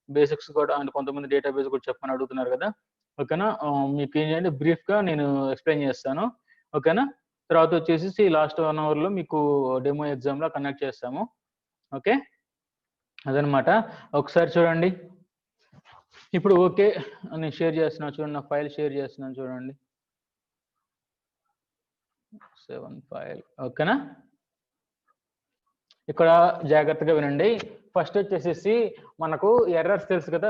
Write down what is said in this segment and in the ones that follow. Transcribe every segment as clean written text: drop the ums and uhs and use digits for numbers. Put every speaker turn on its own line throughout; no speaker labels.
Basics కూడా అంటే కొంతమంది డేటాబేస్ కూడా చెప్పమని అడుగుతున్నారు కదా. ఓకేనా. మీకు ఏంటంటే బ్రీఫ్గా నేను ఎక్స్ప్లెయిన్ చేస్తాను. ఓకేనా. తర్వాత వచ్చేసి లాస్ట్ 1 అవర్లో మీకు డెమో ఎగ్జామ్లో కండక్ట్ చేస్తాము. ఓకే, అదనమాట. ఒకసారి చూడండి. ఇప్పుడు ఓకే, నేను షేర్ చేస్తున్నాను చూడండి, నా ఫైల్ షేర్ చేస్తున్నాను చూడండి. 7 ఫైల్. ఓకేనా. ఇక్కడ జాగ్రత్తగా వినండి. ఫస్ట్ వచ్చేసేసి మనకు ఎర్రర్స్ తెలుసు కదా.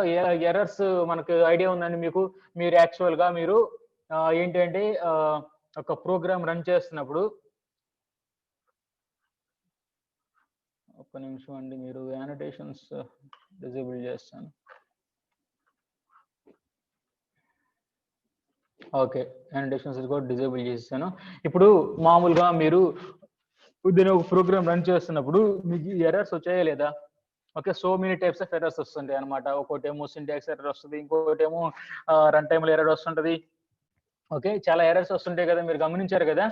ఎర్రర్స్ మనకు ఐడియా ఉందండి మీకు. మీరు యాక్చువల్గా మీరు ఏంటంటే ఒక ప్రోగ్రామ్ రన్ చేస్తున్నప్పుడు ఒక్క నిమిషం అండి, మీరు యానోటేషన్స్ డిజేబుల్ చేస్తాను. ఓకే, యానోటేషన్స్ కూడా డిజేబుల్ చేసేసాను. ఇప్పుడు మామూలుగా మీరు దీని ఒక ప్రోగ్రామ్ రన్ చేస్తున్నప్పుడు మీకు ఎర్రర్స్ వచ్చాయా లేదా? Okay, so many types of errors వస్తుంటాయి అనమాట. ఒకటేమో సింటాక్స్ ఎర్రర్ వస్తుంది, ఇంకోటేమో రన్ టైంలో ఎర్రర్ వస్తుంటది. ఓకే, చాలా ఎర్రర్స్ వస్తుంటాయి కదా, మీరు గమనించారు కదా.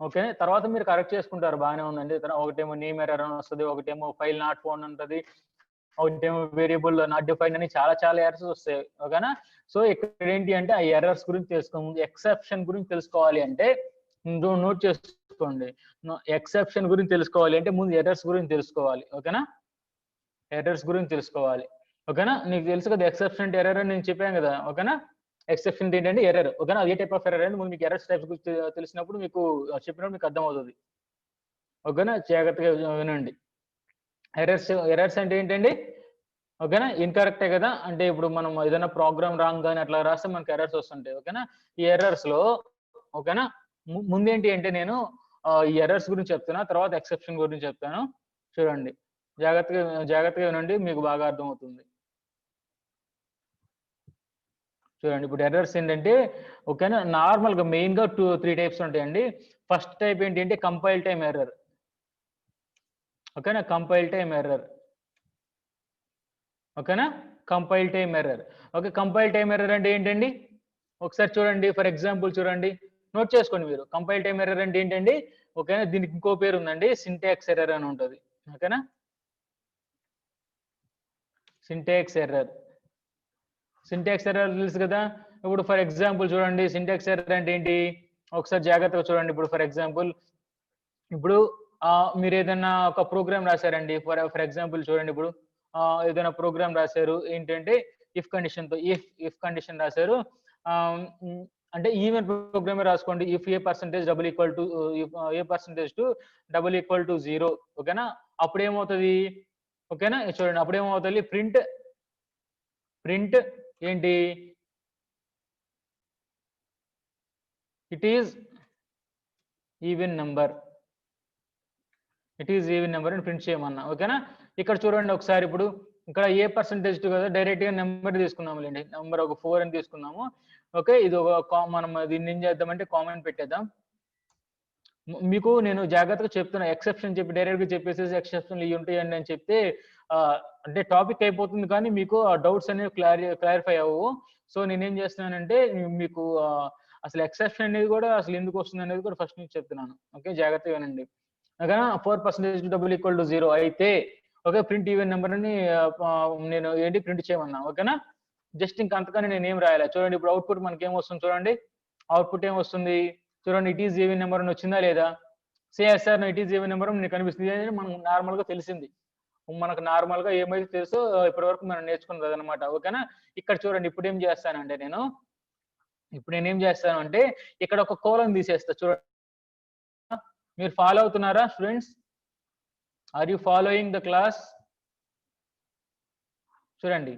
ఓకే, తర్వాత మీరు కరెక్ట్ చేసుకుంటారు, బాగానే ఉందండి. ఒకటేమో నేమ్ ఎర్రర్ అని వస్తుంది, ఒకటేమో ఫైల్ నాట్ ఫౌండ్ ఉంటుంది, ఒకటేమో వేరియబుల్ నాట్ డిఫైన్డ్ అని చాలా చాలా ఎర్రర్స్ వస్తాయి. ఓకేనా. సో ఇక్కడ ఏంటి అంటే ఆ ఎర్రర్స్ గురించి తెలుసుకోవాలి. ఎక్సెప్షన్ గురించి తెలుసుకోవాలి అంటే నోట్ చేసుకోండి. ఎక్సెప్షన్ గురించి తెలుసుకోవాలి అంటే ముందు ఎర్రర్స్ గురించి తెలుసుకోవాలి. ఓకేనా, ఎర్రర్స్ గురించి తెలుసుకోవాలి. ఓకేనా. నీకు తెలుసు కదా ఎక్సెప్షన్ అంటే ఎర్రర్ అని నేను చెప్పాను కదా. ఓకేనా. ఎక్సెప్షన్ ఏంటంటే ఎర్రర్. ఓకేనా, ఏ టైప్ ఆఫ్ ఎర్రర్ అంటే ముందు మీకు ఎర్రర్స్ టైప్స్ గురించి తెలిసినప్పుడు మీకు చెప్పినప్పుడు మీకు అర్థమవుతుంది. ఓకేనా, జాగ్రత్తగా వినండి. ఎర్రర్స్ అంటే ఏంటండి? ఓకేనా, ఇన్కరెక్టే కదా. అంటే ఇప్పుడు మనం ఏదైనా ప్రోగ్రామ్ రాంగ్ కానీ అట్లా రాస్తే మనకి ఎర్రర్స్ వస్తుంటాయి. ఓకేనా, ఈ ఎర్రర్స్ లో ఓకేనా ముందేంటి అంటే నేను ఈ ఎర్రర్స్ గురించి చెప్తున్నా, తర్వాత ఎక్సెప్షన్ గురించి చెప్తాను. చూడండి, జాగ్రత్తగా వినండి, మీకు బాగా అర్థమవుతుంది. చూడండి, ఇప్పుడు ఎర్రర్స్ ఏంటంటే ఓకేనా, నార్మల్గా మెయిన్గా 3 టైప్స్ ఉంటాయండి. ఫస్ట్ టైప్ ఏంటి అంటే కంపైల్ టైమ్ ఎర్రర్. ఓకేనా, కంపైల్ టైమ్ ఎర్రర్. ఓకేనా, compile time error. Okay, compile time error అంటే ఏంటండి? ఒకసారి చూడండి, ఫర్ ఎగ్జాంపుల్ చూడండి, నోట్ చేసుకోండి మీరు. కంపైల్ టైమ్ ఎర్రర్ అంటే ఏంటండి? ఓకేనా, దీనికి ఇంకో పేరు ఉందండి, సింటాక్స్ ఎర్రర్ అని ఉంటుంది. ఓకేనా, సింటాక్స్ ఎర్రర్. సింటాక్స్ ఎర్రర్ తెలుసు కదా. ఇప్పుడు ఫర్ ఎగ్జాంపుల్ చూడండి, సింటాక్స్ ఎర్రర్ అంటే ఏంటి? ఒకసారి జాగ్రత్తగా చూడండి. ఇప్పుడు ఫర్ ఎగ్జాంపుల్ ఇప్పుడు మీరు ఏదైనా ఒక ప్రోగ్రామ్ రాశారండి. ఫర్ ఎగ్జాంపుల్ చూడండి, ఇప్పుడు ఏదైనా ప్రోగ్రామ్ రాశారు ఏంటంటే ఇఫ్ కండిషన్తో, ఇఫ్ కండిషన్ రాశారు. అంటే ఈవెన్ ప్రోగ్రామే రాసుకోండి. If A percentage double equal to A percentage to double equal to 0. ఓకేనా, అప్పుడు ఏమవుతుంది? ఓకేనా, చూడండి, అప్పుడు ఏమవుతుంది? ప్రింట్ ఏంటి? It is even number. It is even number అని ప్రింట్ చేయమన్నా. ఓకేనా, ఇక్కడ చూడండి ఒకసారి. ఇప్పుడు ఇక్కడ ఏ పర్సంటేజ్ కదా, డైరెక్ట్ గా నెంబర్ తీసుకున్నాము లేండి. నెంబర్ ఒక 4 అని తీసుకున్నాము. ఓకే, ఇది ఒక మనం దీన్ని ఏం చేద్దామంటే కామన్ పెట్టేద్దాం. మీకు నేను జాగ్రత్తగా చెప్తున్నా, ఎక్సెప్షన్ చెప్పి డైరెక్ట్ గా చెప్పేసి ఎక్సెప్షన్లు ఇవి ఉంటాయండి అని చెప్తే అంటే టాపిక్ అయిపోతుంది, కానీ మీకు ఆ డౌట్స్ అనేవి క్లారిఫై అవ్వవు. సో నేనేం చేస్తున్నానంటే మీకు అసలు ఎక్సెప్షన్ అనేది కూడా అసలు ఎందుకు వస్తుంది అనేది కూడా ఫస్ట్ నుంచి చెప్తున్నాను. ఓకే, జాగ్రత్తగా వినండి. ఓకేనా, 4% డబుల్ ఈక్వల్ టు 0 అయితే ఓకే, ప్రింట్ ఈవెన్ నెంబర్ అని నేను ఏంటి ప్రింట్ చేయమన్నా. ఓకేనా, జస్ట్ ఇంకా అంతకని నేను ఏం రాయాలి. చూడండి, ఇప్పుడు అవుట్పుట్ మనకి ఏం వస్తుంది చూడండి. అవుట్పుట్ ఏం వస్తుంది చూడండి. ఇట్ ఈజ్ ఈవెన్ నెంబర్ అని వచ్చిందా లేదా? Sir it is even number నీకు కనిపిస్తుంది అని మనం నార్మల్ గా తెలిసింది. మనకు నార్మల్ గా ఏమైతే తెలుసో ఇప్పటి వరకు మనం నేర్చుకున్నది అనమాట. ఓకేనా, ఇక్కడ చూడండి, ఇప్పుడు ఏం చేస్తానంటే నేనేం చేస్తాను అంటే ఇక్కడ ఒక కోలన్ తీసేస్తా. చూడండి, మీరు ఫాలో అవుతున్నారా students? Are you following the class? చూడండి,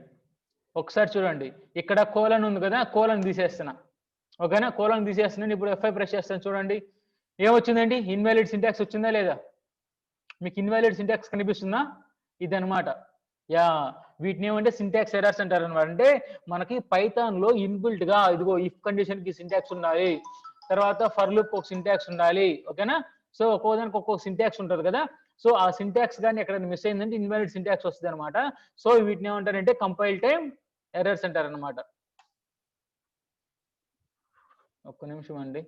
ఒకసారి చూడండి, ఇక్కడ కోలన్ ఉంది కదా, కోలన్ తీసేస్తున్నా. ఓకేనా, కోలన్ తీసేస్తున్నాను. ఇప్పుడు F5 ప్రెస్ చేస్తాను. చూడండి, ఏమొచ్చిందండి? ఇన్వాలిడ్ సింటాక్స్ వచ్చిందా లేదా? మీకు ఇన్వాలిడ్ సింటాక్స్ కనిపిస్తుందా? ఇదనమాట. యా, వీటిని ఏమంటే సింటాక్స్ ఎర్రర్స్ అంటారు అనమాట. అంటే మనకి పైథాన్ లో ఇన్బిల్ట్ గా ఇదిగో ఇఫ్ కండిషన్ కి సింటాక్స్ ఉండాలి, తర్వాత ఫర్ లూప్ ఒక సింటాక్స్ ఉండాలి. ఓకేనా, సో ఒక్కోదానికి ఒక్కొక్క సింటాక్స్ ఉంటుంది కదా. సో ఆ సింటాక్స్ కానీ ఎక్కడైనా మిస్ అయిందంటే ఇన్వాలిడ్ సింటాక్స్ వస్తుంది అనమాట. సో వీటిని ఏమంటారంటే కంపైల్ టైమ్ ఎర్రర్స్ అంటారు అనమాట. ఒక్క నిమిషం అండి.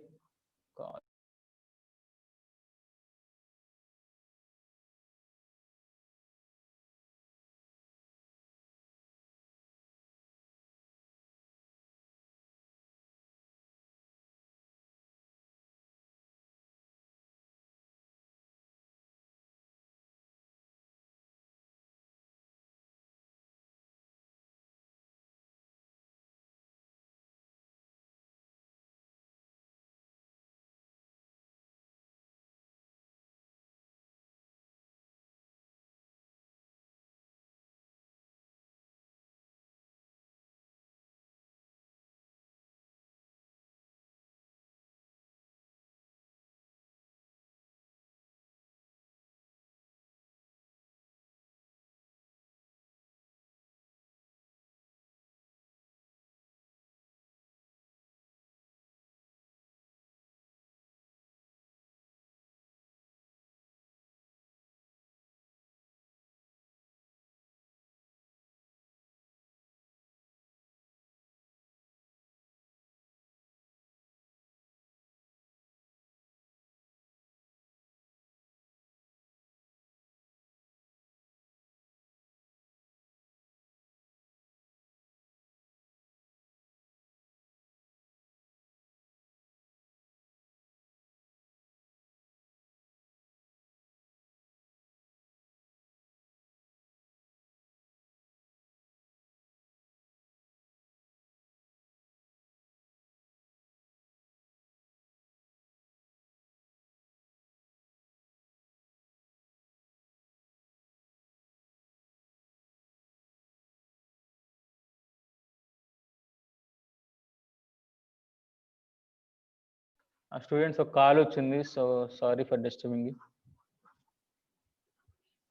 స్టూడెంట్స్ ఒక కాల్ వచ్చింది, so sorry for disturbing.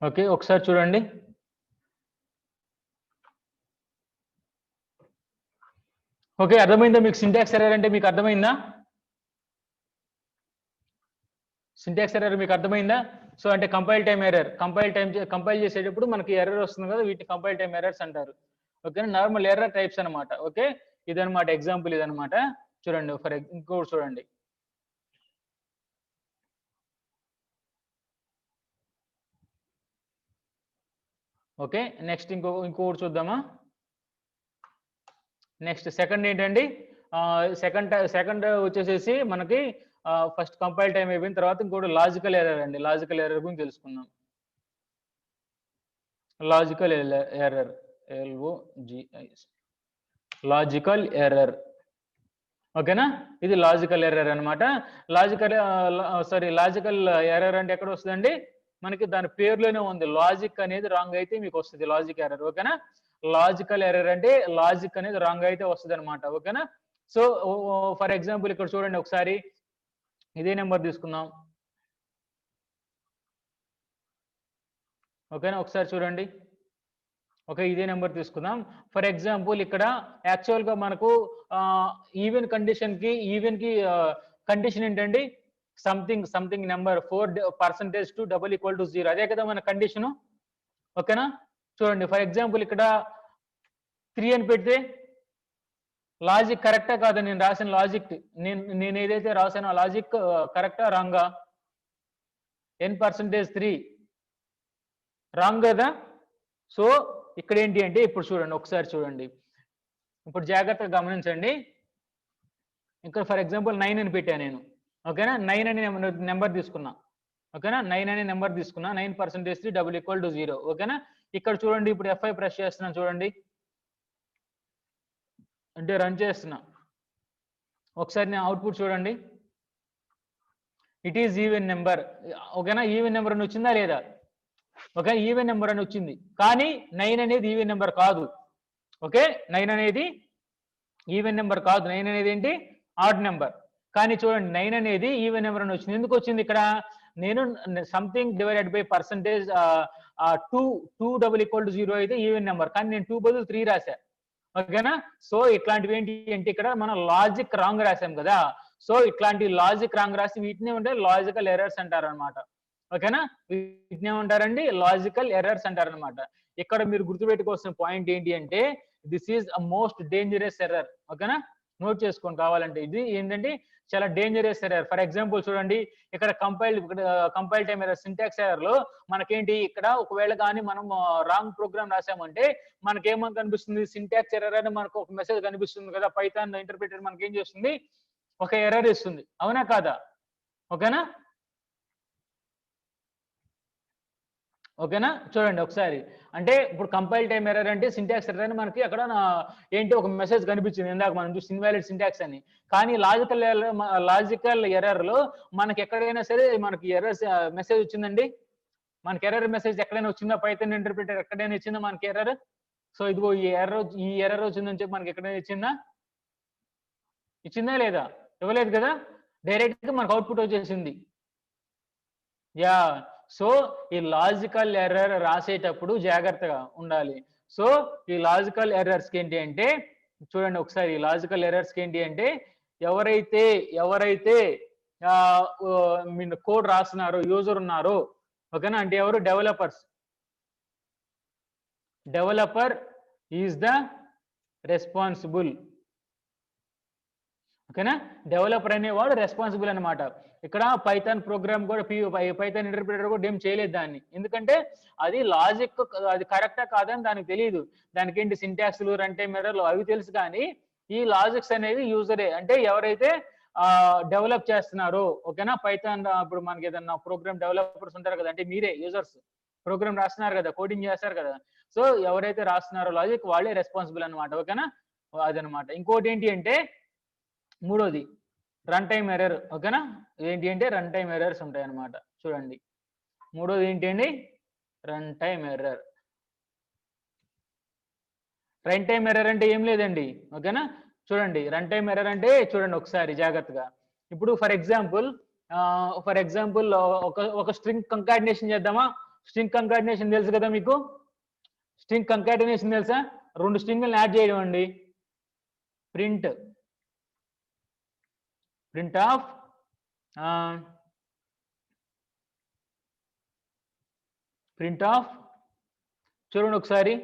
Okay, ఒకసారి చూడండి. ఓకే, అర్థమైందా మీకు? సింటాక్స్ ఎర్రర్ అంటే మీకు అర్థమైందా? సింటాక్స్ ఎర్రర్ మీకు అర్థమైందా? సో అంటే కంపైల్ టైమ్ ఎర్రర్, కంపైల్ చేసేటప్పుడు మనకి ఎర్రర్ వస్తుంది కదా, వీటిని కంపైల్ టైమ్ ఎర్రర్స్ అంటారు. ఓకే, నార్మల్ ఎర్రర్ టైప్స్ అనమాట. ఓకే, ఇదనమాట ఎగ్జాంపుల్, ఇదనమాట. చూడండి ఇంకోటి చూడండి. ఓకే, నెక్స్ట్ ఇంకోటి చూద్దామా? నెక్స్ట్ సెకండ్ ఏంటండి? సెకండ్ వచ్చేసేసి మనకి ఫస్ట్ కంపైల్ టైం అయిపోయిన తర్వాత ఇంకోటి లాజికల్ ఎర్రర్ అండి. లాజికల్ ఎర్రర్ గురించి తెలుసుకుందాం. Logical error, LOGIS, logical error. ఓకేనా, ఇది లాజికల్ ఎర్రర్ అనమాట. లాజికల్ ఎర్రర్ అంటే ఎక్కడ వస్తుందండి? మనకి దాని పేరులోనే ఉంది, లాజిక్ అనేది రాంగ్ అయితే మీకు వస్తుంది లాజిక్ ఎర్రర్. ఓకేనా, లాజికల్ ఎర్రర్ అంటే లాజిక్ అనేది రాంగ్ అయితే వస్తుంది అనమాట. ఓకేనా, సో ఫర్ ఎగ్జాంపుల్ ఇక్కడ చూడండి ఒకసారి, ఇదే నెంబర్ తీసుకుందాం. ఓకేనా, ఒకసారి చూడండి. ఓకే, ఇదే నెంబర్ తీసుకుందాం. ఫర్ ఎగ్జాంపుల్ ఇక్కడ యాక్చువల్ గా మనకు ఈవెన్ కి కండిషన్ ఏంటండి? సంథింగ్ నెంబర్ 4% to =0, అదే కదా మన కండిషను. ఓకేనా, చూడండి ఫర్ ఎగ్జాంపుల్ ఇక్కడ 3 అని పెడితే లాజిక్ కరెక్టా కాదా? నేను రాసిన లాజిక్, నేను ఏదైతే రాసానో లాజిక్ కరెక్టా రాంగా? n%3 రాంగ్ కదా. సో ఇక్కడ ఏంటి అంటే, ఇప్పుడు చూడండి ఒకసారి చూడండి, ఇప్పుడు జాగ్రత్తగా గమనించండి. ఇక్కడ ఫర్ ఎగ్జాంపుల్ 9 అని పెట్టా నేను. ఓకేనా, 9 అనే నెంబర్ తీసుకున్నా. ఓకేనా, 9 అనే నెంబర్ తీసుకున్నా, 9%3 =0. ఓకేనా, ఇక్కడ చూడండి, ఇప్పుడు F5 ప్రెస్ చేస్తున్నాను చూడండి, అంటే రన్ చేస్తున్నా. ఒకసారి నేను అవుట్పుట్ చూడండి, ఇట్ ఈజ్ ఈవెన్ నెంబర్. ఓకేనా, ఈవెన్ నెంబర్ అని వచ్చిందా లేదా? ఓకే, ఈవెన్ నెంబర్ అని వచ్చింది, కానీ 9 అనేది ఈవెన్ నెంబర్ కాదు. ఓకే, 9 అనేది ఈవెన్ నెంబర్ కాదు, 9 అనేది ఏంటి? Odd number. కానీ చూడండి, 9 అనేది ఈవెన్ నెంబర్ అని వచ్చింది. ఎందుకు వచ్చింది? ఇక్కడ నేను సంథింగ్ డివైడెడ్ బై పర్సంటేజ్ 2 అయితే ఈవెన్ నెంబర్, కానీ నేను 2 బదులు 3 రాశా. ఓకేనా, సో ఇట్లాంటివి ఏంటి అంటే ఇక్కడ మనం లాజిక్ రాంగ్ రాసాం కదా. సో ఇట్లాంటి లాజిక్ రాంగ్ రాసి వీటిని ఉంటే లాజికల్ ఎర్రర్స్ అంటారు అనమాట. ఓకేనా, వీటిని ఏమంటారండి? లాజికల్ ఎర్రర్స్ అంటారు అనమాట. ఇక్కడ మీరు గుర్తుపెట్టుకోవాల్సిన పాయింట్ ఏంటి అంటే, this is a most dangerous error. ఓకేనా, నోట్ చేసుకోండి కావాలంటే. ఇది ఏంటంటే చాలా డేంజరస్ ఎర్రర్. ఫర్ ఎగ్జాంపుల్ చూడండి, ఇక్కడ compile time error, syntax error లో మనకేంటి, ఇక్కడ ఒకవేళ కానీ మనం రాంగ్ ప్రోగ్రామ్ రాసామంటే మనకేమని కనిపిస్తుంది? సింటాక్స్ ఎర్రర్ అని మనకు ఒక మెసేజ్ కనిపిస్తుంది కదా. పైథాన్ ఇంటర్ప్రిటర్ మనకి ఏం చేస్తుంది? ఒక ఎర్రర్ ఇస్తుంది, అవునా కాదా? ఓకేనా, ఓకేనా, చూడండి ఒకసారి. అంటే ఇప్పుడు కంపైల్ టైమ్ ఎర్రర్ అంటే సింటాక్స్ ఎర్రర్ అని మనకి అక్కడ ఏంటి ఒక మెసేజ్ కనిపించింది ఇందాక మనం చూసి ఇన్వాలిడ్ సింటాక్స్ అని. కానీ లాజికల్ ఎర్రర్ లో మనకి ఎక్కడైనా సరే మనకి ఎర్రర్ మెసేజ్ వచ్చిందండి? మనకి ఎర్రర్ మెసేజ్ ఎక్కడైనా వచ్చిందా? పైథాన్ ఇంటర్ప్రిటర్ ఎక్కడైనా ఇచ్చిందా మనకి ఎర్రర్? సో ఇదిగో ఈ ఎర్రర్ వచ్చిందని చెప్పి మనకి ఎక్కడైనా ఇచ్చిందా లేదా? ఇవ్వలేదు కదా. డైరెక్ట్ గా మనకు అవుట్పుట్ వచ్చేసింది. యా, సో ఈ లాజికల్ ఎర్రర్ రాసేటప్పుడు జాగ్రత్తగా ఉండాలి. సో ఈ లాజికల్ ఎర్రర్స్ కి ఏంటి అంటే, చూడండి ఒకసారి, ఈ లాజికల్ ఎర్రర్స్ కి ఏంటి అంటే, ఎవరైతే మీన్ కోడ్ రాస్తున్నారో, యూజర్ ఉన్నారో, ఓకేనా, అంటే ఎవరు? Developer is the responsible. ఓకేనా, డెవలపర్ అనేవాడు రెస్పాన్సిబుల్ అనమాట. ఇక్కడ పైథాన్ ప్రోగ్రామ్ కూడా పైథాన్ ఇంటర్ప్రిటర్ కూడా ఏం చేయలేదు దాన్ని, ఎందుకంటే అది లాజిక్ అది కరెక్టా కాదని దానికి తెలియదు. దానికి ఏంటి సింటాక్స్లు, రన్ టైమ్ ఎర్రర్లు అవి తెలుసు, కానీ ఈ లాజిక్స్ అనేవి యూజరే, అంటే ఎవరైతే డెవలప్ చేస్తున్నారో. ఓకేనా, పైథాన్ ఇప్పుడు మనకి ఏదన్నా ప్రోగ్రామ్ డెవలపర్స్ ఉంటారు కదా, అంటే మీరే యూజర్స్ ప్రోగ్రామ్ రాస్తున్నారు కదా, కోడింగ్ చేస్తారు కదా. సో ఎవరైతే రాస్తున్నారో లాజిక్ వాళ్ళే రెస్పాన్సిబుల్ అనమాట. ఓకేనా, అదనమాట. ఇంకోటి ఏంటి అంటే, మూడోది రన్ టైమ్ ఎర్రర్. ఓకేనా, ఏంటి అంటే రన్ టైమ్ ఎర్రర్స్ ఉంటాయి అన్నమాట. చూడండి, మూడోది ఏంటి అండి? Run time error. Run time error అంటే ఏం లేదండి. ఓకేనా, చూడండి, రన్ టైమ్ ఎర్రర్ అంటే చూడండి ఒకసారి జాగ్రత్తగా. ఇప్పుడు ఫర్ ఎగ్జాంపుల్ ఒక స్ట్రింగ్ కంకాటినేషన్ చేద్దామా? స్ట్రింగ్ కంకాటినేషన్ తెలుసు కదా మీకు? స్ట్రింగ్ కంకాటినేషన్ తెలుసా? 2 స్ట్రింగ్లను యాడ్ చేయడం అండి. ప్రింట్ ఆఫ్ చూడండి ఒకసారి.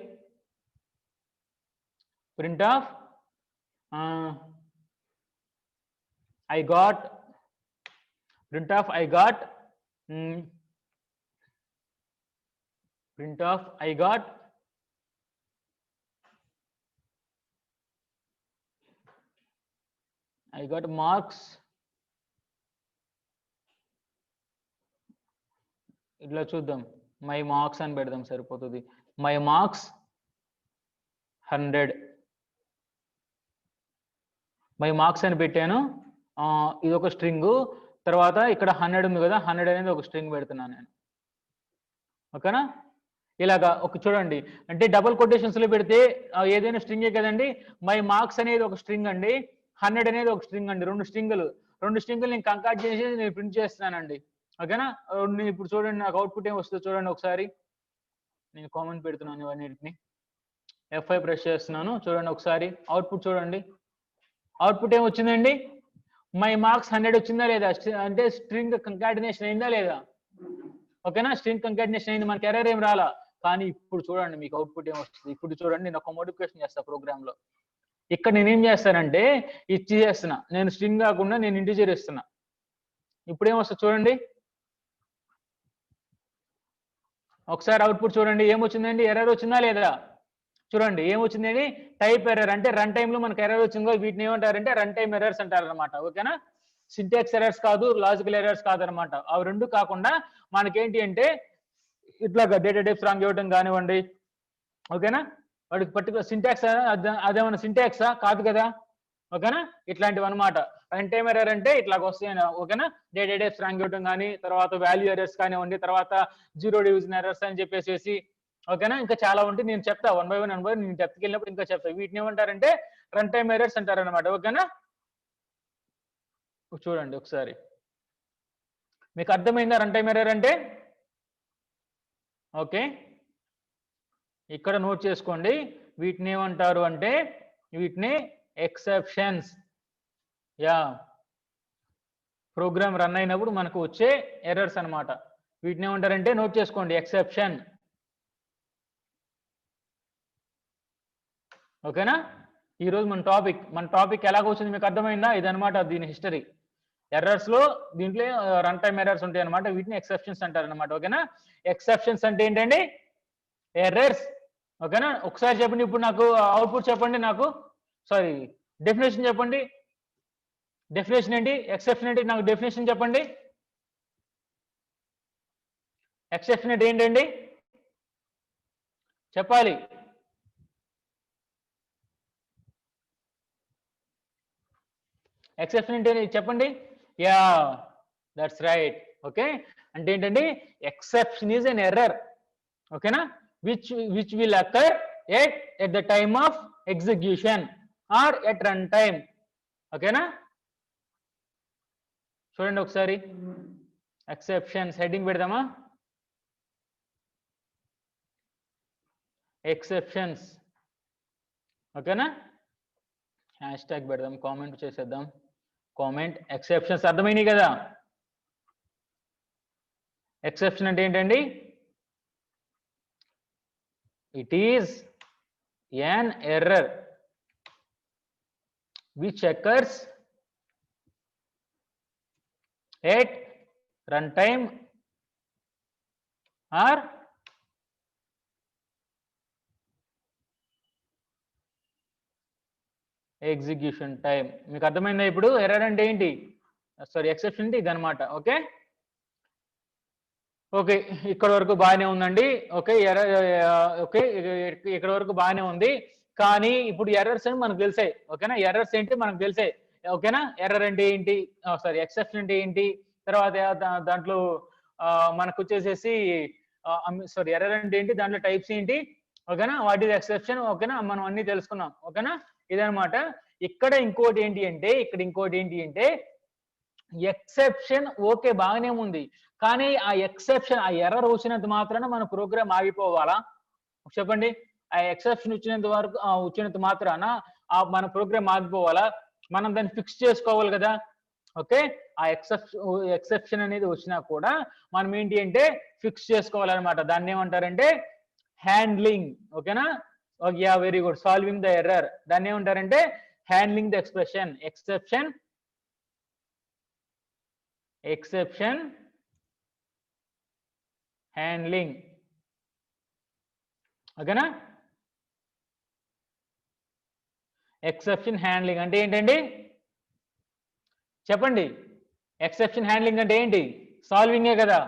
Print of I got print of I got marks. ఇట్లా చూద్దాం, మై మార్క్స్ అని పెడదాం సరిపోతుంది. My marks 100. మై మార్క్స్ అని పెట్టాను. ఇది ఒక స్ట్రింగ్. తర్వాత ఇక్కడ 100 ఉంది కదా, 100 అనేది ఒక స్ట్రింగ్ పెడుతున్నాను నేను. ఓకేనా? ఇలాగా ఒక చూడండి, అంటే డబుల్ కొటేషన్స్ లో పెడితే ఏదైనా స్ట్రింగే కదండి. మై మార్క్స్ అనేది ఒక స్ట్రింగ్ అండి, 100 అనేది ఒక స్ట్రింగ్ అండి. 2 స్ట్రింగులు నేను కంకాట్ చేసి నేను ప్రింట్ చేస్తున్నానండి. ఓకేనా? ఇప్పుడు చూడండి నాకు అవుట్పుట్ ఏం వస్తుందో చూడండి ఒకసారి. నేను కామెంట్ పెడుతున్నాను ఇవన్నిటిని. F5 ప్రెస్ చేస్తున్నాను, చూడండి ఒకసారి అవుట్పుట్ చూడండి. అవుట్పుట్ ఏం వచ్చిందండి? మై మార్క్స్ 100 వచ్చిందా లేదా? అంటే స్ట్రింగ్ కంకాటినేషన్ అయిందా లేదా? ఓకేనా? స్ట్రింగ్ కంకాటినేషన్ అయింది, మనకి ఎర్రర్ ఏం రాలా. కానీ ఇప్పుడు చూడండి మీకు అవుట్పుట్ ఏం వస్తుంది. ఇప్పుడు చూడండి, నేను ఒక మోడిఫికేషన్ చేస్తా ప్రోగ్రామ్ లో. ఇక్కడ నేనేం చేస్తానంటే ఇచ్చి చేస్తున్నా, నేను స్ట్రింగ్ కాకుండా నేను ఇంటిజర్ ఇస్తున్నా. ఇప్పుడు ఏమొస్తుంది చూడండి ఒకసారి అవుట్పుట్ చూడండి. ఏమొచ్చిందండి? ఎర్రర్ వచ్చిందా లేదా? చూడండి ఏమొచ్చిందండి? Type error. అంటే రన్ టైమ్ లో మనకి ఎర్రర్ వచ్చిందో వీటిని ఏమంటారంటే రన్ టైమ్ ఎర్రర్స్ అంటారు అనమాట. ఓకేనా? సింటాక్స్ ఎర్రర్స్ కాదు, లాజికల్ ఎర్రర్స్ కాదనమాట. అవి రెండు కాకుండా మనకేంటి అంటే ఇట్లాగా డేటా టైప్స్ రాంగ్ ఇవ్వడం కానివ్వండి. ఓకేనా? వాడికి పర్టికులర్ సింటాక్స్ అదేమన్నా సింటాక్సా? కాదు కదా. ఓకేనా? ఇట్లాంటివి అనమాట. రన్ టైమ్ ఎర్రర్ అంటే ఇట్లాగ వస్తాయి. ఓకేనా? డేటా టైప్స్ రాంగ్ ఇవ్వడం కానీ, తర్వాత వాల్యూ ఎర్రర్స్ కానివ్వండి, తర్వాత జీరో డివిజన్ ఎర్రర్స్ అని చెప్పేసి. ఓకేనా? ఇంకా చాలా ఉంటాయి, నేను చెప్తా వన్ బై వన్ నేను డెప్త్కి వెళ్ళినప్పుడు ఇంకా చెప్తా. వీటిని ఏమంటారంటే రన్ టైమ్ ఎర్రర్స్ అంటారు అనమాట. ఓకేనా? చూడండి ఒకసారి, మీకు అర్థమైందా రన్ టైమ్ ఎర్రర్ అంటే? ఓకే, ఇక్కడ నోట్ చేసుకోండి. వీటిని ఏమంటారు అంటే వీటిని ఎక్సెప్షన్స్. యా, ప్రోగ్రామ్ రన్ అయినప్పుడు మనకు వచ్చే ఎర్రర్స్ అనమాట. వీటిని ఏమంటారంటే నోట్ చేసుకోండి, ఎక్సెప్షన్. ఓకేనా? ఈరోజు మన టాపిక్ ఎలాగొచ్చింది మీకు అర్థమైందా? ఇదనమాట దీని హిస్టరీ. ఎర్రర్స్ లో దీంట్లో రన్ టైమ్ ఎర్రర్స్ ఉంటాయి అనమాట. వీటిని ఎక్సెప్షన్స్ అంటారు అనమాట. ఓకేనా? ఎక్సెప్షన్స్ అంటే ఏంటండి? ఎర్రర్స్. ఓకేనా? ఒకసారి చెప్పండి, ఇప్పుడు నాకు అవుట్పుట్ చెప్పండి. నాకు సారీ డెఫినేషన్ చెప్పండి. డెఫినేషన్ ఏంటి? ఎక్సెప్షన్ ఏంటి? నాకు డెఫినేషన్ చెప్పండి. ఎక్సెప్షన్ అంటే ఏంటండి? చెప్పాలి. ఎక్సెప్షన్ అంటే చెప్పండి. Yeah, that's right. ఓకే, అంటే ఏంటండి? Exception is an error. ఓకేనా? Which will occur at the time of execution or at run time. ఓకేనా? చూడండి ఒకసారి ఎక్సెప్షన్స్ హెడ్డింగ్ పెడదామా? ఎక్సెప్షన్స్. ఓకేనా? హ్యాష్ ట్యాగ్ పెడదాం, కామెంట్ చేసేద్దాం. Comment exceptions. అర్థమైనాయి కదా? ఎక్సెప్షన్ అంటే ఏంటండి? It is an error which occurs at runtime or execution time. మీకు అర్థమైందా ఇప్పుడు? ఎర్రర్ అంటే ఏంటి, సారీ ఎక్సెప్షన్ అంటే ఇది అనమాట. ఓకే ఓకే, ఇక్కడ వరకు బాగానే ఉందండి. ఓకే, ఓకే, ఇక్కడ వరకు బాగానే ఉంది. కానీ ఇప్పుడు ఎర్రర్స్ అని మనకు తెలిసాయి. ఓకేనా? ఎర్రర్స్ ఏంటి మనకు తెలిసాయి. ఓకేనా? ఎర్రర్ అంటే ఏంటి, సారీ ఎక్సెప్షన్ అంటే ఏంటి, తర్వాత దాంట్లో మనకు వచ్చేసేసి సారీ ఎర్రర్ అంటే ఏంటి, దాంట్లో టైప్స్ ఏంటి. ఓకేనా? What is exception. ఓకేనా? మనం అన్ని తెలుసుకున్నాం. ఓకేనా? ఇదనమాట. ఇక్కడ ఇంకోటి ఏంటి అంటే ఎక్సెప్షన్ ఓకే బాగానే ఉంది, కానీ ఆ ఎక్సెప్షన్ ఆ ఎర్రర్ వచ్చినంత మాత్రాన మన ప్రోగ్రామ్ ఆగిపోవాలా? చెప్పండి. ఆ ఎక్సెప్షన్ వచ్చినంత వరకు వచ్చినంత మాత్రాన మన ప్రోగ్రామ్ ఆగిపోవాలా? మనం దాన్ని ఫిక్స్ చేసుకోవాలి కదా. ఓకే, ఆ ఎక్సెప్షన్ అనేది వచ్చినా కూడా మనం ఏంటి అంటే ఫిక్స్ చేసుకోవాలన్నమాట. దాన్ని ఏమంటారంటే హ్యాండ్లింగ్. ఓకేనా? Yeah, very good. Solving the error, దాన్ని ఏమంటారంటే హ్యాండ్లింగ్ ద ఎక్సెప్షన్ హ్యాండ్లింగ్. ఓకేనా? ఎక్సెప్షన్ హ్యాండ్లింగ్ అంటే ఏంటండి? చెప్పండి. ఎక్సెప్షన్ హ్యాండ్లింగ్ అంటే ఏంటి? సాల్వింగే కదా.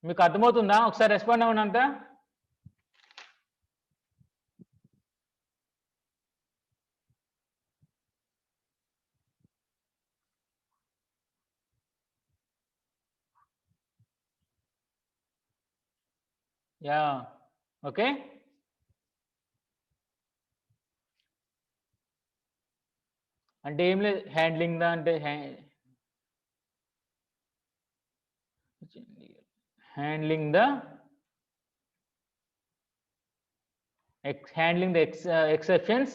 మీకు అర్థమవుతుందా? ఒకసారి రెస్పాండ్ అవ్వండి అంతా. Yeah, okay. అంటే ఏం లేదు, హ్యాండ్లింగ్ ద అంటే handling the exceptions,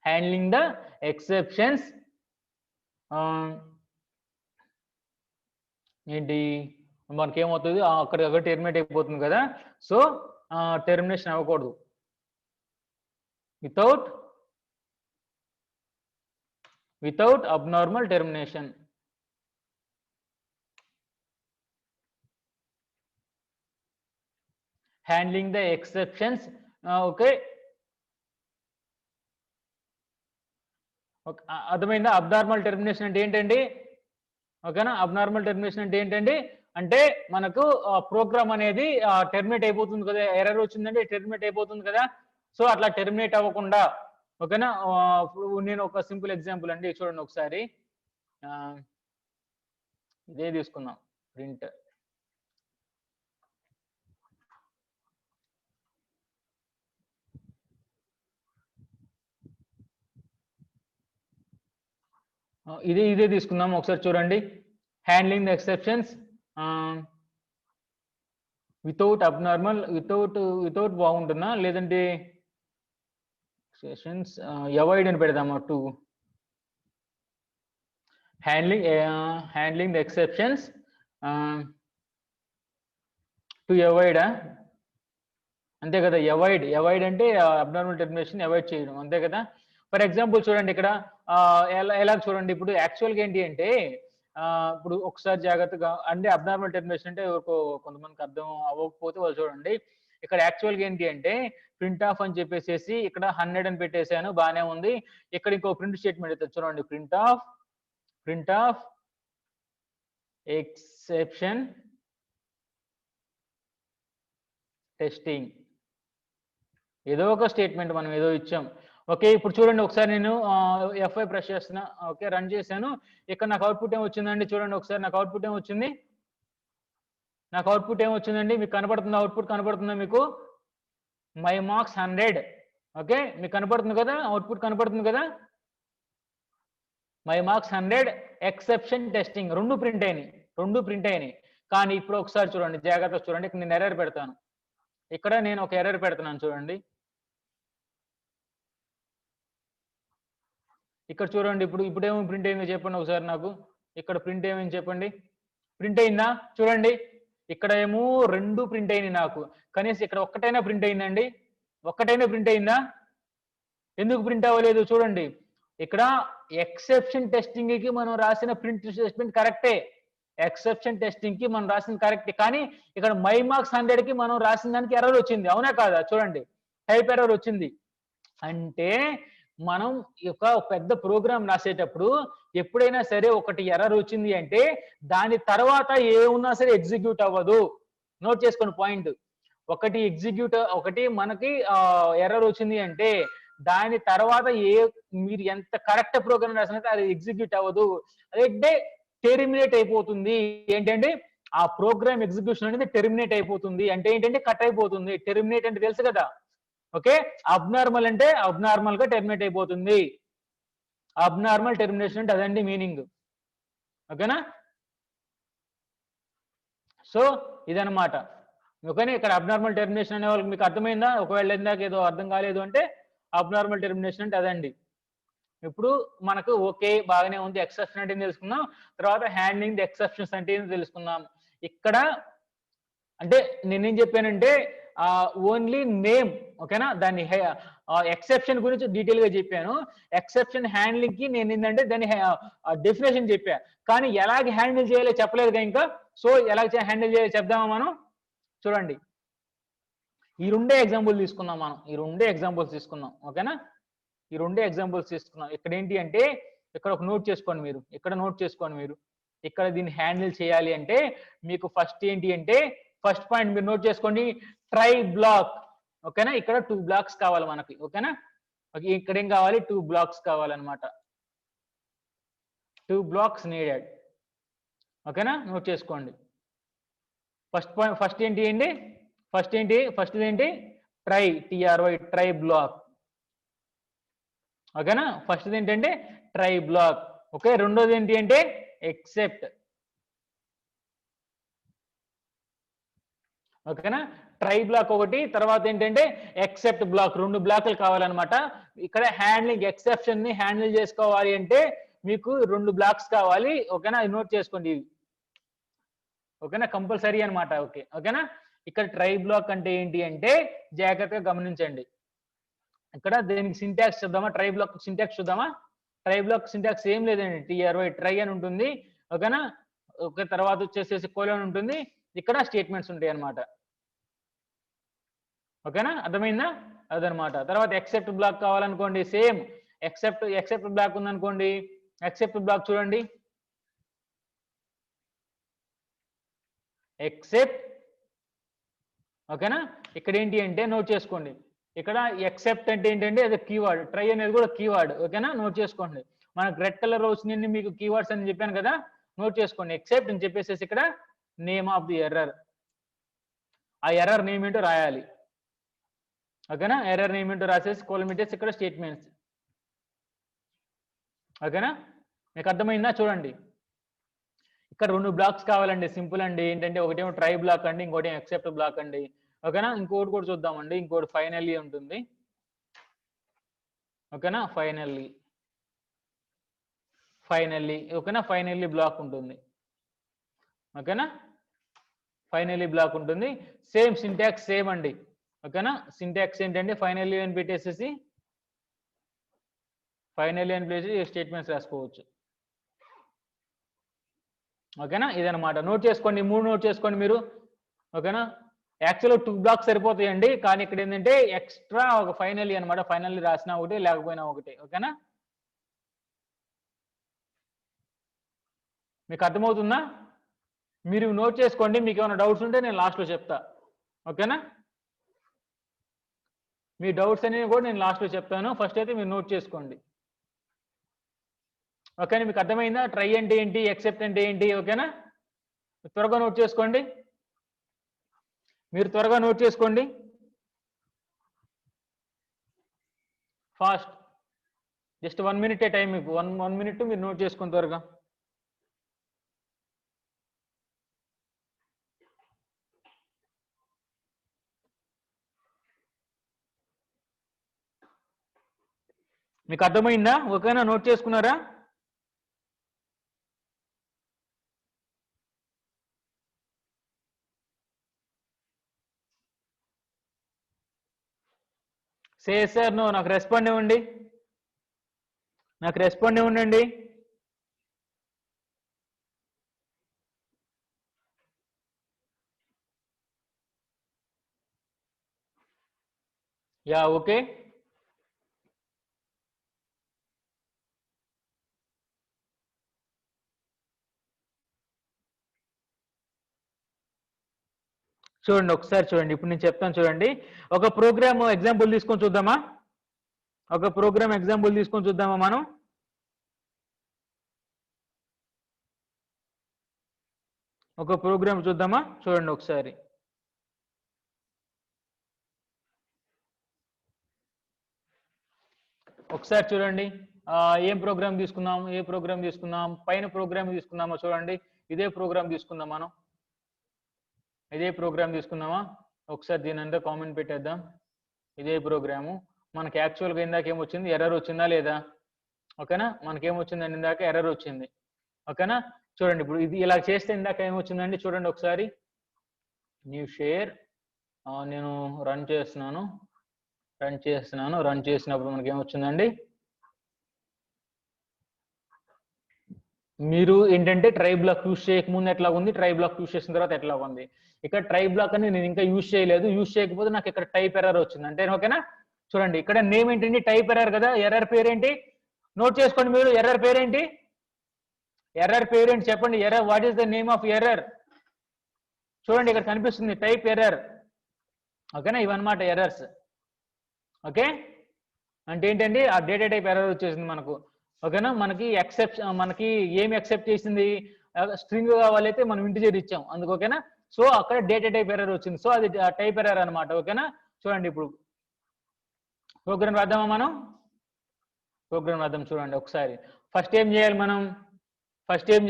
handling the exceptions ఏంటి మనకి ఏమవుతుంది, అక్కడ టెర్మినేట్ అయిపోతుంది కదా. సో టెర్మినేషన్ అవ్వకూడదు without abnormal termination. Handling the exceptions. Okay, అర్థమైందా? అబ్నార్మల్ టెర్మినేషన్ అంటే ఏంటండి? ఓకేనా? అబ్నార్మల్ టెర్మినేషన్ అంటే ఏంటండి? అంటే మనకు ప్రోగ్రామ్ అనేది టెర్మినేట్ అయిపోతుంది కదా. ఎర్రర్ వచ్చిందంటే టెర్మినేట్ అయిపోతుంది కదా. సో అట్లా టెర్మినేట్ అవ్వకుండా, ఓకేనా? ఇప్పుడు నేను ఒక సింపుల్ ఎగ్జాంపుల్ అండి, చూడండి ఒకసారి. ఇదే తీసుకుందాం, ప్రింట్. ఇదే తీసుకుందాం ఒకసారి చూడండి. Handling the exceptions without abnormal, without బాగుంటుందా, లేదంటే సెషన్స్ అవాయిడ్ అని పెడదామా? To handling the exceptions to avoid, అంతే కదా. అవాయిడ్ అంటే అబ్నార్మల్ టెర్మినేషన్ అవాయిడ్ చేయడం, అంతే కదా. ఫర్ ఎగ్జాంపుల్ చూడండి ఇక్కడ ఎలా చూడండి. ఇప్పుడు యాక్చువల్గా ఏంటి అంటే ఇప్పుడు ఒకసారి జాగ్రత్తగా అంటే అబ్నార్మల్ టెర్మినేషన్ అంటే కొంతమందికి అర్థం అవ్వకపోతే వాళ్ళు చూడండి. ఇక్కడ యాక్చువల్గా ఏంటి అంటే ప్రింట్ ఆఫ్ అని చెప్పేసి ఇక్కడ 100 అని పెట్టేశాను, బాగానే ఉంది. ఇక్కడ ఇంకో ప్రింట్ స్టేట్మెంట్ అయితే చూడండి, ప్రింట్ ఆఫ్ ఎక్సెప్షన్ టెస్టింగ్. ఏదో ఒక స్టేట్మెంట్ మనం ఏదో ఇచ్చాం. ఓకే, ఇప్పుడు చూడండి ఒకసారి నేను F5 ప్రెస్ చేస్తున్నా. ఓకే, రన్ చేశాను. ఇక్కడ నాకు అవుట్పుట్ ఏం వచ్చిందండి? చూడండి ఒకసారి నాకు అవుట్పుట్ ఏం వచ్చింది? మీకు కనపడుతుందా? అవుట్పుట్ కనపడుతుందా మీకు? My marks 100. ఓకే, మీకు కనపడుతుంది కదా, అవుట్పుట్ కనపడుతుంది కదా. మై మార్క్స్ 100 ఎక్సెప్షన్ టెస్టింగ్ రెండు ప్రింట్ అయినాయి. కానీ ఇప్పుడు ఒకసారి చూడండి, జాగ్రత్తగా చూడండి. ఇక్కడ నేను ఎర్రర్ పెడతాను. ఇక్కడ నేను ఒక ఎర్రర్ పెడుతున్నాను చూడండి. ఇక్కడ చూడండి, ఇప్పుడు ఏమో ప్రింట్ అయిందో చెప్పండి ఒకసారి నాకు. ఇక్కడ ప్రింట్ ఏమైంది చెప్పండి. ప్రింట్ అయిందా? చూడండి, ఇక్కడ ఏమో 2 ప్రింట్ అయినాయి నాకు. కనీసం ఇక్కడ ఒక్కటైనా ప్రింట్ అయిందండి? ప్రింట్ అయిందా? ఎందుకు ప్రింట్ అవ్వలేదు? చూడండి, ఇక్కడ ఎక్సెప్షన్ టెస్టింగ్ కి మనం రాసిన ప్రింట్ స్టేట్మెంట్ కరెక్టే. ఎక్సెప్షన్ టెస్టింగ్ కి మనం రాసింది కరెక్ట్, కానీ ఇక్కడ మై మార్క్స్ 100 కి మనం రాసిన దానికి ఎర్రర్ వచ్చింది, అవునా కాదా? చూడండి, టైప్ ఎర్రర్ వచ్చింది. అంటే మనం ఒక పెద్ద ప్రోగ్రామ్ రాసేటప్పుడు ఎప్పుడైనా సరే ఒకటి ఎర్రర్ వచ్చింది అంటే దాని తర్వాత ఏమున్నా సరే ఎగ్జిక్యూట్ అవ్వదు. నోట్ చేసుకోండి పాయింట్. ఒకటి మనకి ఎర్రర్ వచ్చింది అంటే దాని తర్వాత మీరు ఎంత కరెక్ట్ ప్రోగ్రామ్ రాసినా అది ఎగ్జిక్యూట్ అవ్వదు, అదే టెర్మినేట్ అయిపోతుంది. ఏంటంటే ఆ ప్రోగ్రామ్ ఎగ్జిక్యూషన్ అనేది టెర్మినేట్ అయిపోతుంది. అంటే ఏంటంటే కట్ అయిపోతుంది. టెర్మినేట్ అంటే తెలుసు కదా. ఓకే, అబ్నార్మల్ అంటే అబ్నార్మల్ గా టెర్మినేట్ అయిపోతుంది. అబ్నార్మల్ టెర్మినేషన్ అంటే అదండి మీనింగ్. ఓకేనా. సో ఇదన్నమాట. ఓకేనా. ఇక్కడ అబ్నార్మల్ టెర్మినేషన్ అనే వాళ్ళకి మీకు అర్థమైందా? ఒకవేళ ఇందాక ఏదో అర్థం కాలేదు అంటే అబ్నార్మల్ టెర్మినేషన్ అంటే అదండి. ఇప్పుడు మనకు ఓకే బాగానే ఉంది, ఎక్సెప్షన్ అంటే తెలుసుకున్నాం. తర్వాత హ్యాండ్లింగ్ ది ఎక్సెప్షన్స్ అంటే ఏంటో తెలుసుకున్నాం. ఇక్కడ అంటే నేనేం చెప్పానంటే ఓన్లీ నేమ్, ఓకేనా, దాన్ని ఎక్సెప్షన్ గురించి డీటెయిల్ గా చెప్పాను. ఎక్సెప్షన్ హ్యాండ్లింగ్ కి నేను ఏంటంటే దాని డెఫినేషన్ చెప్పా, కానీ ఎలాగ హ్యాండిల్ చేయాలో చెప్పలేదుగా ఇంకా. సో ఎలాగ హ్యాండిల్ చేయాలో చెప్దామా మనం. చూడండి, ఈ రెండే ఎగ్జాంపుల్ తీసుకున్నాం మనం, ఈ రెండే ఎగ్జాంపుల్స్ తీసుకున్నాం. ఓకేనా, ఈ రెండే ఎగ్జాంపుల్స్ తీసుకున్నాం. ఇక్కడ ఏంటి అంటే ఇక్కడ ఒక నోట్ చేసుకోండి మీరు, ఇక్కడ నోట్ చేసుకోండి మీరు. ఇక్కడ దీన్ని హ్యాండిల్ చేయాలి అంటే మీకు ఫస్ట్ ఏంటి అంటే, ఫస్ట్ పాయింట్ మీరు నోట్ చేసుకోండి, ట్రై బ్లాక్. ఓకేనా, ఇక్కడ 2 బ్లాక్స్ కావాలి మనకి. ఓకేనా, ఇక్కడ ఏం కావాలి, 2 బ్లాక్స్ కావాలన్నమాట. 2 బ్లాక్స్ నీడెడ్. ఓకేనా, నోట్ చేసుకోండి. ఫస్ట్ ఏంటి అండి, ఫస్ట్ ఏంటి ట్రై, TRY, ట్రై బ్లాక్. ఓకేనా, ఫస్ట్ ఏంటంటే ట్రై బ్లాక్. ఓకే, రెండోది ఏంటి అంటే ఎక్సెప్ట్. ఓకేనా, ట్రై బ్లాక్ ఒకటి, తర్వాత ఏంటంటే ఎక్సెప్ట్ బ్లాక్, 2 బ్లాక్లు కావాలన్నమాట. ఇక్కడ హ్యాండ్లింగ్ ఎక్సెప్షన్ ని హ్యాండిల్ చేసుకోవాలి అంటే మీకు 2 బ్లాక్స్ కావాలి. ఓకేనా, అది నోట్ చేసుకోండి ఇవి. ఓకేనా, కంపల్సరీ అనమాట. ఓకేనా, ఇక్కడ ట్రై బ్లాక్ అంటే ఏంటి అంటే జాగ్రత్తగా గమనించండి. ఇక్కడ దీనికి సింటాక్స్ చూద్దామా, ట్రై బ్లాక్ సింటాక్స్ చూద్దామా. ట్రై బ్లాక్ సింటాక్స్ ఏం లేదండి, TRY ట్రై అని ఉంటుంది. ఓకేనా, ఓకే, తర్వాత వచ్చేసేసి కోలన్ ఉంటుంది, ఇక్కడ స్టేట్మెంట్స్ ఉంటాయి అన్నమాట. ఓకేనా, అర్థమైందా, అదనమాట. తర్వాత ఎక్సెప్ట్ బ్లాక్ కావాలనుకోండి, సేమ్ ఎక్సెప్ట్ బ్లాక్ ఉందనుకోండి, ఎక్సెప్ట్ బ్లాక్ చూడండి, ఎక్సెప్ట్. ఓకేనా, ఇక్కడ ఏంటి అంటే నోట్ చేసుకోండి, ఇక్కడ ఎక్సెప్ట్ అంటే ఏంటంటే అది కీవర్డ్, ట్రై అనేది కూడా కీవర్డ్. ఓకేనా, నోట్ చేసుకోండి. మనకు రెడ్ కలర్ వచ్చింది మీకు కీవర్డ్స్ అని చెప్పాను కదా, నోట్ చేసుకోండి. ఎక్సెప్ట్ అని చెప్పేసి ఇక్కడ నేమ్ ఆఫ్ ది ఎర్రర్, ఆ ఎర్రర్ నేమ్ ఏంటో రాయాలి. ఓకేనా, ఎర్రర్ నేమ్ ఏంటో రాసేసి కోలన్ పెట్టేసి ఇక్కడ స్టేట్మెంట్స్. ఓకేనా, మీకు అర్థమైందా. చూడండి, ఇక్కడ 2 బ్లాక్స్ కావాలండి, సింపుల్ అండి. ఏంటంటే ఒకటేమో ట్రై బ్లాక్ అండి, ఇంకోటి ఎక్సెప్ట్ బ్లాక్ అండి. ఓకేనా, ఇంకోటి కూడా చూద్దామండి, ఇంకోటి ఫైనల్లీ ఉంటుంది. ఓకేనా, ఫైనల్లీ. ఓకేనా, ఫైనల్లీ బ్లాక్ ఉంటుంది. ఓకేనా, ఫైనల్లీ బ్లాక్ ఉంటుంది. సేమ్ సింటాక్స్ సేమ్ అండి. ఓకేనా, సింటాక్స్ ఏంటంటే ఫైనల్లీ అని పెట్టేసేసి ఫైనల్లీ అని పెట్టేసి స్టేట్మెంట్స్ రాసుకోవచ్చు. ఓకేనా, ఇదనమాట. నోట్ చేసుకోండి, 3 నోట్ చేసుకోండి మీరు. ఓకేనా, యాక్చువల్గా 2 బ్లాక్స్ సరిపోతాయండి, కానీ ఇక్కడ ఏంటంటే ఎక్స్ట్రా ఒక ఫైనల్లీ అనమాట. ఫైనల్లీ రాసినా ఒకటి, లేకపోయినా ఒకటి. ఓకేనా, మీకు అర్థమవుతుందా. మీరు నోట్ చేసుకోండి, మీకు ఏమైనా డౌట్స్ ఉంటే నేను లాస్ట్లో చెప్తా. ఓకేనా, మీ డౌట్స్ అనేవి కూడా నేను లాస్ట్లో చెప్తాను, ఫస్ట్ అయితే మీరు నోట్ చేసుకోండి. ఓకేనా, మీకు అర్థమైందా, ట్రై అంటే ఏంటి, ఎక్సెప్ట్ అంటే ఏంటి. ఓకేనా, త్వరగా నోట్ చేసుకోండి, మీరు త్వరగా నోట్ చేసుకోండి ఫాస్ట్. జస్ట్ 1 మినిటే టైం మీకు, 1 మినిట్ మీరు నోట్ చేసుకుని త్వరగా. మీకు అర్థమైందా. ఓకేనా, నోట్ చేసుకున్నారా. సార్ నో, నాకు రెస్పాండ్ ఇవ్వండి, నాకు రెస్పాండ్ ఇవ్వండి. Yeah, okay. చూడండి, ఒకసారి చూడండి, ఇప్పుడు నేను చెప్తాను చూడండి. ఒక ప్రోగ్రామ్ ఎగ్జాంపుల్ తీసుకొని చూద్దామా, ఒక ప్రోగ్రామ్ ఎగ్జాంపుల్ తీసుకొని చూద్దామా మనం. ఒక ప్రోగ్రామ్ చూద్దామా, చూడండి ఒకసారి. ఒకసారి చూడండి, ఏం ప్రోగ్రామ్ తీసుకుందాం పైన ప్రోగ్రామ్ తీసుకుందామా చూడండి, ఇదే ప్రోగ్రామ్ తీసుకుందాం మనం, ఇదే ప్రోగ్రామ్ తీసుకుందామా, ఒకసారి దీని అంతా కామెంట్ పెట్టేద్దాం. ఇదే ప్రోగ్రాము మనకి యాక్చువల్గా ఇందాక ఏమొచ్చింది, ఎర్రర్ వచ్చిందా లేదా? ఓకేనా, మనకేమొచ్చిందండి ఇందాక ఎర్రర్ వచ్చింది. ఓకేనా, చూడండి ఇప్పుడు ఇది ఇలా చేస్తే ఇందాక ఏమొచ్చిందండి చూడండి ఒకసారి. న్యూ షేర్, నేను రన్ చేస్తున్నాను, రన్ చేసినప్పుడు మనకి ఏమొచ్చిందండి, మీరు ఏంటంటే ట్రై బ్లాక్ యూస్ చేయకముందు ఎట్లా ఉంది, ట్రై బ్లాక్ యూస్ చేసిన తర్వాత ఎట్లా ఉంది. ఇక్కడ ట్రై బ్లాక్ అని నేను ఇంకా యూస్ చేయలేదు, యూస్ చేయకపోతే నాకు ఇక్కడ టైప్ ఎర్రర్ వచ్చింది అంటే. ఓకేనా, చూడండి ఇక్కడ నేమ్ ఏంటండి, టైప్ ఎర్రర్ కదా, ఎర్రర్ పేరేంటి నోట్ చేసుకోండి మీరు, ఎర్రర్ పేరేంటి, ఎర్రర్ పేరేంటి చెప్పండి, error what is the name of error, చూడండి ఇక్కడ కనిపిస్తుంది టైప్ ఎర్రర్. ఓకేనా, ఇవన్నమాట ఎర్రర్స్. ఓకే, అంటే ఏంటండి ఆ డేటా టైప్ ఎర్రర్ వచ్చేసింది మనకు. ఓకేనా, మనకి ఏమి యాక్సెప్ట్ చేసింది, స్ట్రింగ్ కావాలైతే మనం ఇంటిజర్ ఇచ్చాం అందుకు. ఓకేనా, సో అక్కడ డేటా టైప్ ఎర్రర్ వచ్చింది, సో అది టైప్ ఎర్రర్ అనమాట. ఓకేనా, చూడండి ఇప్పుడు ప్రోగ్రామ్ రాద్దామా మనం, ప్రోగ్రామ్ రాద్దాం చూడండి ఒకసారి. ఫస్ట్ ఏం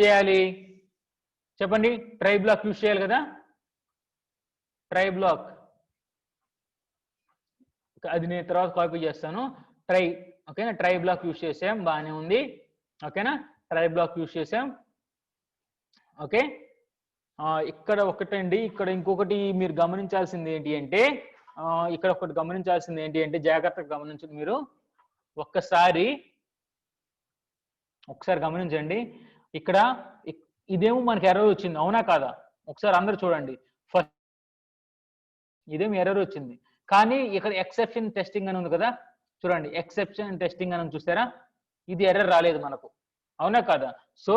చేయాలి చెప్పండి, ట్రై బ్లాక్ యూస్ చేయాలి కదా, ట్రై బ్లాక్ అది నేను తర్వాత కాపీ చేస్తాను. ట్రై, ఓకేనా, ట్రై బ్లాక్ యూస్ చేసాం, బాగానే ఉంది. ఓకేనా, ట్రై బ్లాక్ యూస్ చేసాం. ఓకే, ఇక్కడ ఒకటండి, ఇక్కడ ఇంకొకటి మీరు గమనించాల్సింది ఏంటి అంటే, జాగ్రత్తగా గమనించండి మీరు, ఒకసారి గమనించండి. ఇక్కడ ఇదేమో మనకి ఎర్రర్ వచ్చింది, అవునా కాదా, ఒకసారి అందరు చూడండి. ఫస్ట్ ఇదేమో ఎర్రర్ వచ్చింది, కానీ ఇక్కడ ఎక్సెప్షన్ టెస్టింగ్ అని ఉంది కదా, చూడండి ఎక్సెప్షన్ టెస్టింగ్ అని చూసారా, ఇది ఎర్రర్ రాలేదు మనకు, అవునా కాదా. సో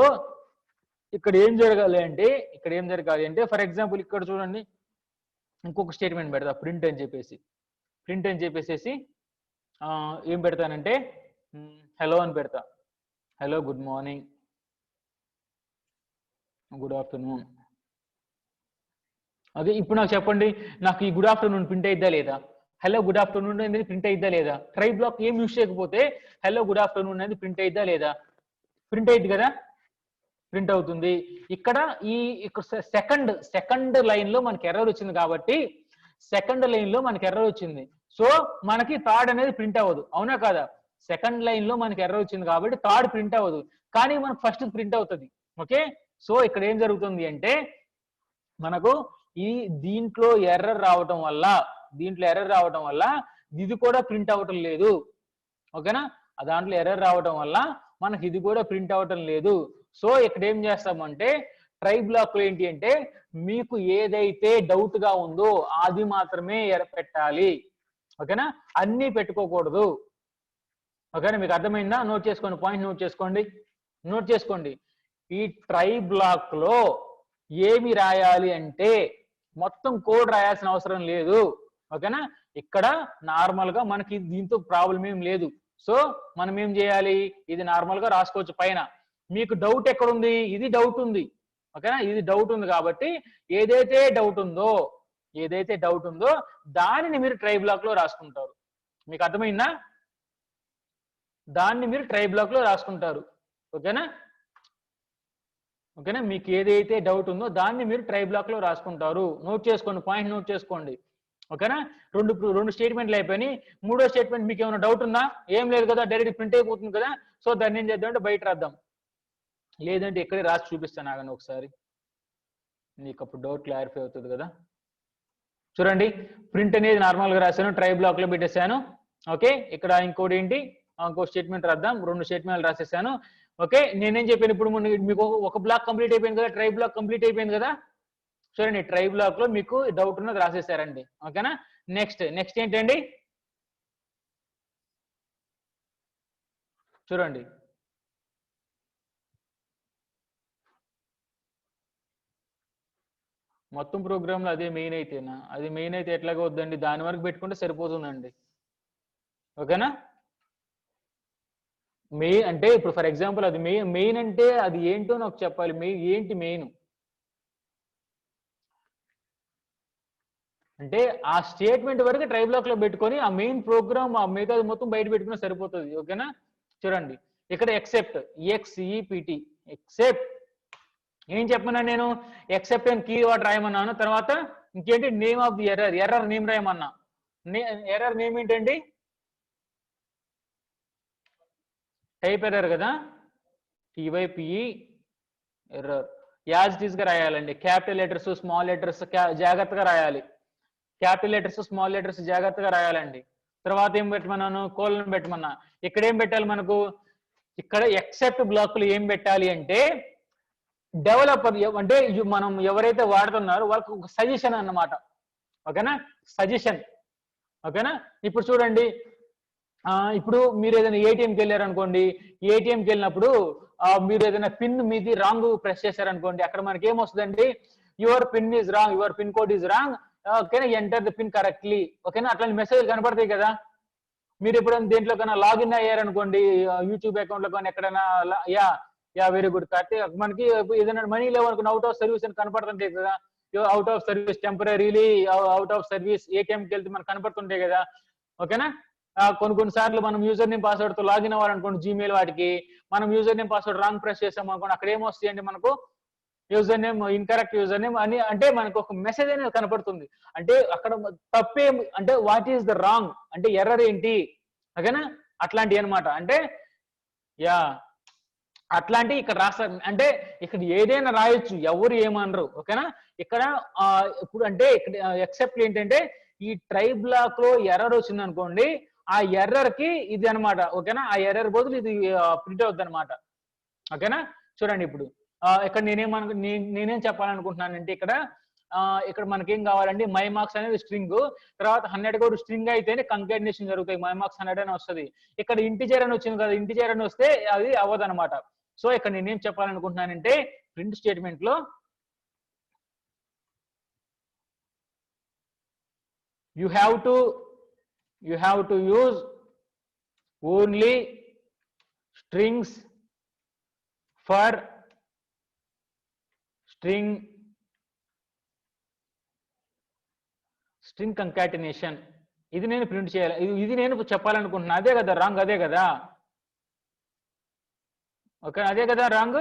ఇక్కడ ఏం జరగాలి అంటే, ఫర్ ఎగ్జాంపుల్ ఇక్కడ చూడండి ఇంకొక స్టేట్మెంట్ పెడతా, ప్రింట్ అని చెప్పేసి ఏం పెడతానంటే హలో అని పెడతా, hello good morning good afternoon. అదే ఇప్పుడు నాకు చెప్పండి, నాకు ఈ గుడ్ ఆఫ్టర్నూన్ ప్రింట్ అయిద్దా లేదా, హలో గుడ్ ఆఫ్టర్నూన్ అనేది ప్రింట్ అయిద్దా లేదా, ట్రై బ్లాక్ ఏం యూస్ చేయకపోతే హలో గుడ్ ఆఫ్టర్నూన్ అనేది ప్రింట్ అయిద్దా లేదా, ప్రింట్ అయ్యిద్ది కదా, ప్రింట్ అవుతుంది. ఇక్కడ సెకండ్ లైన్ లో మనకి ఎర్రర్ వచ్చింది కాబట్టి, సో మనకి థర్డ్ అనేది ప్రింట్ అవ్వదు, అవునా కదా, సెకండ్ లైన్ లో మనకి ఎర్రర్ వచ్చింది కాబట్టి థర్డ్ ప్రింట్ అవ్వదు, కానీ మనకు ఫస్ట్ ప్రింట్ అవుతుంది. ఓకే, సో ఇక్కడ ఏం జరుగుతుంది అంటే మనకు దీంట్లో ఎర్రర్ రావటం వల్ల ఇది కూడా ప్రింట్ అవ్వటం లేదు. ఓకేనా, దాంట్లో ఎర్రర్ రావటం వల్ల మనకి ఇది కూడా ప్రింట్ అవ్వటం లేదు. సో ఇక్కడ ఏం చేస్తామంటే ట్రై బ్లాక్ లో ఏంటి అంటే, మీకు ఏదైతే డౌట్ గా ఉందో అది మాత్రమే పెట్టాలి. ఓకేనా, అన్నీ పెట్టుకోకూడదు. ఓకేనా, మీకు అర్థమైందా, నోట్ చేసుకోండి, పాయింట్ నోట్ చేసుకోండి. ఈ ట్రై బ్లాక్ లో ఏమి రాయాలి అంటే మొత్తం కోడ్ రాయాల్సిన అవసరం లేదు. ఓకేనా, ఇక్కడ నార్మల్ గా మనకి దీంతో ప్రాబ్లం ఏం లేదు. సో మనం ఏం చేయాలి, ఇది నార్మల్ గా రాసుకోవచ్చు పైన. మీకు డౌట్ ఎక్కడుంది, ఇది డౌట్ ఉంది. ఓకేనా, ఇది డౌట్ ఉంది కాబట్టి ఏదైతే డౌట్ ఉందో దానిని మీరు ట్రై బ్లాక్ లో రాసుకుంటారు. మీకు అర్థమైందా, దాన్ని మీరు ట్రై బ్లాక్ లో రాసుకుంటారు. ఓకేనా, మీకు ఏదైతే డౌట్ ఉందో దాన్ని మీరు ట్రై బ్లాక్ లో రాసుకుంటారు. నోట్ చేసుకోండి, పాయింట్ నోట్ చేసుకోండి. ఓకేనా, రెండు స్టేట్మెంట్లు అయిపోయినాయి. మూడో స్టేట్మెంట్ మీకు ఏమైనా డౌట్ ఉందా, ఏం లేదు కదా, డైరెక్ట్ ప్రింట్ అయిపోతుంది కదా. సో దాన్ని ఏం చేద్దాం అంటే బయట రాద్దాం, లేదంటే ఇక్కడే రాసి చూపిస్తాను ఆగండి ఒకసారి, మీకు అప్పుడు డౌట్ క్లారిఫై అవుతుంది కదా. చూడండి, ప్రింట్ అనేది నార్మల్ గా రాశాను, ట్రై బ్లాక్ లో పెట్టేశాను. ఓకే, ఇక్కడ ఇంకోటి ఏంటి, ఇంకో స్టేట్మెంట్ రాద్దాం, రెండు స్టేట్మెంట్లు రాసేసాను. ఓకే, నేనేం చెప్పాను ఇప్పుడు మీకు ఒక బ్లాక్ కంప్లీట్ అయిపోయింది కదా, ట్రై బ్లాక్ కంప్లీట్ అయిపోయింది కదా. చూడండి, ట్రై బ్లాక్ లో మీకు డౌట్ ఉన్నది రాసేసారండి. ఓకేనా, నెక్స్ట్ ఏంటండి, చూడండి మొత్తం ప్రోగ్రామ్ లో అదే మెయిన్ అయితేనా, అది మెయిన్ అయితే ఎట్లాగా వద్దండి, దాని వరకు పెట్టుకుంటే సరిపోతుందండి. ఓకేనా, మెయిన్ అంటే ఇప్పుడు ఫర్ ఎగ్జాంపుల్ అది మెయిన్ అంటే అది ఏంటో నాకు చెప్పాలి, ఏంటి మెయిన్ అంటే ఆ స్టేట్మెంట్ వరకు ట్రై బ్లాక్ లో పెట్టుకొని ఆ మెయిన్ ప్రోగ్రామ్ ఆ మిగతాది మొత్తం బయట పెట్టుకుని సరిపోతుంది. ఓకేనా, చూడండి ఇక్కడ ఎక్సెప్ట్ EXCEPT ఎక్సెప్ట్ ఏం చెప్పమన్నా నేను ఎక్సెప్ట్ అని కీవర్డ్ రాయమన్నాను. తర్వాత ఇంకేంటి name of the error name రాయమన్నా. ఎర్రర్ నేమ్ ఏంటండి? టైప్ ఎర్రర్ కదా, TYPE error. As it is గా రాయాలండి. క్యాపిటల్ లెటర్స్ స్మాల్ లెటర్స్ జాగ్రత్తగా రాయాలి. క్యాపిటల్ లెటర్స్ స్మాల్ లెటర్స్ జాగ్రత్తగా రాయాలండి. తర్వాత ఏం పెట్టమన్నాను? కోలన్ పెట్టమన్నా. ఇక్కడ ఏం పెట్టాలి మనకు? ఇక్కడ ఎక్సెప్ట్ బ్లాక్లు ఏం పెట్టాలి అంటే డెవలపర్ అంటే మనం ఎవరైతే వాడుతున్నారో వాళ్ళకి ఒక సజెషన్ అన్నమాట. ఓకేనా? సజెషన్. ఓకేనా? ఇప్పుడు చూడండి, ఇప్పుడు మీరు ఏదైనా ఏటీఎంకి వెళ్ళారు అనుకోండి, ఏటీఎంకి వెళ్ళినప్పుడు మీరు ఏదైనా పిన్ మీది రాంగ్ ప్రెస్ చేశారనుకోండి, అక్కడ మనకి ఏమొస్తుందండి? Your pin is wrong, your pin code is wrong, ఓకేనా, ఎంటర్ ద పిన్ కరెక్ట్లీ. ఓకేనా? అట్లాంటి మెసేజ్ కనపడతాయి కదా. మీరు ఎప్పుడైనా దేంట్లో కన్నా లాగిన్ అయ్యారనుకోండి, యూట్యూబ్ అకౌంట్ లో కానీ ఎక్కడైనా, వెరీ గుడ్. కరెక్ట్. మనకి ఏదైనా మనీ లేవనుకున్న అవుట్ ఆఫ్ సర్వీస్ అని కనపడుతుంటాయి కదా. Out of service, temporarily out of service, ఏటీఎంకి వెళ్తే మనకు కనపడుతుంటాయి కదా. ఓకేనా? కొన్ని సార్లు మనం యూజర్ నేమ్ పాస్వర్డ్ తో లాగిన్ అవ్వాలనుకోండి జీమెయిల్ వాటికి, మనం user name password wrong press చేసాం అనుకోండి, అక్కడ ఏమొస్తాయండి మనకు? User name incorrect user name అని, అంటే మనకు ఒక మెసేజ్ అనేది కనపడుతుంది. అంటే అక్కడ తప్పేం అంటే వాట్ ఈస్ ద రాంగ్ అంటే ఎర్రర్ ఏంటి? ఓకేనా? అట్లాంటి అనమాట. అంటే అట్లాంటి ఇక్కడ రాస్తారు. అంటే ఇక్కడ ఏదైనా రాయొచ్చు, ఎవరు ఏమనరు. ఓకేనా? ఇక్కడ ఇప్పుడు అంటే ఇక్కడ ఎక్సెప్ట్ ఏంటంటే ఈ ట్రై బ్లాక్ లో ఎర్రర్ వచ్చింది అనుకోండి, ఆ ఎర్రర్ కి ఇది అనమాట. ఓకేనా? ఆ ఎర్రర్ బదులు ఇది ప్రింట్ అవుతుంది అనమాట. ఓకేనా? చూడండి ఇప్పుడు ఇక్కడ నేనేం చెప్పాలనుకుంటున్నానంటే ఇక్కడ మనకేం కావాలండి? మై మార్క్స్ అనేది స్ట్రింగ్, తర్వాత 100 కూడా స్ట్రింగ్ అయితేనే కంకాటినేషన్ జరుగుతాయి. మై మార్క్స్ 100 అని వస్తుంది. ఇక్కడ ఇంటిజర్ అని వచ్చింది కదా, ఇంటిజర్ అని వస్తే అది అవ్వదు అనమాట. సో ఇక్కడ నేనేం చెప్పాలనుకుంటున్నానంటే ప్రింట్ స్టేట్మెంట్ లో you have to use only strings for string concatenation. ఇది నేను ప్రింట్ చేయాలి, ఇది నేను చెప్పాలనుకుంటున్నా. అదే కదా రాంగ్? అదే కదా. ఓకే, అదే కదా రాంగ్.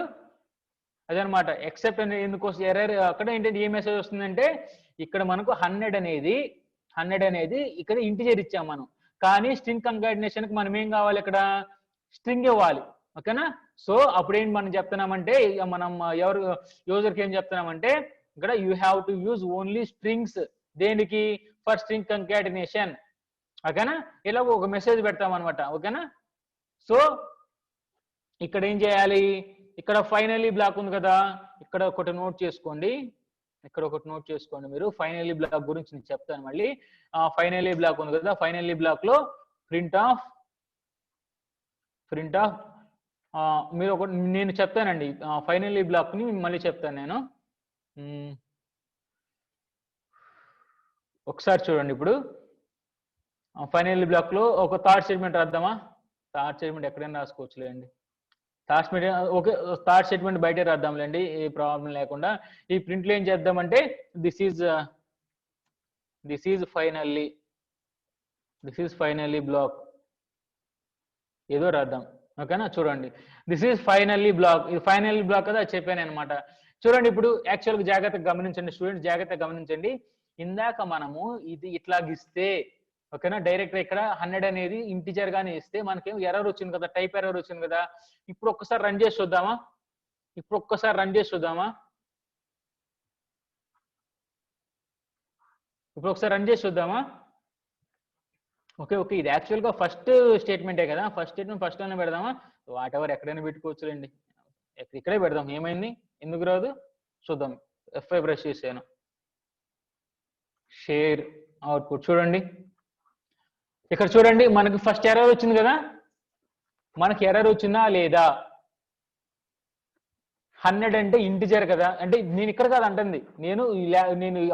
అదే అనమాట. ఎక్సెప్ట్ ఎందుకు ఎర్రర్ అక్కడ ఏంటంటే ఏ మెసేజ్ వస్తుందంటే ఇక్కడ మనకు 100 అనేది ఇక్కడ ఇంటిజర్ ఇచ్చాం మనం, కానీ స్ట్రింగ్ కంకాటినేషన్ కి మనం ఏం కావాలి? ఇక్కడ స్ట్రింగ్ ఇవ్వాలి. ఓకేనా? సో అప్పుడు ఏంటి మనం చెప్తున్నామంటే, మనం ఎవరు యూజర్కి ఏం చెప్తున్నామంటే ఇక్కడ you have to use only strings. దేనికి? For string concatenation. ఓకేనా? ఇలా ఒక మెసేజ్ పెడతాం అనమాట. ఓకేనా? సో ఇక్కడ ఏం చేయాలి? ఇక్కడ ఫైనల్లీ బ్లాక్ ఉంది కదా, ఇక్కడ ఒకటి నోట్ చేసుకోండి. మీరు ఫైనల్లీ బ్లాక్ గురించి నేను చెప్తాను మళ్ళీ. ఫైనల్లీ బ్లాక్ ఉంది కదా, ఫైనల్లీ బ్లాక్ లో ప్రింట్ ఆఫ్ మీరు నేను చెప్తానండి ఫైనల్లీ బ్లాక్ ని మళ్ళీ చెప్తాను నేను. ఒకసారి చూడండి. ఇప్పుడు ఫైనల్లీ బ్లాక్ లో ఒక థర్డ్ స్టేట్మెంట్ రాద్దామా? థర్డ్ స్టేట్మెంట్ ఎక్కడైనా రాసుకోవచ్చులేండి. థర్డ్ స్టేట్మెంట్ బయటే రాద్దాంలేండి, ఏ ప్రాబ్లం లేకుండా. ఈ ప్రింట్ లో ఏం చేద్దామంటే దిస్ ఈజ్ ఫైనల్లీ బ్లాక్ ఏదో రాద్దాం. ఓకేనా? చూడండి, దిస్ ఈజ్ ఫైనల్లీ బ్లాక్. ఇది ఫైనల్లీ బ్లాక్ కదా, చెప్పాను అనమాట. చూడండి, ఇప్పుడు యాక్చువల్గా జాగ్రత్తగా గమనించండి స్టూడెంట్స్, జాగ్రత్తగా గమనించండి. ఇందాక మనము ఇది ఇట్లా గీస్తే, ఓకేనా, డైరెక్ట్ ఇక్కడ 100 అనేది ఇంటిజర్ గానే ఇస్తే మనకేం ఎర్రర్ వచ్చింది కదా, టైప్ ఎర్రర్ వచ్చింది కదా. ఇప్పుడు ఒక్కసారి రన్ చేసి చూద్దామా? ఓకే, ఇది యాక్చువల్గా ఫస్ట్ స్టేట్మెంటే కదా. ఫస్ట్ స్టేట్మెంట్ ఫస్ట్ లోనే పెడదామా? వాట్ ఎవర్ ఎక్కడైనా పెట్టుకోవచ్చులేండి. ఇక్కడే పెడదాం. ఏమైంది? ఎందుకు రాదు చూద్దాం. F5 బ్రష్ చేసాను. షేర్ అవుట్పుట్ చూడండి. ఇక్కడ చూడండి, మనకి ఫస్ట్ ఎర్రర్ వచ్చింది కదా. మనకి ఎర్రర్ వచ్చిందా లేదా? 100 అంటే ఇంటిజర్ కదా. అంటే నేను ఇక్కడ కాదు అంటుంది, నేను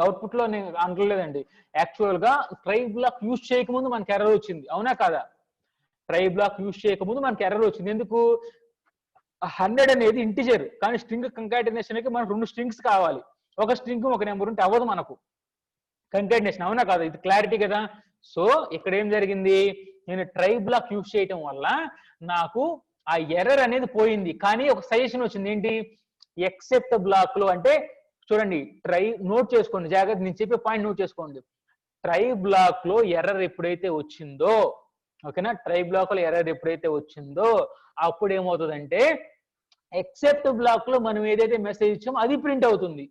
అవుట్పుట్ లో నేను అనలేదండి. యాక్చువల్ గా ట్రై బ్లాక్ యూజ్ చేయకముందు మనకి ఎర్రర్ వచ్చింది, అవునా కాదా? ట్రై బ్లాక్ యూజ్ చేయకముందు మనకి ఎర్రర్ వచ్చింది. ఎందుకు? 100 అనేది ఇంటిజర్, కానీ స్ట్రింగ్ కంకాటినేషన్ కి మనకు 2 స్ట్రింగ్స్ కావాలి. ఒక స్ట్రింగ్ ఒక నెంబర్ ఉంటే అవ్వదు మనకు కంకాటినేషన్, అవునా కాదా? ఇది క్లారిటీ కదా. సో ఇక్కడ ఏం జరిగింది? నేను ట్రై బ్లాక్ యూజ్ చేయటం వల్ల నాకు ఆ ఎర్రర్ అనేది పోయింది. కానీ ఒక సజెషన్ వచ్చింది ఏంటి, ఎక్సెప్ట్ బ్లాక్ లో అంటే చూడండి, ట్రై నోట్ చేసుకోండి జాగ్రత్త, నేను చెప్పే పాయింట్ నోట్ చేసుకోండి. ట్రై బ్లాక్ లో ఎర్రర్ ఎప్పుడైతే వచ్చిందో, ఓకేనా, ట్రై బ్లాక్ లో ఎర్రర్ ఎప్పుడైతే వచ్చిందో అప్పుడు ఏమవుతుందంటే ఎక్సెప్ట్ బ్లాక్ లో మనం ఏదైతే మెసేజ్ ఇచ్చామో అది ప్రింట్ అవుతుంది.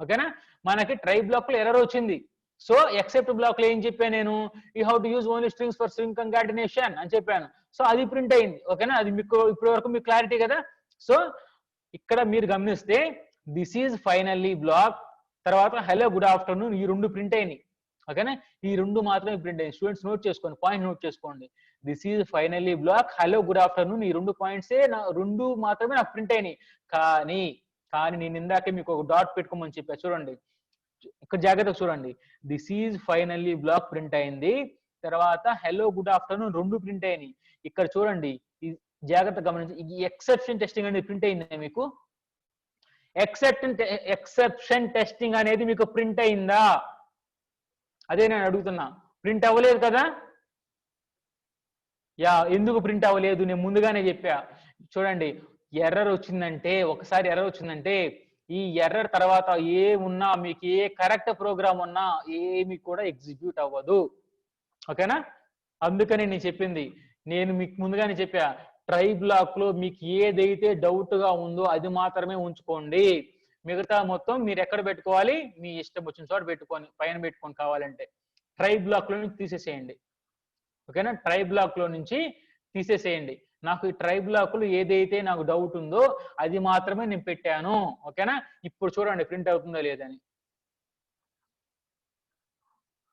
ఓకేనా, మనకి ట్రై బ్లాక్ లో ఎర్రర్ వచ్చింది. సో ఎక్సెప్ట్ బ్లాక్ లో ఏం చెప్పాను నేను, you have to use only strings for string concatenation అని చెప్పాను. సో అది ప్రింట్ అయింది. ఓకేనా, అది మీకు ఇప్పటి వరకు మీకు క్లారిటీ కదా. సో ఇక్కడ మీరు గమనిస్తే దిస్ ఈజ్ ఫైనల్లీ బ్లాక్, తర్వాత హలో గుడ్ ఆఫ్టర్నూన్, ఈ రెండు ప్రింట్ అయినాయి. ఓకేనా, ఈ రెండు మాత్రమే ప్రింట్ అయ్యింది. స్టూడెంట్స్ నోట్ చేసుకోండి, పాయింట్ నోట్ చేసుకోండి. This is finally block, hello good afternoon, ఈ రెండు పాయింట్సే రెండు మాత్రమే నాకు ప్రింట్ అయినాయి. కానీ నేను ఇందాకే మీకు ఒక డాట్ పెట్టుకోమని చెప్పా చూడండి, ఇక్కడ జాగ్రత్తగా చూడండి. This is finally block print అయింది, తర్వాత హలో గుడ్ ఆఫ్టర్నూన్ రెండు ప్రింట్ అయినాయి. ఇక్కడ చూడండి, జాగ్రత్త గమనించి, ఈ ఎక్సెప్షన్ టెస్టింగ్ అనేది ప్రింట్ అయిందా మీకు? ఎక్సెప్షన్ టెస్టింగ్ అనేది మీకు ప్రింట్ అయిందా? అదే నేను అడుగుతున్నా. ప్రింట్ అవ్వలేదు కదా? యా, ఎందుకు ప్రింట్ అవ్వలేదు? నేను ముందుగానే చెప్పా. చూడండి, ఎర్రర్ వచ్చిందంటే, ఒకసారి ఎర్రర్ వచ్చిందంటే ఈ ఎర్రర్ తర్వాత ఏమున్నా మీకు ఏ కరెక్ట్ ప్రోగ్రామ్ ఉన్నా ఏమి కూడా ఎగ్జిక్యూట్ అవ్వదు. ఓకేనా, అందుకని నేను చెప్పింది, నేను మీకు ముందుగానే చెప్పా, ట్రై బ్లాక్ లో మీకు ఏదైతే డౌట్ గా ఉందో అది మాత్రమే ఉంచుకోండి. మిగతా మొత్తం మీరు ఎక్కడ పెట్టుకోవాలి, మీ ఇష్టం వచ్చిన చోట పెట్టుకొని, పైన పెట్టుకొని కావాలంటే. ట్రై బ్లాక్ లో నుంచి తీసేసేయండి. ఓకేనా, ట్రై బ్లాక్ లో నుంచి తీసేసేయండి. నాకు ఈ ట్రై బ్లాక్ లో ఏదైతే నాకు డౌట్ ఉందో అది మాత్రమే నేను పెట్టాను. ఓకేనా, ఇప్పుడు చూడండి ప్రింట్ అవుతుందో లేదని.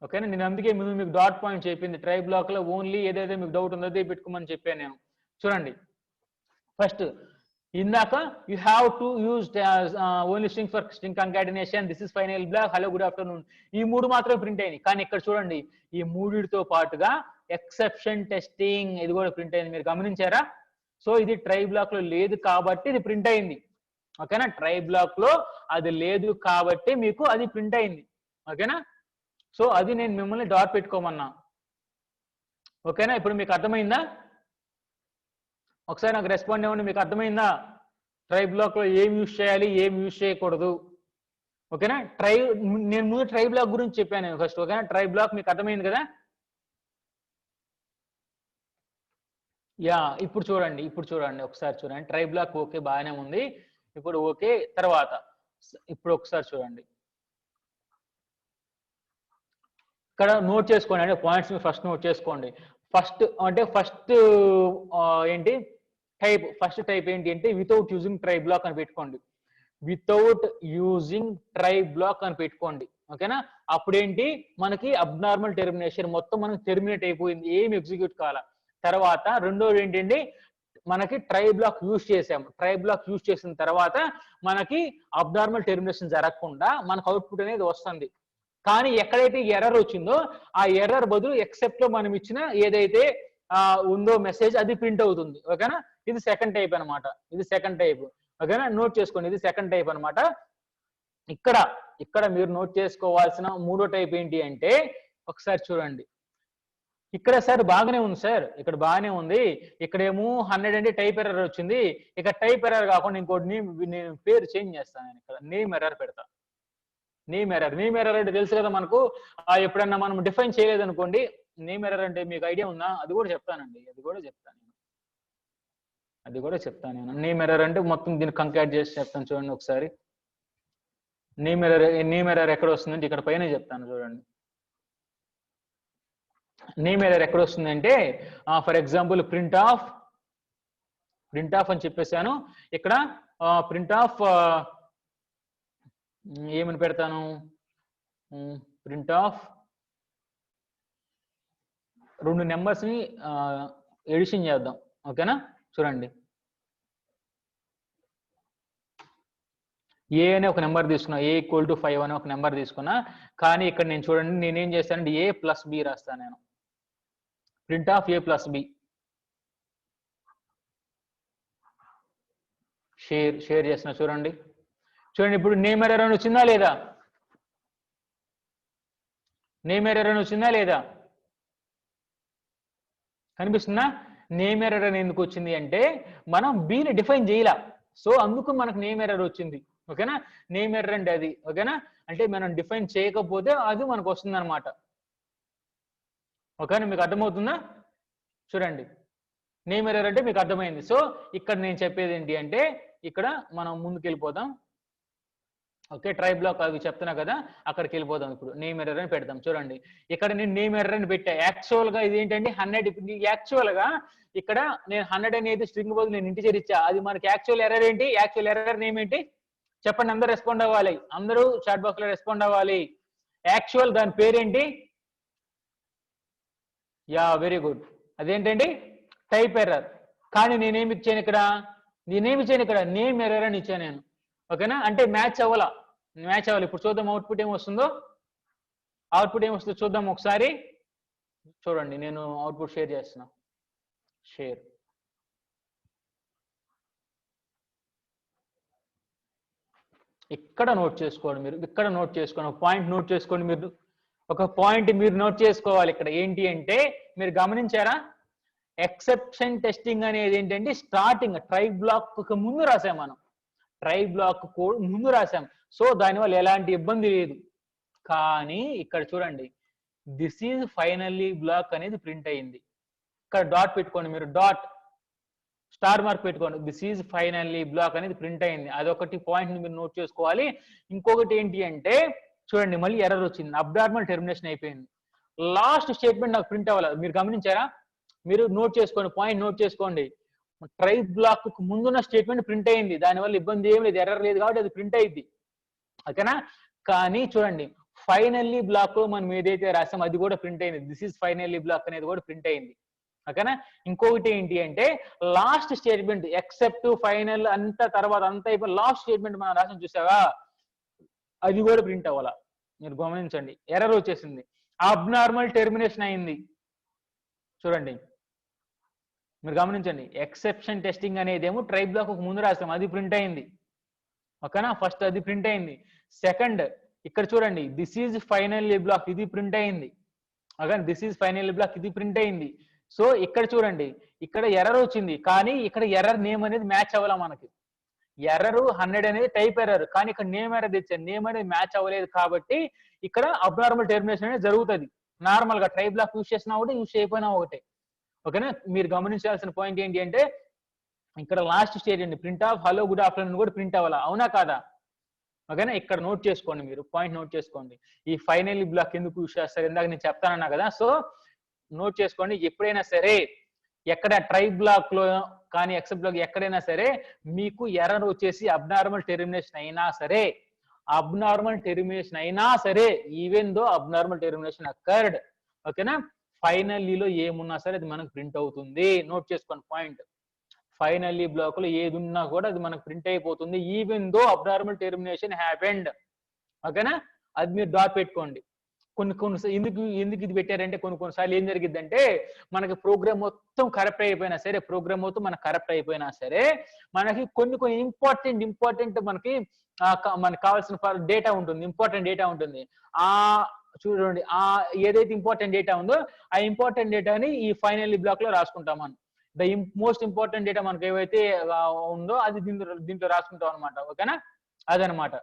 ఓకేనా, నేను అందుకే ముందు మీకు డాట్ పాయింట్ చెప్పింది, ట్రై బ్లాక్ లో ఓన్లీ ఏదైతే మీకు డౌట్ ఉందో అదే పెట్టుకోమని చెప్పాను నేను. చూడండి, ఫస్ట్ ఇందాక you have to use only string for string concatenation, this is final block, hello good afternoon, ఈ మూడు మాత్రం ప్రింట్ అయింది. కానీ ఇక్కడ చూడండి, ఈ మూడిటితో పాటుగా ఎక్సెప్షన్ టెస్టింగ్ ఇది కూడా ప్రింట్ అయింది. మీరు గమనించారా? సో ఇది ట్రై బ్లాక్ లో లేదు కాబట్టి ఇది ప్రింట్ అయింది. ఓకేనా, ట్రై బ్లాక్ లో అది లేదు కాబట్టి మీకు అది ప్రింట్ అయింది. ఓకేనా, సో అది నేను మిమ్మల్ని డాట్ పెట్టుకోమన్నా. ఓకేనా, ఇప్పుడు మీకు అర్థమైందా? ఒకసారి నాకు రెస్పాండ్ అవ్వండి, మీకు అర్థమైందా? ట్రై బ్లాక్ లో ఏం యూజ్ చేయాలి, ఏం యూజ్ చేయకూడదు. ఓకేనా, నేను ముందు ట్రై బ్లాక్ గురించి చెప్పాను ఫస్ట్. ఓకేనా, ట్రై బ్లాక్ మీకు అర్థమైంది కదా? యా, ఇప్పుడు చూడండి ఒకసారి చూడండి, ట్రై బ్లాక్ ఓకే బాగానే ఉంది. ఇప్పుడు ఓకే, తర్వాత ఇప్పుడు ఒకసారి చూడండి, ఇక్కడ నోట్ చేసుకోండి, అంటే పాయింట్స్ ఫస్ట్ నోట్ చేసుకోండి. ఫస్ట్ ఏంటి టైప్, ఫస్ట్ టైప్ ఏంటి అంటే వితౌట్ యూజింగ్ ట్రై బ్లాక్ అని పెట్టుకోండి. వితౌట్ యూజింగ్ ట్రై బ్లాక్ అని పెట్టుకోండి. ఓకేనా, అప్పుడేంటి మనకి అబ్నార్మల్ టెర్మినేషన్, మొత్తం మనకి టెర్మినేట్ అయిపోయింది, ఏమి ఎగ్జిక్యూట్ కావాల. తర్వాత రెండోది ఏంటంటే మనకి ట్రై బ్లాక్ యూజ్ చేసాము, ట్రై బ్లాక్ యూజ్ చేసిన తర్వాత మనకి అబ్నార్మల్ టెర్మినేషన్ జరగకుండా మనకు అవుట్పుట్ అనేది వస్తుంది. కానీ ఎక్కడైతే ఎర్రర్ వచ్చిందో ఆ ఎర్రర్ బదులు ఎక్సెప్ట్ లో మనం ఇచ్చిన ఏదైతే ఉందో మెసేజ్ అది ప్రింట్ అవుతుంది. ఓకేనా, ఇది సెకండ్ టైప్ అనమాట. ఇది సెకండ్ టైప్. ఓకేనా, నోట్ చేసుకోండి, ఇది సెకండ్ టైప్ అనమాట. ఇక్కడ మీరు నోట్ చేసుకోవాల్సిన మూడో టైప్ ఏంటి అంటే, ఒకసారి చూడండి, ఇక్కడ సార్ బాగానే ఉంది సార్, ఇక్కడ బాగానే ఉంది, ఇక్కడేమో 100 అంటే టైప్ ఎర్రర్ వచ్చింది. ఇక్కడ టైప్ ఎర్రర్ కాకుండా ఇంకోటి నేను పేరు చేంజ్ చేస్తాను, నేను ఇక్కడ నేమ్ ఎర్రర్ పెడతా. నేమ్ ఎర్రర్ అంటే తెలుసు కదా మనకు. ఎప్పుడన్నా మనం డిఫైన్ చేయలేదు అనుకోండి, నేమ్ ఎర్రర్ అంటే మీకు ఐడియా ఉందా? అది కూడా చెప్తానండి, అది కూడా చెప్తాను నేను. నేమ్ ఎర్రర్ అంటే మొత్తం దీన్ని కంకాట్ చేసి చెప్తాను చూడండి ఒకసారి. నేమ్ ఎర్రర్ ఎక్కడ వస్తుందంటే ఇక్కడ పైన చెప్తాను చూడండి. నేమ్ ఎర్రర్ ఎక్కడ వస్తుందంటే ఫర్ ఎగ్జాంపుల్ ప్రింట్ ఆఫ్ అని చెప్పేసాను. ఇక్కడ ప్రింట్ ఆఫ్ ఏమని పెడతాను, ప్రింట్ ఆఫ్ 2 నెంబర్స్ ని ఎడిషన్ చేద్దాం. ఓకేనా, చూడండి, ఏ అనే ఒక నెంబర్ తీసుకున్నా, ఏ ఈక్వల్ టు 5 అనే ఒక నెంబర్ తీసుకున్నా. కానీ ఇక్కడ నేను చూడండి, నేనేం చేస్తానంటే ఏ ప్లస్ బి రాస్తాను నేను. Print of A plus B. Share చేస్తున్నా చూడండి. ఇప్పుడు నేమ్ ఎర్రర్ అని వచ్చిందా లేదా? నేమ్ ఎర్రర్ అని వచ్చిందా లేదా? కనిపిస్తుందా? నేమ్ ఎర్రర్ అని ఎందుకు వచ్చింది అంటే మనం బిని డిఫైన్ చేయలే, సో అందుకు మనకు నేమ్ ఎర్రర్ వచ్చింది. ఓకేనా, నేమ్ ఎర్రర్ అంటే అది. ఓకేనా, అంటే మనం డిఫైన్ చేయకపోతే అది మనకు వస్తుంది అనమాట. ఓకేనా, మీకు అర్థమవుతుందా? చూడండి, నేమ్ ఎర్రర్ అంటే మీకు అర్థమైంది. సో ఇక్కడ నేను చెప్పేది ఏంటి అంటే ఇక్కడ మనం ముందుకు వెళ్ళిపోదాం. ఓకే, ట్రై బ్లాక్ అవి చెప్తున్నా కదా, అక్కడికి వెళ్ళిపోదాం. ఇప్పుడు నేమ్ ఎర్రర్ అని పెడదాం. చూడండి, ఇక్కడ నేను నేమ్ ఎర్రర్ అని పెట్టా. యాక్చువల్ గా ఇది ఏంటంటే 100. యాక్చువల్ గా ఇక్కడ నేను 100 అనేది స్ట్రింగ్ బదులు నేను ఇంటిజర్ ఇచ్చా. అది మనకి యాక్చువల్ ఎర్రర్ ఏంటి? యాక్చువల్ ఎర్రర్ నేమ్ ఏంటి చెప్పండి, అందరూ రెస్పాండ్ అవ్వాలి. అందరూ చాట్ బాక్స్ లో రెస్పాండ్ అవ్వాలి. యాక్చువల్ దాని పేరేంటి? Yeah, very good. అదేంటండి? Type error. కానీ నేనేమి ఇచ్చాను ఇక్కడ? నేమ్ ఎర్రర్ అని ఇచ్చాను నేను. ఓకేనా, అంటే మ్యాచ్ అవ్వాలా, మ్యాచ్ అవ్వాలి. ఇప్పుడు చూద్దాం అవుట్పుట్ ఏమొస్తుందో. అవుట్పుట్ ఏమొస్తుందో చూద్దాం ఒకసారి. చూడండి, నేను అవుట్పుట్ షేర్ చేస్తున్నా. షేర్. ఇక్కడ నోట్ చేసుకోండి మీరు, ఇక్కడ నోట్ చేసుకోండి, ఒక పాయింట్ నోట్ చేసుకోండి మీరు. ఒక పాయింట్ మీరు నోట్ చేసుకోవాలి ఇక్కడ. ఏంటి అంటే మీరు గమనించారా, ఎక్సెప్షన్ టెస్టింగ్ అనేది ఏంటంటే స్టార్టింగ్ ట్రై బ్లాక్ ముందు రాసాం మనం. ట్రై బ్లాక్ కోడ్ ముందు రాసాం, సో దానివల్ల ఎలాంటి ఇబ్బంది లేదు. కానీ ఇక్కడ చూడండి, దిస్ ఈజ్ ఫైనల్లీ బ్లాక్ అనేది ప్రింట్ అయింది. ఇక్కడ డాట్ పెట్టుకోండి మీరు, డాట్ స్టార్ మార్క్ పెట్టుకోండి. దిస్ ఈజ్ ఫైనల్లీ బ్లాక్ అనేది ప్రింట్ అయింది. అదొకటి పాయింట్ మీరు నోట్ చేసుకోవాలి. ఇంకొకటి ఏంటి అంటే చూడండి, మళ్ళీ ఎర్రర్ వచ్చింది, అబ్నార్మల్ టెర్మినేషన్ అయిపోయింది. లాస్ట్ స్టేట్మెంట్ నాకు ప్రింట్ అవ్వాలి. మీరు గమనించారా? మీరు నోట్ చేసుకోండి, పాయింట్ నోట్ చేసుకోండి. ట్రై బ్లాక్ కు ముందున్న స్టేట్మెంట్ ప్రింట్ అయింది, దానివల్ల ఇబ్బంది ఏం లేదు, ఎర్రర్ లేదు కాబట్టి అది ప్రింట్ అయింది. ఓకేనా, కానీ చూడండి ఫైనల్లీ బ్లాక్ లో మనం ఏదైతే రాసాం అది కూడా ప్రింట్ అయింది. దిస్ ఈజ్ ఫైనల్లీ బ్లాక్ అనేది కూడా ప్రింట్ అయింది. ఓకేనా, ఇంకొకటి ఏంటి అంటే లాస్ట్ స్టేట్మెంట్ ఎక్సెప్ట్ ఫైనల్ అంతా తర్వాత అంతా అయిపోయి లాస్ట్ స్టేట్మెంట్ మనం రాసాం చూసావా, అది కూడా ప్రింట్ అవ్వాలా. మీరు గమనించండి, ఎర్రర్ వచ్చేసింది, అబ్నార్మల్ టెర్మినేషన్ అయింది. చూడండి, మీరు గమనించండి, ఎక్సెప్షన్ టెస్టింగ్ అనేది ఏమో ట్రై బ్లాక్ ముందు రాసాం, అది ప్రింట్ అయింది. ఓకేనా, ఫస్ట్ అది ప్రింట్ అయింది. సెకండ్ ఇక్కడ చూడండి, దిస్ ఈజ్ ఫైనల్లీ బ్లాక్, ఇది ప్రింట్ అయింది. Okay, this is finally block, ఇది ప్రింట్ అయింది. సో ఇక్కడ చూడండి, ఇక్కడ ఎర్రర్ వచ్చింది, కానీ ఇక్కడ ఎర్రర్ నేమ్ అనేది మ్యాచ్ అవ్వాలా మనకి. ఎర్రర్ 100 అనేది టైప్ ఎర్రర్, కానీ ఇక్కడ నేమ్ ఎర్రర్ తెచ్చాను, నేమ్ అనేది మ్యాచ్ అవ్వలేదు కాబట్టి ఇక్కడ అబ్నార్మల్ టెర్మినేషన్ అనేది జరుగుతుంది. నార్మల్ గా ట్రై బ్లాక్ యూజ్ చేసినా ఒకటి, యూజ్ చేయకపోయినా ఒకటే. ఓకేనా, మీరు గమనించాల్సిన పాయింట్ ఏంటి అంటే ఇక్కడ last statement print of hello good afternoon కూడా ప్రింట్ అవ్వాలా, అవునా కాదా? ఓకేనా, ఇక్కడ నోట్ చేసుకోండి మీరు, పాయింట్ నోట్ చేసుకోండి. ఈ ఫైనల్లీ బ్లాక్ ఎందుకు యూజ్ చేస్తారు ఇందాక నేను చెప్తానన్నా కదా, సో నోట్ చేసుకోండి. ఎప్పుడైనా సరే ఎక్కడ ట్రై బ్లాక్ లో కానీ ఎక్సెప్ట్ బ్లాక్ ఎక్కడైనా సరే మీకు ఎర్రర్ వచ్చేసి అబ్నార్మల్ టెర్మినేషన్ అయినా సరే even though abnormal termination occurred, ఓకేనా, ఫైనల్లీలో ఏమున్నా సరే అది మనకు ప్రింట్ అవుతుంది. నోట్ చేసుకోండి పాయింట్, ఫైనల్లీ బ్లాక్ లో ఏది ఉన్నా కూడా అది మనకు ప్రింట్ అయిపోతుంది even though abnormal termination happened. ఓకేనా, అది మీరు డాట్ పెట్టుకోండి. కొన్ని ఎందుకు ఇది పెట్టారంటే కొన్నిసార్లు ఏం జరిగిద్దంటే మనకి ప్రోగ్రామ్ మొత్తం కరప్ట్ అయిపోయినా సరే, మనకి కొన్ని ఇంపార్టెంట్ మనకి కావాల్సిన డేటా ఉంటుంది, ఇంపార్టెంట్ డేటా ఉంటుంది. ఆ చూడండి, ఆ ఏదైతే ఇంపార్టెంట్ డేటా ఉందో ఆ ఇంపార్టెంట్ డేటాని ఈ ఫైనల్లీ బ్లాక్ లో రాసుకుంటాం మనం. మోస్ట్ ఇంపార్టెంట్ డేటా మనకి ఏవైతే ఉందో అది దీంట్లో రాసుకుంటాం అనమాట. ఓకేనా, అదనమాట.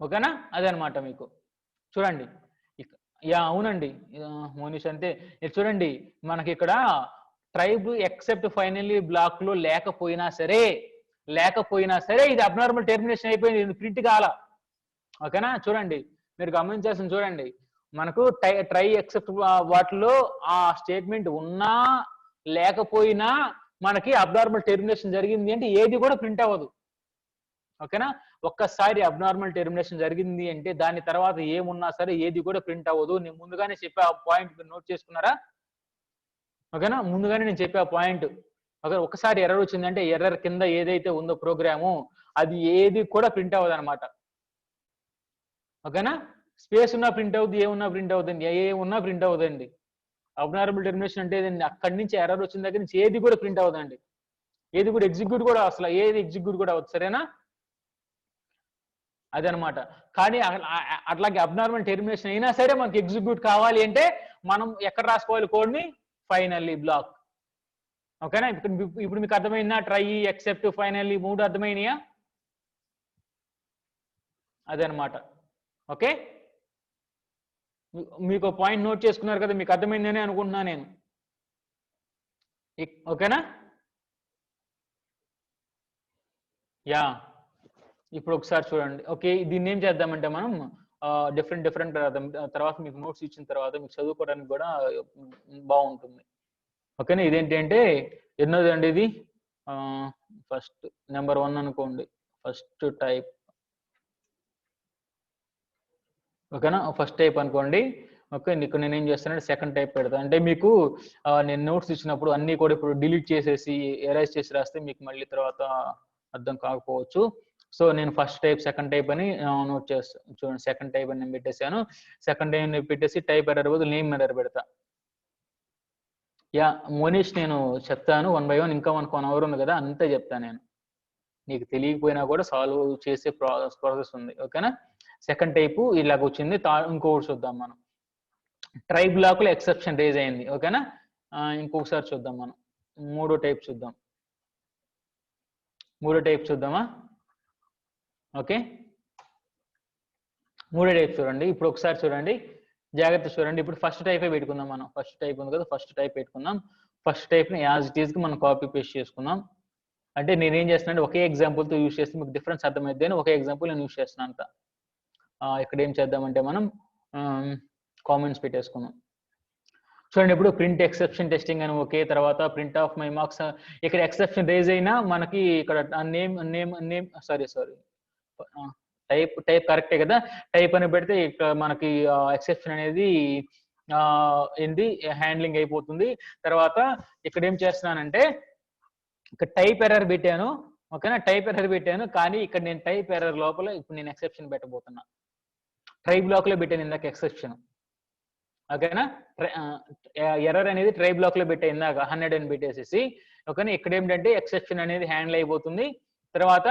ఓకేనా, అదనమాట మీకు. చూడండి, యా అవునండి మోనిష్, అంతే. చూడండి, మనకి ఇక్కడ ట్రైబ్ ఎక్సెప్ట్ ఫైనల్లీ బ్లాక్ లో లేకపోయినా సరే ఇది అబ్నార్మల్ టెర్మినేషన్ అయిపోయింది, ఇది ప్రింట్ కాల. ఓకేనా, చూడండి మీరు గమనించాల్సింది, చూడండి మనకు ట్రై ఎక్సెప్ట్ వాటిలో ఆ స్టేట్మెంట్ ఉన్నా లేకపోయినా మనకి అబ్నార్మల్ టెర్మినేషన్ జరిగింది అంటే ఏది కూడా ప్రింట్ అవ్వదు. ఓకేనా, ఒక్కసారి అబ్నార్మల్ టెర్మినేషన్ జరిగింది అంటే దాని తర్వాత ఏమున్నా సరే ఏది కూడా ప్రింట్ అవ్వదు. నేను ముందుగానే చెప్పే ఆ పాయింట్ మీరు నోట్ చేసుకున్నారా? ఓకేనా, ముందుగానే నేను చెప్పే ఆ పాయింట్. ఓకే, ఒకసారి ఎర్రర్ వచ్చిందంటే ఎర్రర్ కింద ఏదైతే ఉందో ప్రోగ్రాము అది ఏది కూడా ప్రింట్ అవ్వదు అనమాట. ఓకేనా, స్పేస్ ఉన్నా ప్రింట్ అవుతుంది, ఏమున్నా ప్రింట్ అవుతుంది, ఏమున్నా ప్రింట్ అవుతుంది. అబ్నార్మల్ టెర్మినేషన్ అంటే అక్కడి నుంచి ఎర్రర్ వచ్చిన దగ్గర నుంచి ఏది కూడా ప్రింట్ అవ్వదండి, ఏది కూడా ఎగ్జిక్యూట్ కూడా అసలు ఏది ఎగ్జిక్యూట్ కూడా అవ్వదు. సరేనా, అదనమాట. కానీ అట్లాగే అబ్నార్మల్ టెర్మినేషన్ అయినా సరే మనకి ఎగ్జిక్యూట్ కావాలి అంటే మనం ఎక్కడ రాసుకోవాలి కోడ్ని? Finally block. ఓకేనా? ఇప్పుడు మీకు అర్థమైందా? ట్రై, ఎక్సెప్ట్, ఫైనల్లీ 3 అర్థమైనాయా? అదనమాట. ఓకే, మీకు పాయింట్ నోట్ చేసుకున్నారు కదా, మీకు అర్థమైందని అనుకుంటున్నా నేను. ఓకేనా? యా, ఇప్పుడు ఒకసారి చూడండి. ఓకే, దీన్ని ఏం చేద్దామంటే మనం డిఫరెంట్ తర్వాత మీకు నోట్స్ ఇచ్చిన తర్వాత మీకు చదువుకోవడానికి కూడా బాగుంటుంది. ఓకేనా? ఇదేంటి అంటే ఎన్నోది అండి ఇది? ఫస్ట్ నెంబర్ 1 అనుకోండి, ఫస్ట్ టైప్. ఓకేనా? ఫస్ట్ టైప్ అనుకోండి. ఓకే, ఇక్కడ నేను ఏం చేస్తానంటే సెకండ్ టైప్ పెడతా. అంటే మీకు నేను నోట్స్ ఇచ్చినప్పుడు అన్ని కూడా ఇప్పుడు డిలీట్ చేసేసి ఎరేజ్ చేసి రాస్తే మీకు మళ్ళీ తర్వాత అర్థం కాకపోవచ్చు. సో నేను ఫస్ట్ టైప్, సెకండ్ టైప్ అని నోట్ చేస్తాను. చూడండి, సెకండ్ టైప్ అని నేను పెట్టేశాను. సెకండ్ టైప్ పెట్టేసి టైప్ ఎర్రర్ బదులు నేమ్ ఎర్రర్ పెడతా. యా మోనిష్, నేను చెప్తాను 1 by 1. ఇంకా 1 అవర్ ఉంది కదా, అంతే చెప్తాను నేను. నీకు తెలియకపోయినా కూడా సాల్వ్ చేసే ప్రాసెస్ ఉంది. ఓకేనా? సెకండ్ టైపు ఇలాగ వచ్చింది. ఇంకొకటి చూద్దాం మనం. ట్రై బ్లాక్ లో ఎక్సెప్షన్ రేజ్ అయింది. ఓకేనా? ఇంకొకసారి చూద్దాం మనం. మూడో టైప్ చూద్దామా? ఓకే, మూడో టైప్ చూడండి. ఇప్పుడు ఒకసారి చూడండి, జాగ్రత్త చూడండి. ఇప్పుడు ఫస్ట్ టైపే పెట్టుకుందాం మనం. ఫస్ట్ టైప్ ఉంది కదా, ఫస్ట్ టైప్ పెట్టుకుందాం. ఫస్ట్ టైప్ ని యాజ్ ఇట్ ఈస్ కి మనం కాపీ పేస్ట్ చేసుకుందాం. అంటే నేనేం చేస్తున్నాను, ఒకే ఎగ్జాంపుల్ తో యూజ్ చేస్తే మీకు డిఫరెన్స్ అర్థమైంది అని ఒకే ఎగ్జాంపుల్ నేను యూజ్ చేస్తున్నాను అంత. ఇక్కడ ఏం చేద్దామంటే మనం కామెంట్స్ పెట్టేసుకున్నాం. చూడండి, ఇప్పుడు ప్రింట్ ఎక్సెప్షన్ టెస్టింగ్ అని ఓకే, తర్వాత ప్రింట్ ఆఫ్ మై మార్క్స్. ఇక్కడ ఎక్సెప్షన్ రేజ్ అయినా మనకి ఇక్కడ నేమ్ సారీ టైప్ కరెక్టే కదా. టైప్ అని పెడితే ఇక్కడ మనకి ఎక్సెప్షన్ అనేది ఏంది హ్యాండ్లింగ్ అయిపోతుంది. తర్వాత ఇక్కడ ఏం చేస్తున్నానంటే ఇక్కడ టైప్ ఎర్రర్ పెట్టాను. ఓకేనా? టైప్ ఎర్రర్ పెట్టాను, కానీ ఇక్కడ నేను టైప్ ఎర్రర్ లోపల ఇప్పుడు నేను ఎక్సెప్షన్ పెట్టబోతున్నా. ట్రై బ్లాక్ లో పెట్టాను ఇందాక ఎక్సెప్షన్. ఓకేనా? ఎర్రర్ అనేది ట్రై బ్లాక్ లో పెట్టే ఇందాక 100 అని పెట్టేసేసి. ఓకేనా? ఇక్కడ ఏంటంటే ఎక్సెప్షన్ అనేది హ్యాండిల్ అయిపోతుంది. తర్వాత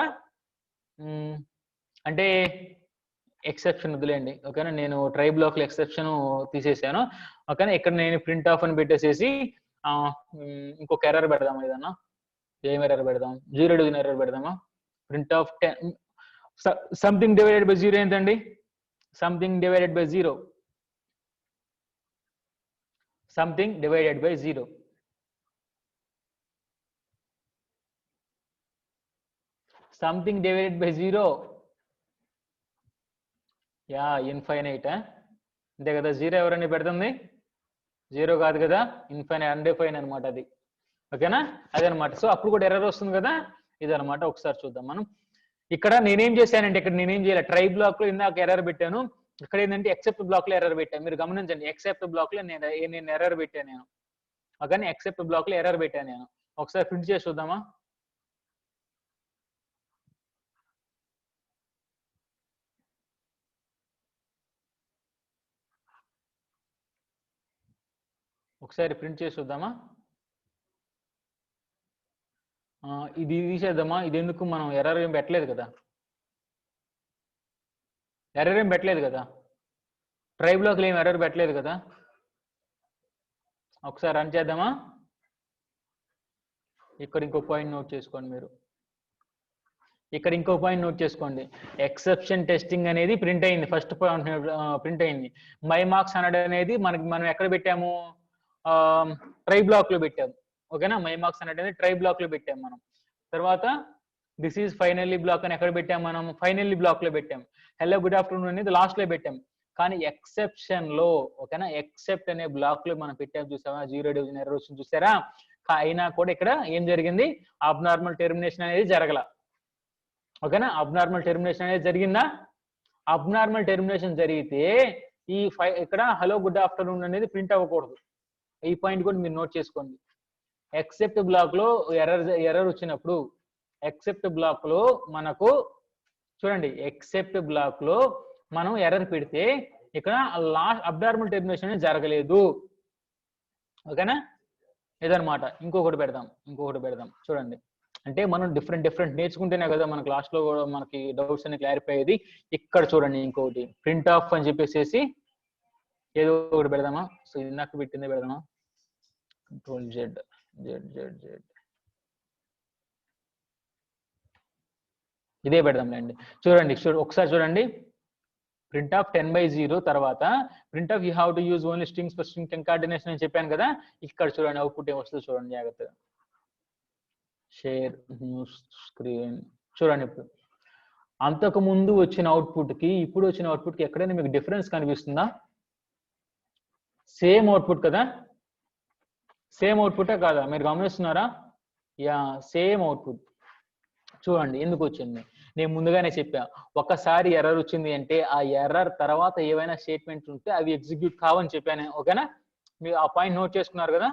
అంటే ఎక్సెప్షన్ వదిలేండి. ఓకేనా? నేను ట్రై బ్లాక్ లో ఎక్సెప్షన్ తీసేసాను. ఓకేనా? ఇక్కడ నేను ప్రింట్ ఆఫ్ అని పెట్టేసేసి ఇంకొక ఎర్రర్ పెడదాం. ఏదన్నా ఏం ఎర్రర్ పెడదాం? 0 డివిజన్ ఎర్రర్ పెడదామా? Print of 10 something divided by 0 ఏంటండి? Something divided by 0. Something divided by 0. Something divided by 0. Yeah, infinite. అంతే కదా? 0 ఎవరని పెడుతుంది? 0 కాదు కదా, ఇన్ఫైనైట్, అన్డిఫైన్ అనమాట అది. ఓకేనా? అదనమాట. సో అప్పుడు కూడా ఎర్రర్ వస్తుంది కదా, ఇదనమాట. ఒకసారి చూద్దాం మనం. ఇక్కడ నేనేం చేశానంటే, ఇక్కడ నేనేం చేయాలి, ట్రై బ్లాక్ లో ఇందాక ఎర్రర్ పెట్టాను. ఇక్కడ ఏంటంటే ఎక్సెప్ట్ బ్లాక్ లో ఎర్రర్ పెట్టాను. మీరు గమనించండి, ఎక్సెప్ట్ బ్లాక్ లో నేను ఎర్రర్ పెట్టాను నేను. ఓకే, ఎక్సెప్ట్ బ్లాక్ లో ఎర్రర్ పెట్టాను నేను. ఒకసారి ప్రింట్ చేసి చూద్దామా? ఒకసారి ప్రింట్ చేసి చూద్దామా? ఇది తీసేద్దామా? ఇది ఎందుకు, మనం ఎర్రర్ ఏం పెట్టలేదు కదా, ఎర్రర్ ఏం పెట్టలేదు కదా, ట్రై బ్లాక్ లో ఏం ఎర్రర్ పెట్టలేదు కదా. ఒకసారి రన్ చేద్దామా? ఇక్కడ ఇంకో పాయింట్ నోట్ చేసుకోండి మీరు. ఇక్కడ ఇంకో పాయింట్ నోట్ చేసుకోండి. ఎక్సెప్షన్ టెస్టింగ్ అనేది ప్రింట్ అయింది. ఫస్ట్ పాయింట్ ప్రింట్ అయింది. మై మార్క్స్ 100 అనేది మనం ఎక్కడ పెట్టాము? ట్రై బ్లాక్ లో పెట్టాము. ఓకేనా? మై మార్క్స్ 100 అనేది ట్రై బ్లాక్ లో పెట్టాము మనం. తర్వాత దిస్ ఈజ్ ఫైనల్లీ బ్లాక్ అని ఎక్కడ పెట్టాము మనం? ఫైనల్లీ బ్లాక్ లో పెట్టాము. హలో గుడ్ ఆఫ్టర్నూన్ అనేది లాస్ట్ లో పెట్టాము. కానీ ఎక్సెప్షన్ లో, ఓకేనా, ఎక్సెప్ట్ అనే బ్లాక్ లో మనం పెట్టాము. చూసావా? 0 డివిజన్ ఎర్రర్ వచ్చింది చూసారా? అయినా కూడా ఇక్కడ ఏం జరిగింది? అబ్నార్మల్ టెర్మినేషన్ అనేది జరగల. ఓకేనా? అబ్నార్మల్ టెర్మినేషన్ అనేది జరిగిందా? అబ్నార్మల్ టెర్మినేషన్ జరిగితే ఈ ఇక్కడ హలో గుడ్ ఆఫ్టర్నూన్ అనేది ప్రింట్ అవ్వకూడదు. ఈ పాయింట్ కూడా మీరు నోట్ చేసుకోండి. ఎక్సెప్ట్ బ్లాక్ లో ఎర్రర్ వచ్చినప్పుడు, ఎక్సెప్ట్ బ్లాక్ లో మనకు చూడండి, ఎక్సెప్ట్ బ్లాక్ లో మనం ఎర్రర్ పెడితే ఇక్కడ అబ్నార్మల్ టెర్మినేషన్ అనేది జరగలేదు. ఓకేనా? ఇదనమాట. ఇంకొకటి పెడదాం చూడండి. అంటే మనం డిఫరెంట్ నేర్చుకుంటేనే కదా మనకు లాస్ట్ లో కూడా మనకి డౌట్స్ అన్ని క్లారిఫై అయ్యేది. ఇక్కడ చూడండి, ఇంకొకటి ప్రింట్ ఆఫ్ అని చెప్పేసి ఏదో ఒకటి పెడదామా? సో ఇందాక పెట్టింది పెడదామా? Ctrl Z. z ఇదే పెడదాంలేండి. చూడండి ఒకసారి చూడండి. ప్రింట్ ఆఫ్ 10/0 తర్వాత print of you have to use only strings for string concatenation అని చెప్పాను కదా. ఇక్కడ చూడండి అవుట్పుట్ ఏం వస్తుందో చూడండి జాగ్రత్తగా. షేర్ స్క్రీన్ చూడండి. ఇప్పుడు అంతకు ముందు వచ్చిన అవుట్పుట్ కి ఇప్పుడు వచ్చిన అవుట్పుట్ కి ఎక్కడైనా మీకు డిఫరెన్స్ కనిపిస్తుందా? సేమ్ అవుట్పుట్ కదా, సేమ్ అవుట్పుటే కాదా? మీరు గమనిస్తున్నారా? Yeah same output. చూడండి ఎందుకు వచ్చింది. నేను ముందుగానే చెప్పా, ఒకసారి ఎర్రర్ వచ్చింది అంటే ఆ ఎర్రర్ తర్వాత ఏవైనా స్టేట్మెంట్స్ ఉంటే అవి ఎగ్జిక్యూట్ కావని చెప్పాను. ఓకేనా? మీరు ఆ పాయింట్ నోట్ చేసుకున్నారు కదా.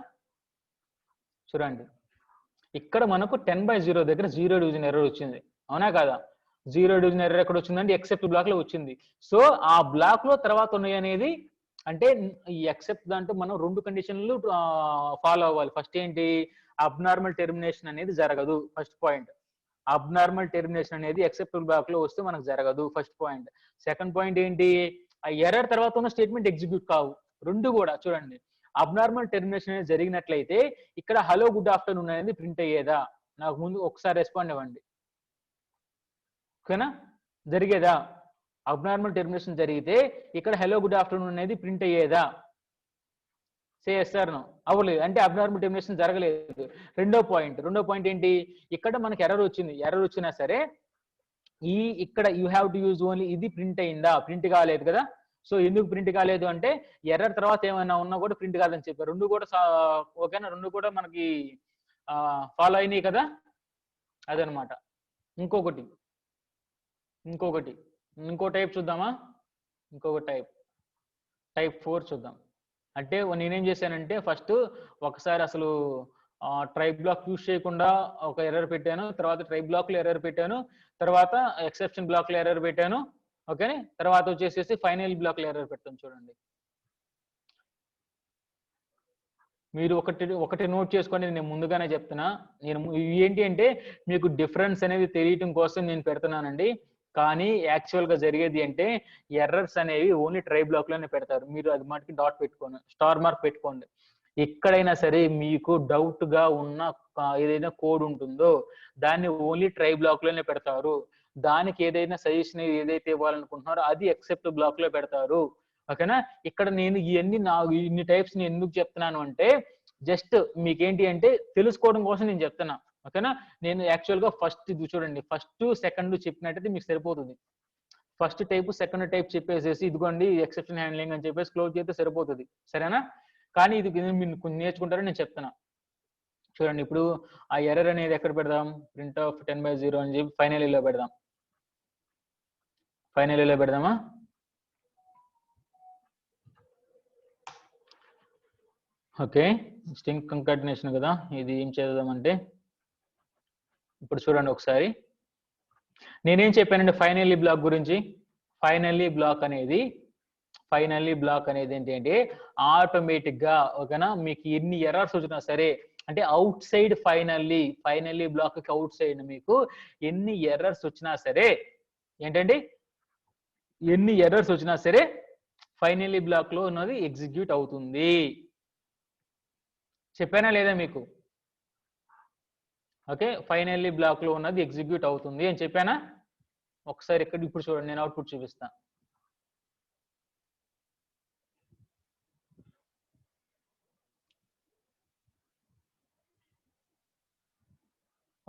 చూడండి ఇక్కడ మనకు 10/0 దగ్గర 0 డివిజన్ ఎర్రర్ వచ్చింది, అవునా కదా? 0 డివిజన్ ఎర్రర్ ఎక్కడ వచ్చిందంటే ఎక్సెప్ట్ బ్లాక్ లో వచ్చింది. సో ఆ బ్లాక్ లో తర్వాత ఉన్నాయి అనేది అంటే ఈ ఎక్సెప్ట్ దాంట్లో మనం 2 కండిషన్లు ఫాలో అవ్వాలి. ఫస్ట్ ఏంటి? అబ్నార్మల్ టెర్మినేషన్ అనేది జరగదు, ఫస్ట్ పాయింట్. అబ్నార్మల్ టెర్మినేషన్ అనేది ఎక్సెప్టబుల్ బ్లాక్ లో వస్తే మనకు జరగదు, ఫస్ట్ పాయింట్. సెకండ్ పాయింట్ ఏంటి? ఆ ఎర్రర్ తర్వాత ఉన్న స్టేట్మెంట్ ఎగ్జిక్యూట్ కావు. రెండు కూడా చూడండి. అబ్నార్మల్ టెర్మినేషన్ అనేది జరిగినట్లయితే ఇక్కడ హలో గుడ్ ఆఫ్టర్నూన్ అనేది ప్రింట్ అయ్యేదా? నాకు ముందు ఒకసారి రెస్పాండ్ ఇవ్వండి. ఓకేనా? జరిగేదా? అబ్నార్మల్ టెర్మినేషన్ జరిగితే ఇక్కడ హలో గుడ్ ఆఫ్టర్నూన్ అనేది ప్రింట్ అయ్యేదా? చేస్తారు అవ్వలేదు అంటే అబ్నార్మల్ టెర్మినేషన్ జరగలేదు. రెండో పాయింట్ ఏంటి? ఇక్కడ మనకి ఎర్రర్ వచ్చింది. ఎర్రర్ వచ్చినా సరే ఇక్కడ you have to use only ఇది ప్రింట్ అయిందా? ప్రింట్ కాలేదు కదా. సో ఎందుకు ప్రింట్ కాలేదు అంటే ఎర్రర్ తర్వాత ఏమైనా ఉన్నా కూడా ప్రింట్ కాదని చెప్పారు. రెండు కూడా ఓకేనా, రెండు కూడా మనకి ఫాలో అయినాయి కదా. అదనమాట. ఇంకో టైప్ చూద్దామా? ఇంకొక టైప్ 4 చూద్దాం. అంటే నేనేం చేశానంటే ఫస్ట్ ఒకసారి అసలు ట్రై బ్లాక్ యూజ్ చేయకుండా ఒక ఎర్రర్ పెట్టాను, తర్వాత ట్రై బ్లాక్ లో ఎర్రర్ పెట్టాను, తర్వాత ఎక్సెప్షన్ బ్లాక్ లో ఎర్రర్ పెట్టాను. ఓకే, తర్వాత వచ్చేసేసి ఫైనల్ బ్లాక్ లో ఎర్రర్ పెట్టాను. చూడండి మీరు ఒకటి నోట్ చేసుకోండి, నేను ముందుగానే చెప్తున్నా. నేను ఏంటి అంటే మీకు డిఫరెన్స్ అనేది తెలియటం కోసం నేను పెడుతున్నానండి. కానీ యాక్చువల్ గా జరిగేది అంటే ఎర్రర్స్ అనేవి ఓన్లీ ట్రై బ్లాక్ లోనే పెడతారు. మీరు అది మటుకి డాట్ పెట్టుకోండి, స్టార్ మార్క్ పెట్టుకోండి. ఎక్కడైనా సరే మీకు డౌట్ గా ఉన్న ఏదైనా కోడ్ ఉంటుందో దాన్ని ఓన్లీ ట్రై బ్లాక్ లోనే పెడతారు. దానికి ఏదైనా సజెషన్ ఏదైతే ఇవ్వాలనుకుంటున్నారో అది ఎక్సెప్ట్ బ్లాక్ లో పెడతారు. ఓకేనా? ఇక్కడ నేను ఇన్ని టైప్స్ నేను ఎందుకు చెప్తున్నాను అంటే జస్ట్ మీకేంటి అంటే తెలుసుకోవడం కోసం నేను చెప్తున్నా. ఓకేనా? నేను యాక్చువల్ గా ఫస్ట్ ఇది చూడండి, ఫస్ట్ సెకండ్ చెప్పినట్టయితే మీకు సరిపోతుంది. ఫస్ట్ టైప్ సెకండ్ టైప్ చెప్పేసేసి ఇదిగోండి ఎక్సెప్షన్ హ్యాండ్లింగ్ అని చెప్పేసి క్లోజ్ చేస్తే సరిపోతుంది. సరేనా? కానీ ఇది మీరు కొంచెం నేర్చుకుంటారని నేను చెప్తున్నా. చూడండి ఇప్పుడు ఆ ఎర్రర్ అనేది ఎక్కడ పెడదాం? ప్రింట్ ఆఫ్ 10/0 అని చెప్పి ఫైనల్ లో పెడదాం. ఫైనల్ లో పెడదామా? ఓకే, స్ట్రింగ్ కంకాటినేషన్ కదా. ఇది ఏం చేద్దామంటే ఇప్పుడు చూడండి ఒకసారి నేనేం చెప్పానంటే ఫైనల్లీ బ్లాక్ గురించి. ఫైనల్లీ బ్లాక్ అనేది ఏంటంటే ఆటోమేటిక్ గా ఓకేనా మీకు ఎన్ని ఎర్రర్స్ వచ్చినా సరే అంటే అవుట్ సైడ్ ఫైనల్లీ బ్లాక్ కి అవుట్ సైడ్ మీకు ఎన్ని ఎర్రర్స్ వచ్చినా సరే ఏంటండి ఎన్ని ఎర్రర్స్ వచ్చినా సరే ఫైనల్లీ బ్లాక్ లో ఉన్నది ఎగ్జిక్యూట్ అవుతుంది. చెప్పానా లేదా మీకు? ఓకే, ఫైనల్లీ బ్లాక్ లో ఉన్నది ఎగ్జిక్యూట్ అవుతుంది అని చెప్పానా? ఒకసారి ఇక్కడ ఇప్పుడు చూడండి, నేను అవుట్పుట్ చూపిస్తా.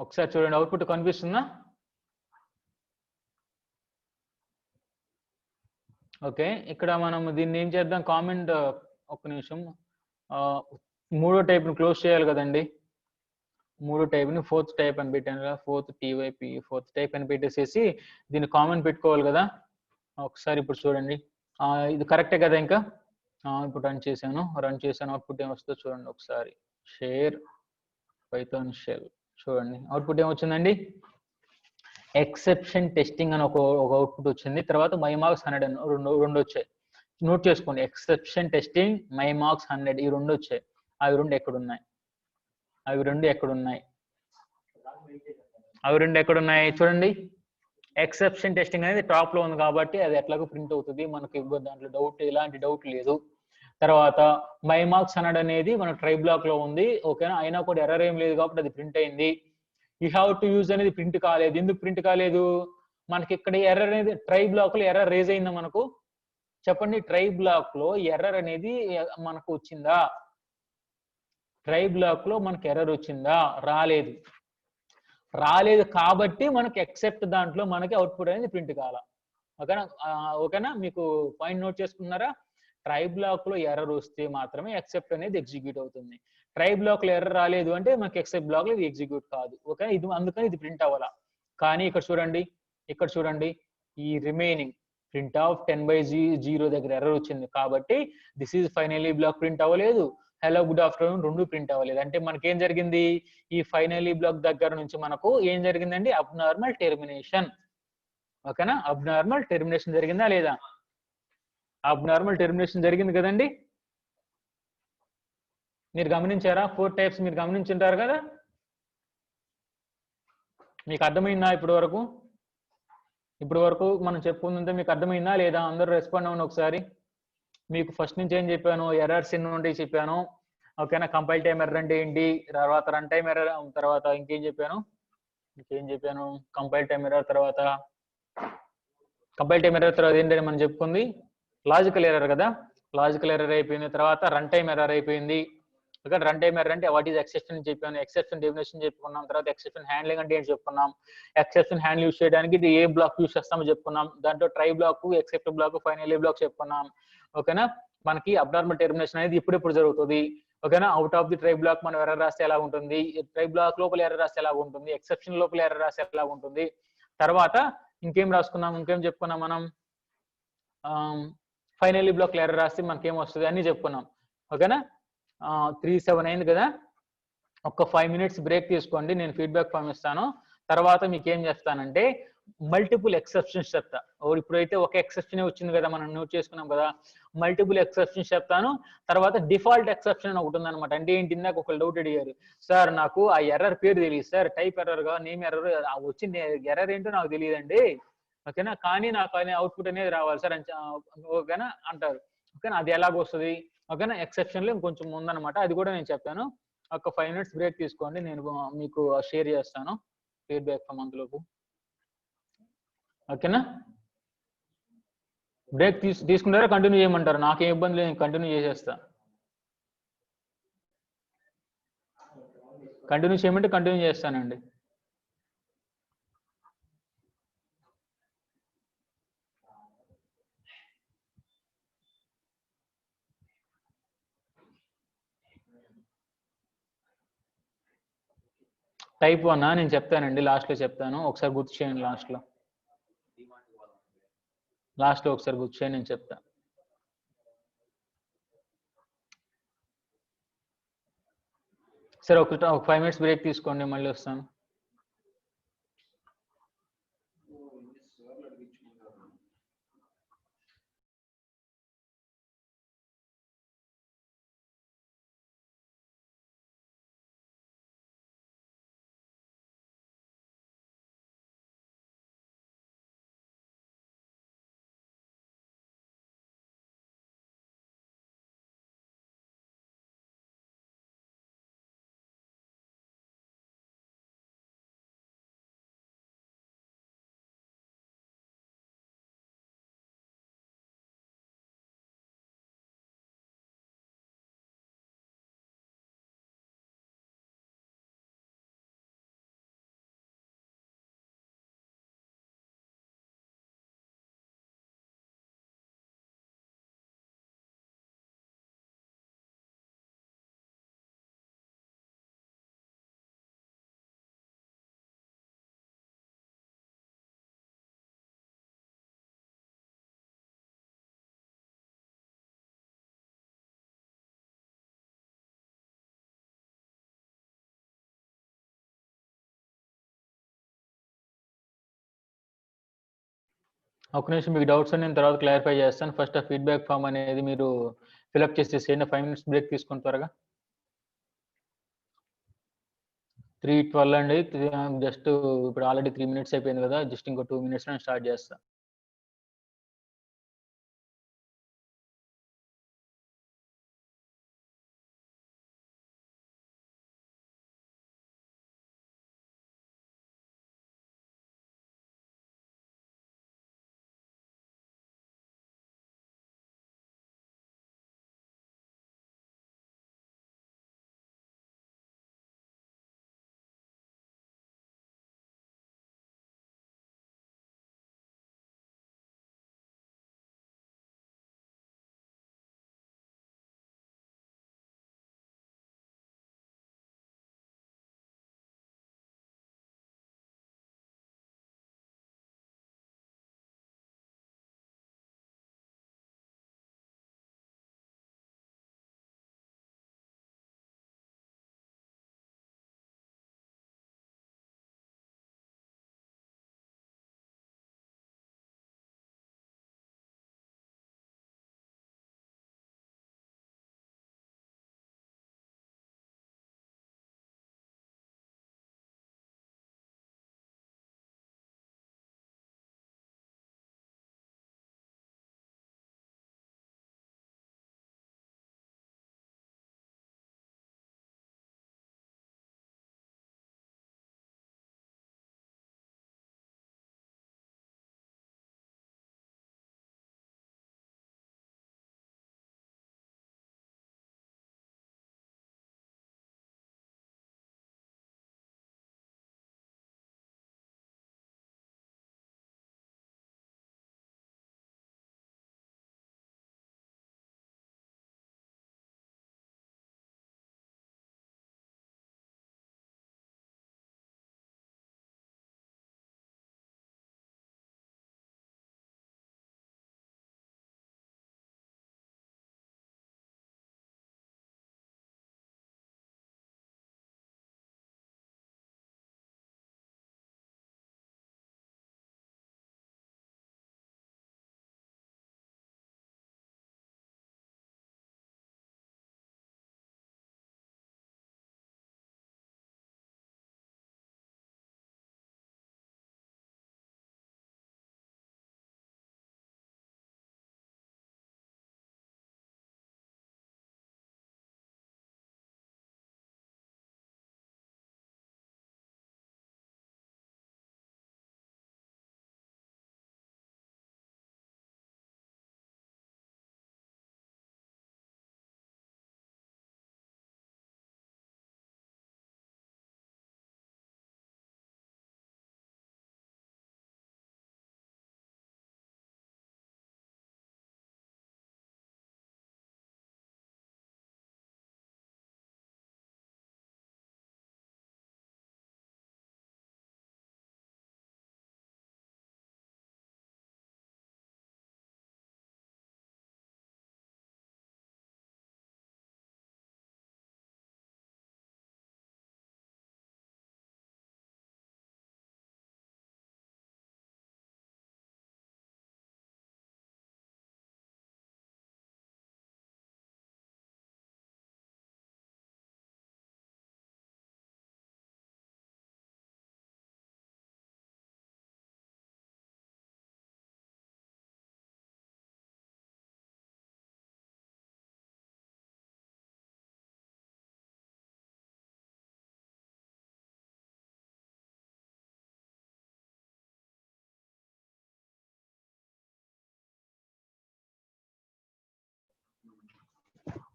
ఒకసారి చూడండి అవుట్పుట్ కనిపిస్తుందా? ఓకే, ఇక్కడ మనం దీన్ని ఏం చేద్దాం? కామెంట్ ఒక్క నిమిషం. మూడో టైప్ ని క్లోజ్ చేయాలి కదండి. మూడో టైప్ ని ఫోర్త్ టైప్ అని పెట్టాను కదా, ఫోర్త్ టైప్ అని పెట్టేసేసి దీన్ని కామెంట్ పెట్టుకోవాలి కదా. ఒకసారి ఇప్పుడు చూడండి ఇది కరెక్టే కదా. ఇంకా ఇప్పుడు రన్ చేశాను అవుట్పుట్ ఏమొస్తుందో చూడండి ఒకసారి. షేర్ పైథాన్ షెల్ చూడండి అవుట్పుట్ ఏమొచ్చిందండి? ఎక్సెప్షన్ టెస్టింగ్ అని ఒక అవుట్పుట్ వచ్చింది. తర్వాత మై మార్క్స్ 100 అని రెండు వచ్చాయి. నోట్ చేసుకోండి, ఎక్సెప్షన్ టెస్టింగ్, మై మార్క్స్ 100 ఈ రెండు వచ్చాయి. అవి రెండు ఎక్కడున్నాయి చూడండి. ఎక్సెప్షన్ టెస్టింగ్ అనేది టాప్ లో ఉంది కాబట్టి అది ఎట్లాగో ప్రింట్ అవుతుంది మనకి. దాంట్లో ఎలాంటి డౌట్ లేదు. తర్వాత మై మార్క్స్ 100 అనేది మన ట్రై బ్లాక్ లో ఉంది, ఓకేనా, అయినా కూడా ఎర్రర్ ఏం లేదు కాబట్టి అది ప్రింట్ అయింది. యూ హ్యావ్ టు యూజ్ అనేది ప్రింట్ కాలేదు. ఎందుకు ప్రింట్ కాలేదు? మనకి ఇక్కడ ఎర్రర్ అనేది ట్రై బ్లాక్ లో ఎర్రర్ రేజ్ అయిందా మనకు? చెప్పండి, ట్రై బ్లాక్ లో ఎర్రర్ అనేది మనకు వచ్చిందా? ట్రై బ్లాక్ లో మనకి ఎర్రర్ వచ్చిందా? రాలేదు. రాలేదు కాబట్టి మనకి ఎక్సెప్ట్ దాంట్లో మనకి అవుట్పుట్ అనేది ప్రింట్ కావాలా. ఓకేనా? ఓకేనా, మీకు పాయింట్ నోట్ చేసుకున్నారా? ట్రై బ్లాక్ లో ఎర్రర్ వస్తే మాత్రమే ఎక్సెప్ట్ అనేది ఎగ్జిక్యూట్ అవుతుంది. ట్రై బ్లాక్ లో ఎర్రర్ రాలేదు అంటే మనకి ఎక్సెప్ట్ బ్లాక్ లో ఇది ఎగ్జిక్యూట్ కాదు. ఓకే, ఇది అందుకని ఇది ప్రింట్ అవ్వాలా. కానీ ఇక్కడ చూడండి, ఈ రిమైనింగ్ ప్రింట్ ఆఫ్ 10/0 దగ్గర ఎర్రర్ వచ్చింది కాబట్టి this is finally black print అవ్వలేదు, హలో గుడ్ ఆఫ్టర్నూన్ రెండు ప్రింట్ అవ్వలేదు. అంటే మనకి ఏం జరిగింది? ఈ ఫైనలీ బ్లాక్ దగ్గర నుంచి మనకు ఏం జరిగిందండి? Abnormal termination. ఓకేనా, అబ్నార్మల్ టెర్మినేషన్ జరిగిందా లేదా? అబ్నార్మల్ టెర్మినేషన్ జరిగింది కదండి. మీరు గమనించారా? 4 టైప్స్ మీరు గమనించుంటారు కదా. మీకు అర్థమైందా ఇప్పటి వరకు మనం చెప్పుకుందంటే మీకు అర్థమైందా లేదా? అందరూ రెస్పాండ్ అవ్వండి ఒకసారి. మీకు ఫస్ట్ నుంచి ఏం చెప్పాను? ఎర్రర్స్ ఎన్ని ఉంటాయి చెప్పాను. ఓకేనా, కంపైల్ టైమ్ ఎర్రర్ అంటే ఏంటి, తర్వాత రన్ టైమ్ ఎర్రర్, తర్వాత ఇంకేం చెప్పాను? కంపైల్ టైమ్ ఎర్రర్ తర్వాత ఏంటంటే మనం చెప్పుకుంది లాజికల్ ఎర్రర్ కదా. లాజికల్ ఎర్రర్ అయిపోయింది, తర్వాత రన్ టైమ్ ఎర్రర్ అయిపోయింది. ఓకే, రన్ టైమ్ ఎర్రర్ అంటే వాట్ ఈజ్ ఎక్సెప్షన్ చెప్పాను, ఎక్సెప్షన్ డెఫినేషన్ చెప్పుకున్నాం, తర్వాత ఎక్సెప్షన్ హ్యాండ్లింగ్ అంటే ఏంటి చెప్పుకున్నాం, ఎక్సెప్షన్ హ్యాండిల్ యూస్ చేయడానికి ఇది ఏ బ్లాక్ యూస్ చేస్తామో చెప్పుకున్నాం, దాంట్లో try block, except block, final block చెప్పుకున్నాం. ఓకేనా, మనకి అబ్నార్మల్ టెర్మినేషన్ అనేది ఇప్పుడెప్పుడు జరుగుతుంది. ఓకేనా, out of the try block మనం ఎర్రర్ రాస్తే ఎలా ఉంటుంది, ట్రై బ్లాక్ లోపల ఎర్రర్ రాస్తే ఎలా ఉంటుంది, ఎక్సెప్షన్ లోపల ఎర్రర్ రాస్తే ఎలా ఉంటుంది, తర్వాత ఇంకేం రాసుకున్నాం, ఇంకేం చెప్పుకున్నాం మనం, ఫైనల్లీ బ్లాక్ ఎర్రర్ రాస్తే మనకేం వస్తుంది అని చెప్పుకున్నాం. ఓకేనా, 3:07 అయింది కదా. ఒక 5 minutes బ్రేక్ తీసుకోండి, నేను ఫీడ్బ్యాక్ ఫామ్ ఇస్తాను. తర్వాత మీకు ఏం చేస్తానంటే మల్టిపుల్ ఎక్సెప్షన్స్ చెప్తా. ఇప్పుడైతే ఒక ఎక్సెప్షన్ వచ్చింది కదా, మనం నోట్ చేసుకున్నాం కదా, మల్టిపుల్ ఎక్సెప్షన్స్ చెప్తాను. తర్వాత డిఫాల్ట్ ఎక్సెప్షన్ అని ఒకటి ఉందన్నమాట. అంటే ఏంటి, నాకు ఒక డౌట్ అడిగారు, సార్ నాకు ఆ ఎర్రర్ పేరు తెలియదు సార్, టైప్ ఎర్రర్ గా నేమ్ ఎర్రర్ వచ్చింది, ఎర్రర్ ఏంటో నాకు తెలియదండి. ఓకేనా, కానీ నాకు అనే అవుట్పుట్ అనేది రావాలి సార్ అని ఓకేనా అంటారు. ఓకేనా, అది ఎలాగొస్తుంది? ఓకేనా, ఎక్సెప్షన్ లో ఇంకొంచెం ఉందన్నమాట, అది కూడా నేను చెప్పాను. ఒక 5 minutes బ్రేక్ తీసుకోండి, నేను మీకు షేర్ చేస్తాను ఫీడ్బ్యాక్ ఫామ్ అంతలోపు. ఓకేనా, బ్రేక్ తీసుకుంటారా కంటిన్యూ చేయమంటారు? నాకేం ఇబ్బంది లేదు, కంటిన్యూ చేసేస్తా. కంటిన్యూ చేయమంటే కంటిన్యూ చేస్తానండి. టైప్ 1 నేను చెప్తానండి, లాస్ట్ లో చెప్తాను, ఒకసారి గుర్తు చేయండి. లాస్ట్ లో ఒకసారి గుర్తు చేయండి, నేను చెప్తా. సరే, ఒక 5 minutes బ్రేక్ తీసుకోండి, మళ్ళీ వస్తాను. ఒక నిమిషం, మీకు డౌట్స్ నేను తర్వాత క్లారిఫై చేస్తాను. ఫస్ట్ ఆ ఫీడ్బ్యాక్ ఫామ్ అనేది మీరు ఫిల్అప్ చేసేసేయండి. 5 minutes బ్రేక్ తీసుకుని త్వరగా. 3:12 అండి. జస్ట్ ఇప్పుడు ఆల్రెడీ 3 minutes అయిపోయింది కదా, జస్ట్ ఇంకో 2 minutes నేను స్టార్ట్ చేస్తా.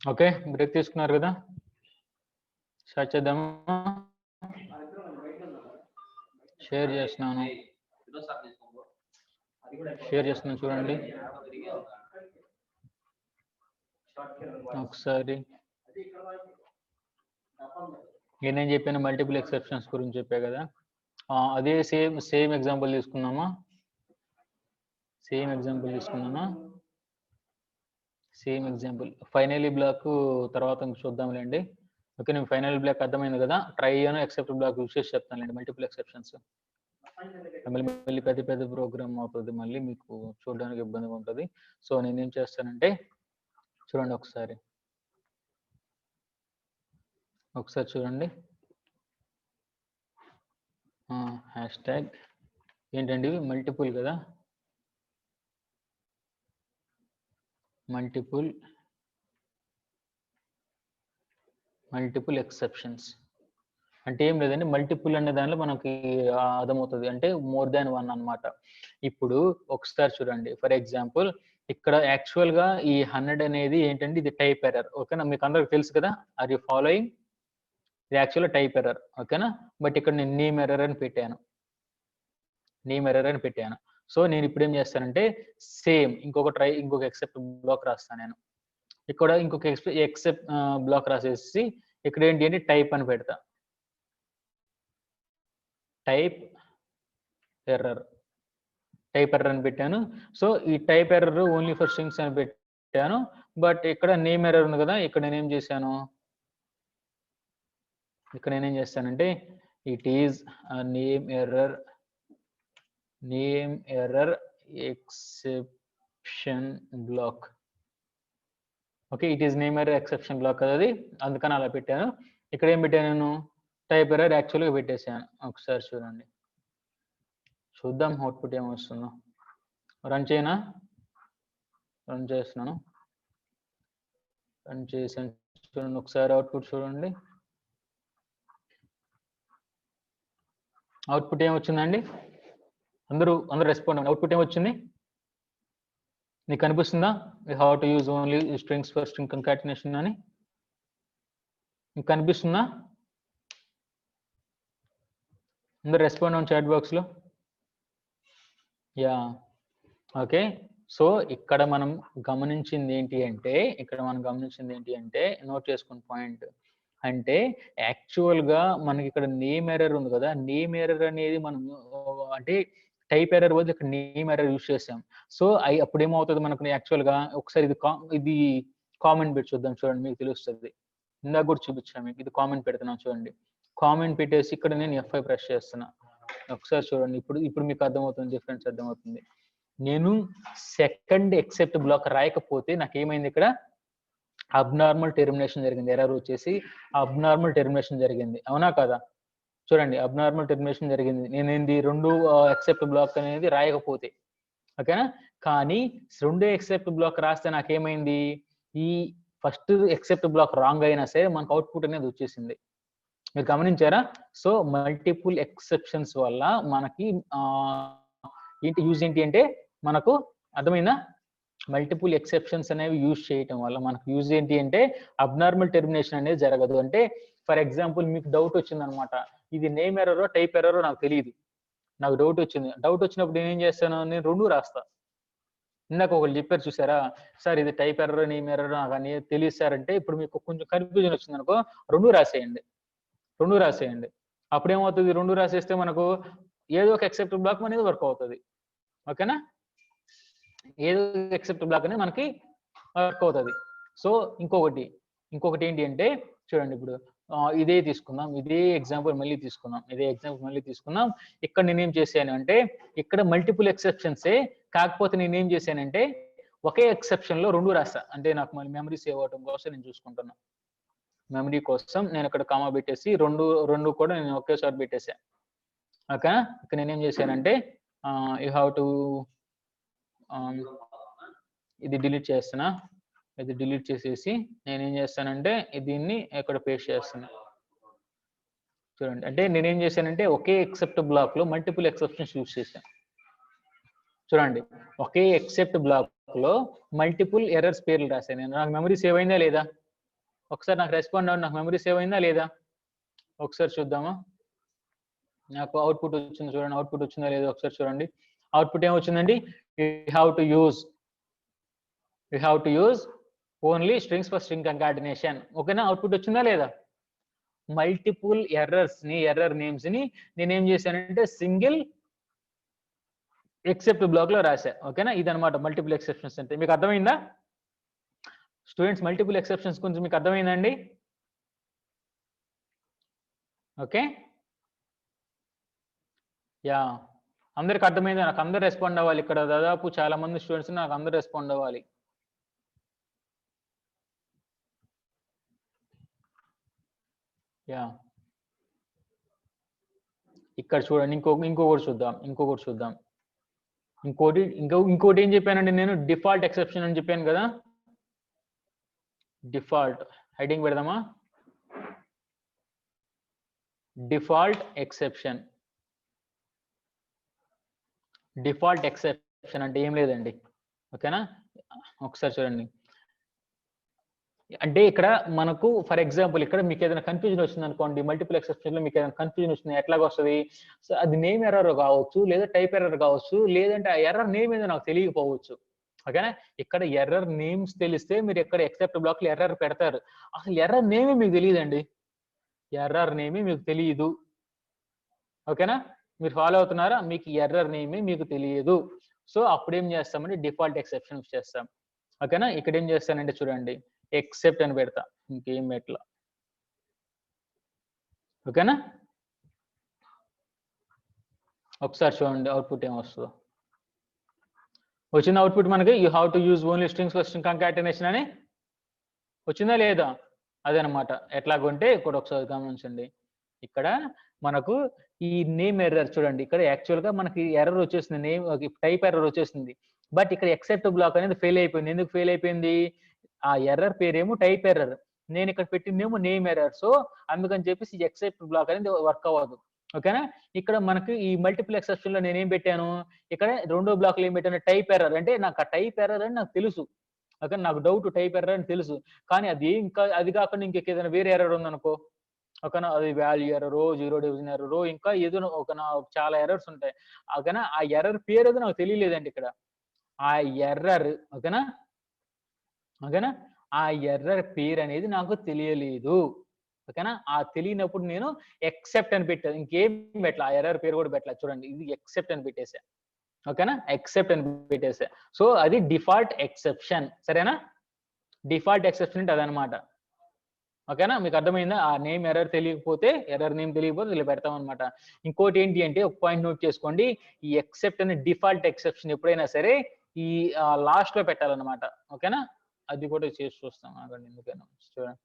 ఓకే, బ్రేక్ తీసుకున్నారు కదా, స్టార్ట్ చేద్దామా? షేర్ చేస్తున్నాను చూడండి ఒకసారి. నేనేం చెప్పాను, మల్టిపుల్ ఎక్సెప్షన్స్ గురించి చెప్పా కదా, అదే సేమ్ ఎగ్జాంపుల్ తీసుకున్నామా? సేమ్ ఎగ్జాంపుల్ ఫైనలీ బ్లాక్ తర్వాత చూద్దాంలేండి. ఓకే, నేను ఫైనల్ బ్లాక్ అర్థమైంది కదా, ట్రై అని ఎక్సెప్ట్ బ్లాక్ యూస్ చేసి చెప్తానులేండి. మల్టిపుల్ ఎక్సెప్షన్స్ మళ్ళీ పెద్ద ప్రోగ్రామ్ అవుతుంది, మళ్ళీ మీకు చూడడానికి ఇబ్బందిగా ఉంటుంది. సో నేనేం చేస్తానంటే చూడండి ఒకసారి చూడండి. హ్యాష్ ట్యాగ్ ఏంటండి, మల్టిపుల్ కదా, మల్టిపుల్ ఎక్సెప్షన్స్ అంటే ఏం లేదండి, మల్టిపుల్ అనే దానిలో మనకి అర్థమవుతుంది, అంటే మోర్ దాన్ వన్ అన్నమాట. ఇప్పుడు ఒకసారి చూడండి, ఫర్ ఎగ్జాంపుల్ ఇక్కడ యాక్చువల్ గా ఈ 100 అనేది ఏంటంటే ఇది టైప్ ఎర్రర్. ఓకేనా, మీకు అందరికి తెలుసు కదా, ఆర్ యూ ఫాలోయింగ్? ఇది యాక్చువల్గా టైప్ ఎర్రర్. ఓకేనా, బట్ ఇక్కడ నేను నేమ్ ఎర్రర్ అని పెట్టాను. సో నేను ఇప్పుడు ఏం చేస్తానంటే సేమ్ ఇంకొక ఎక్సెప్ట్ బ్లాక్ రాస్తాను నేను. ఇక్కడ ఇంకొక ఎక్సెప్ట్ బ్లాక్ రాసేసి ఇక్కడ ఏంటి అంటే టైప్ అని పెడతా, టైప్ ఎర్రర్ అని పెట్టాను. సో ఈ type error only for strings అని పెట్టాను. బట్ ఇక్కడ నేమ్ ఎర్రర్ ఉంది కదా, ఇక్కడ నేనేం చేస్తానంటే it is name error exception block. Okay, it is name error exception block కదా అది, అందుకని అలా పెట్టాను. ఇక్కడ ఏం పెట్టాను నేను, టైప్ ఎర్రర్ యాక్చువల్గా పెట్టేసాను. ఒకసారి చూద్దాం అవుట్పుట్ ఏమొస్తుందో. రన్ చేస్తున్నాను, రన్ చేసాను. చూడండి ఒకసారి అవుట్పుట్ చూడండి. అవుట్పుట్ ఏమొచ్చిందండి, అందరూ రెస్పాండ్ అవ్వండి. అవుట్పుట్ ఏమొచ్చింది నీకు కనిపిస్తుందా? How to use only strings for string concatenation అని మీకు కనిపిస్తుందా? అందరూ రెస్పాండ్ అవ్వండి చాట్ బాక్స్ లో. Yeah, okay. సో ఇక్కడ మనం గమనించింది ఏంటి అంటే నోట్ చేసుకున్న పాయింట్ అంటే యాక్చువల్ గా మనకి ఇక్కడ నేమ్ ఎర్రర్ ఉంది కదా, నేమ్ ఎర్రర్ అనేది మనం అంటే టైప్ ఎర్రర్ వద్ద ఇక్కడ నేమ్ ఎర్రర్ యూస్ చేసాం. సో అప్పుడు ఏమవుతుంది మనకు యాక్చువల్ గా ఒకసారి ఇది కామెంట్ పెట్టి చూద్దాం, చూడండి మీకు తెలుస్తుంది. ఇందాక కూడా చూపించాను మీకు, ఇది కామెంట్ పెడుతున్నాను చూడండి. కామెంట్ పెట్టేసి ఇక్కడ నేను F5 ప్రెస్ చేస్తున్నా. ఒకసారి చూడండి, ఇప్పుడు మీకు అర్థమవుతుంది, డిఫరెన్స్ అర్థమవుతుంది. నేను సెకండ్ ఎక్సెప్ట్ బ్లాక్ రాయకపోతే నాకేమైంది, ఇక్కడ అబ్నార్మల్ టెర్మినేషన్ జరిగింది. ఎర్రర్ వచ్చేసి అబ్నార్మల్ టెర్మినేషన్ జరిగింది, అవునా కదా? చూడండి, అబ్నార్మల్ టెర్మినేషన్ జరిగింది నేను రెండు ఎక్సెప్ట్ బ్లాక్ అనేది రాయకపోతే. ఓకేనా, కానీ రెండో ఎక్సెప్ట్ బ్లాక్ రాస్తే నాకేమైంది, ఈ ఫస్ట్ ఎక్సెప్ట్ బ్లాక్ రాంగ్ అయినా సరే మనకు అవుట్పుట్ అనేది వచ్చేసింది. మీరు గమనించారా? సో మల్టిపుల్ ఎక్సెప్షన్స్ వల్ల మనకి యూజ్ ఏంటి అంటే మనకు అర్థమైందా? మల్టిపుల్ ఎక్సెప్షన్స్ అనేవి యూజ్ చేయటం వల్ల మనకు యూజ్ ఏంటి అంటే అబ్నార్మల్ టెర్మినేషన్ అనేది జరగదు. అంటే ఫర్ ఎగ్జాంపుల్ మీకు డౌట్ వచ్చింది అనమాట, ఇది నేమ్ ఎర్రరో టైప్ ఎర్రరో నాకు తెలియదు, నాకు డౌట్ వచ్చినప్పుడు నేను ఏం చేస్తాను, నేను రెండు రాస్తా. ఇందాక ఒకళ్ళు చెప్పారు చూసారా, సార్ ఇది టైప్ ఎర్రర్ నేమ్ ఎర్రర్ నాకు అని తెలియదు సార్ అంటే, ఇప్పుడు మీకు కొంచెం కన్ఫ్యూజన్ వచ్చింది అనుకో, రెండు రాసేయండి. అప్పుడు ఏమవుతుంది, రెండు రాసేస్తే మనకు ఏదో ఒక ఎక్సెప్ట్ బ్లాక్ అనేది వర్క్ అవుతుంది. ఓకేనా, ఏదో ఎక్సెప్ట్ బ్లాక్ అనేది మనకి వర్క్ అవుతుంది. సో ఇంకొకటి ఏంటి అంటే చూడండి, ఇప్పుడు ఇదే ఎగ్జాంపుల్ మళ్ళీ తీసుకుందాం. ఇక్కడ నేనేం చేశాను అంటే ఇక్కడ మల్టిపుల్ ఎక్సెప్షన్సే, కాకపోతే నేనేం చేశానంటే ఒకే ఎక్సెప్షన్ లో రెండు రాస్తా. అంటే నాకు మళ్ళీ మెమరీ సేవ్ అవడం కోసం నేను చూసుకుంటున్నా, మెమరీ కోసం నేను ఇక్కడ కామా పెట్టేసి రెండు కూడా నేను ఒకేసారి పెట్టేసా. ఓకే, ఇక్కడ నేనేం చేశానంటే యూ హ్యావ్ టు ఇది డిలీట్ చేస్తున్నా. ఇది డిలీట్ చేసేసి నేనేం చేస్తానంటే దీన్ని ఇక్కడ పేస్ట్ చేస్తున్నా. చూడండి, అంటే నేనేం చేశానంటే ఒకే ఎక్సెప్ట్ బ్లాక్ లో మల్టిపుల్ ఎక్సెప్షన్స్ యూజ్ చేశాను. చూడండి, ఒకే ఎక్సెప్ట్ బ్లాక్ లో మల్టిపుల్ ఎర్రర్స్ పేర్లు రాశాను నేను. నాకు మెమరీ సేవ్ అయిందా లేదా? ఒకసారి నాకు రెస్పాండ్ అవ్వండి. నాకు మెమరీ సేవ్ అయిందా లేదా ఒకసారి చూద్దామా. నాకు అవుట్పుట్ వచ్చింది చూడండి. అవుట్పుట్ వచ్చిందా లేదా ఒకసారి చూడండి. అవుట్పుట్ ఏమొచ్చిందండి? You have to use only strings for string concatenation. ఓకేనా? అవుట్పుట్ వచ్చిందా లేదా? మల్టిపుల్ ఎర్రర్స్ ని, ఎర్రర్ నేమ్స్ ని నేనేం చేశానంటే సింగిల్ ఎక్సెప్ట్ బ్లాక్ లో రాశా. ఓకేనా? ఇదనమాట మల్టిపుల్ ఎక్సెప్షన్స్ అంటే. మీకు అర్థమైందా స్టూడెంట్స్? మల్టిపుల్ ఎక్సెప్షన్స్ గురించి మీకు అర్థమైందండి? ఓకే, యా, అందరికి అర్థమైందా? నాకు అందరు రెస్పాండ్ అవ్వాలి. ఇక్కడ దాదాపు చాలా మంది స్టూడెంట్స్, నాకు అందరు రెస్పాండ్ అవ్వాలి. యా, ఇక్కడ చూడండి. ఇంకొకటి చూద్దాం. ఇంకోటి ఏం చెప్పానండి నేను? డిఫాల్ట్ ఎక్సెప్షన్ అని చెప్పాను కదా. డిఫాల్ట్ హెడింగ్ పెడదామా? Default exception. డిఫాల్ట్ ఎక్సెప్షన్ అంటే ఏం లేదండి. ఓకేనా? ఒకసారి చూడండి. అంటే ఇక్కడ మనకు ఫర్ ఎగ్జాంపుల్ ఇక్కడ మీకు ఏదైనా కన్ఫ్యూజన్ వచ్చింది అనుకోండి, మల్టిపుల్ ఎక్సెప్షన్ లో మీకు ఏదైనా కన్ఫ్యూజన్ వచ్చింది, ఎట్లాగ వస్తుంది? సో అది నేమ్ ఎర్రర్ కావచ్చు, లేదా టైప్ ఎర్రర్ కావచ్చు, లేదంటే ఆ ఎర్రర్ నేమ్ ఏదో నాకు తెలియకపోవచ్చు. ఓకేనా? ఇక్కడ ఎర్రర్ నేమ్స్ తెలిస్తే మీరు ఎక్కడ ఎక్సెప్ట్ బ్లాక్ లో ఎర్రర్ పెడతారు. అసలు ఎర్రర్ నేమే మీకు తెలియదండి. ఎర్రర్ నేమే మీకు తెలియదు. ఓకేనా? మీరు ఫాలో అవుతున్నారా? మీకు ఎర్రర్ నేమే మీకు తెలియదు. సో అప్పుడు ఏం చేస్తామంటే డిఫాల్ట్ ఎక్సెప్షన్ చేస్తాం. ఓకేనా? ఇక్కడ ఏం చేస్తానంటే చూడండి, ఎక్సెప్ట్ అని పెడతా, ఇంకేం ఎట్లా. ఓకేనా? ఒకసారి చూడండి అవుట్పుట్ ఏం వస్తుందో. వచ్చిన అవుట్పుట్ మనకి you have to use only strings for string concatenation అని వచ్చిందా లేదా? అదనమాట. ఎట్లాగంటే ఇక్కడ ఒకసారి గమనించండి. ఇక్కడ మనకు ఈ నేమ్ ఎర్రర్ చూడండి. ఇక్కడ యాక్చువల్ గా మనకి ఎర్రర్ వచ్చేసింది, నేమ్ టైప్ ఎర్రర్ వచ్చేసింది. బట్ ఇక్కడ ఎక్సెప్ట్ బ్లాక్ అనేది ఫెయిల్ అయిపోయింది. ఎందుకు ఫెయిల్ అయిపోయింది? ఆ ఎర్రర్ పేరేమో టైప్ ఎర్రర్, నేను ఇక్కడ పెట్టిందేమో నేమ్ ఎర్రర్. సో అందుకని చెప్పేసి ఎక్సెప్ట్ బ్లాక్ అనేది వర్క్ అవ్వదు. ఓకేనా? ఇక్కడ మనకి ఈ మల్టిపుల్ ఎక్సెప్షన్ లో నేను ఏం పెట్టాను? ఇక్కడ రెండో బ్లాక్ లో ఏం పెట్టాను? Type error. అంటే నాకు ఆ టైప్ ఎర్రర్ అని నాకు తెలుసు. ఓకే, నాకు డౌట్ టైప్ ఎర్రర్ అని తెలుసు. కానీ అది కాకుండా ఇంకేదైనా వేరే ఎర్రర్ ఉందనుకో, ఓకేనా, అది value error, zero division error, ఇంకా ఏదో ఒక చాలా ఎర్రర్స్ ఉంటాయి. ఓకేనా? ఆ ఎర్రర్ పేరు ఏదో నాకు తెలియలేదండి ఇక్కడ. ఆ ఎర్రర్ ఓకేనా ఆ ఎర్రర్ పేరు అనేది నాకు తెలియలేదు. ఓకేనా? ఆ తెలియనప్పుడు నేను ఎక్సెప్ట్ అని పెట్టాను. ఇంకేం పెట్టాలి, ఆ ఎర్రర్ పేరు కూడా పెట్టాలి. చూడండి, ఇది ఎక్సెప్ట్ అని పెట్టేసా. ఓకేనా? ఎక్సెప్ట్ అని పెట్టేసా. సో అది డిఫాల్ట్ ఎక్సెప్షన్. సరేనా? డిఫాల్ట్ ఎక్సెప్షన్ అంటే అదనమాట. ఓకేనా? మీకు అర్థమైందా? ఆ నేమ్ ఎర్రర్ తెలియకపోతే, ఎర్రర్ నేమ్ తెలియకపోతే ఇలా పెడతాం అనమాట. ఇంకోటి ఏంటి అంటే ఒక పాయింట్ నోట్ చేసుకోండి, ఈ ఎక్సెప్ట్ అనే డిఫాల్ట్ ఎక్సెప్షన్ ఎప్పుడైనా సరే ఈ లాస్ట్ లో పెట్టాలన్నమాట. ఓకేనా? అది కూడా చేసి చూస్తాం. ఎందుకైనా చూడండి.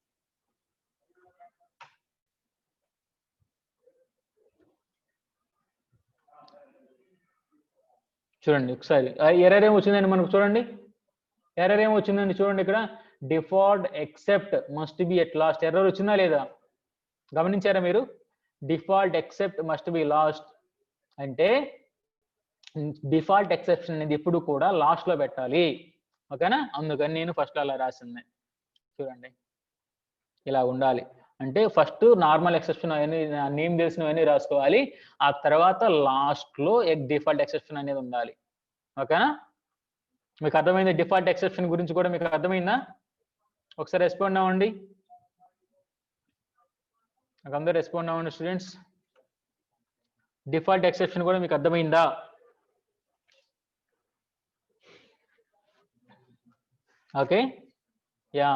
చూడండి ఒకసారి ఎర్రర్ ఏం వచ్చిందండి మనకు. చూడండి ఎర్రర్ ఏం వచ్చిందండి. చూడండి ఇక్కడ default except must be at last. Error వచ్చిందా లేదా? గమనించారా మీరు? Default except must be last అంటే డిఫాల్ట్ ఎక్సెప్షన్ అనేది ఎప్పుడు కూడా లాస్ట్ లో పెట్టాలి. ఓకేనా? అందుకని నేను ఫస్ట్ అలా రాసింది. చూడండి ఇలా ఉండాలి. అంటే ఫస్ట్ నార్మల్ ఎక్సెప్షన్ అవన్నీ నేమ్ తెలిసినవన్నీ రాసుకోవాలి. ఆ తర్వాత లాస్ట్ లో డిఫాల్ట్ ఎక్సెప్షన్ అనేది ఉండాలి. ఓకేనా? మీకు అర్థమైంది? డిఫాల్ట్ ఎక్సెప్షన్ గురించి కూడా మీకు అర్థమైందా? ఒకసారి రెస్పాండ్ అవ్వండి. నాకు అందరూ రెస్పాండ్ అవ్వండి స్టూడెంట్స్. డిఫాల్ట్ ఎక్సెప్షన్ కూడా మీకు అర్థమైందా? ఓకే, యా,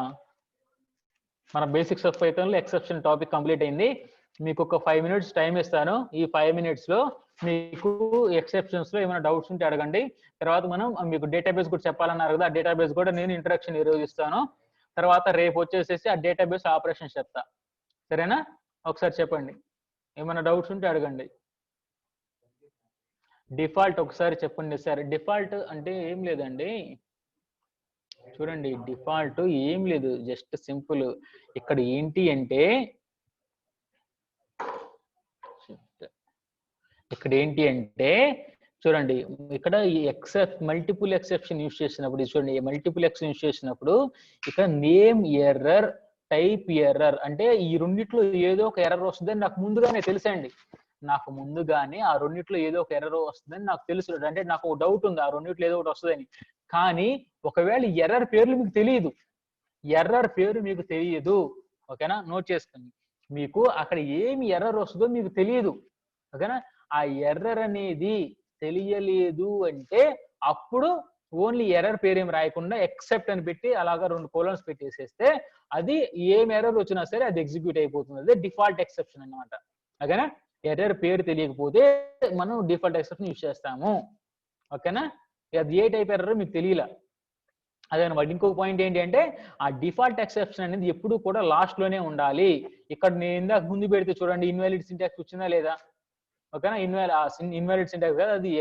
మన బేసిక్స్ ఆఫ్ పైథాన్ లో ఎక్సెప్షన్ టాపిక్ కంప్లీట్ అయింది. మీకు ఒక 5 minutes టైం ఇస్తాను. ఈ 5 minutes లో మీకు ఎక్సెప్షన్స్ లో ఏమైనా డౌట్స్ ఉంటే అడగండి. తర్వాత మనం మీకు డేటాబేస్ కూడా చెప్పాలన్నారు కదా, ఆ డేటాబేస్ కూడా నేను ఇంట్రడక్షన్ ఈరోజు ఇస్తాను. తర్వాత రేపు వచ్చేసేసి ఆ డేటాబేస్ ఆపరేషన్ చెప్తా. సరేనా? ఒకసారి చెప్పండి, ఏమైనా డౌట్స్ ఉంటే అడగండి. డిఫాల్ట్ ఒకసారి చెప్పండి సార్. డిఫాల్ట్ అంటే ఏం లేదండి, చూడండి డిఫాల్ట్ ఏం లేదు, జస్ట్ సింపుల్. ఇక్కడ ఏంటి అంటే చూడండి, ఇక్కడ ఈ మల్టిపుల్ ఎక్సెప్షన్ యూజ్ చేసినప్పుడు చూడండి, మల్టిపుల్ ఎక్సెప్షన్ యూజ్ చేసినప్పుడు ఇక్కడ నేమ్ ఎర్రర్ టైప్ ఎర్రర్ అంటే ఈ రెండిట్లో ఏదో ఒక ఎర్రర్ వస్తుందని నాకు ముందుగానే తెలుసండి. నాకు ముందుగానే ఆ రెండిట్లో ఏదో ఒక ఎర్రర్ వస్తుందని నాకు తెలుసు. అంటే నాకు ఒక డౌట్ ఉంది ఆ రెండిట్లో ఏదో ఒకటి వస్తుందని. కానీ ఒకవేళ ఎర్రర్ పేర్లు మీకు తెలియదు, ఎర్రర్ పేరు మీకు తెలియదు, ఓకేనా, నోట్ చేసుకోండి. మీకు అక్కడ ఏమి ఎర్రర్ వస్తుందో మీకు తెలియదు, ఓకేనా. ఆ ఎర్రర్ అనేది తెలియలేదు అంటే అప్పుడు ఓన్లీ ఎర్రర్ పేరు ఏం రాయకుండా ఎక్సెప్ట్ అని పెట్టి అలాగా 2 కోలన్స్ పెట్టేసేస్తే అది ఏం ఎర్రర్ వచ్చినా సరే అది ఎగ్జిక్యూట్ అయిపోతుంది. అదే డిఫాల్ట్ ఎక్సెప్షన్ అన్నమాట, ఓకేనా. ఎర్రర్ పేరు తెలియకపోతే మనం డిఫాల్ట్ ఎక్సెప్షన్ యూజ్ చేస్తాము, ఓకేనా. అది ఏ టైప్ ఎర్రర్ మీకు తెలియలా అదనమాట. ఇంకొక పాయింట్ ఏంటి అంటే ఆ డిఫాల్ట్ ఎక్సెప్షన్ అనేది ఎప్పుడు కూడా లాస్ట్ లోనే ఉండాలి. ఇక్కడ నేను ఇందాక ముందు పెడితే చూడండి ఇన్వాలిడ్ సింటాక్స్ వచ్చిందా లేదా, ఓకేనా. ఇన్వాలిడ్ సింటాక్స్ కదా అది,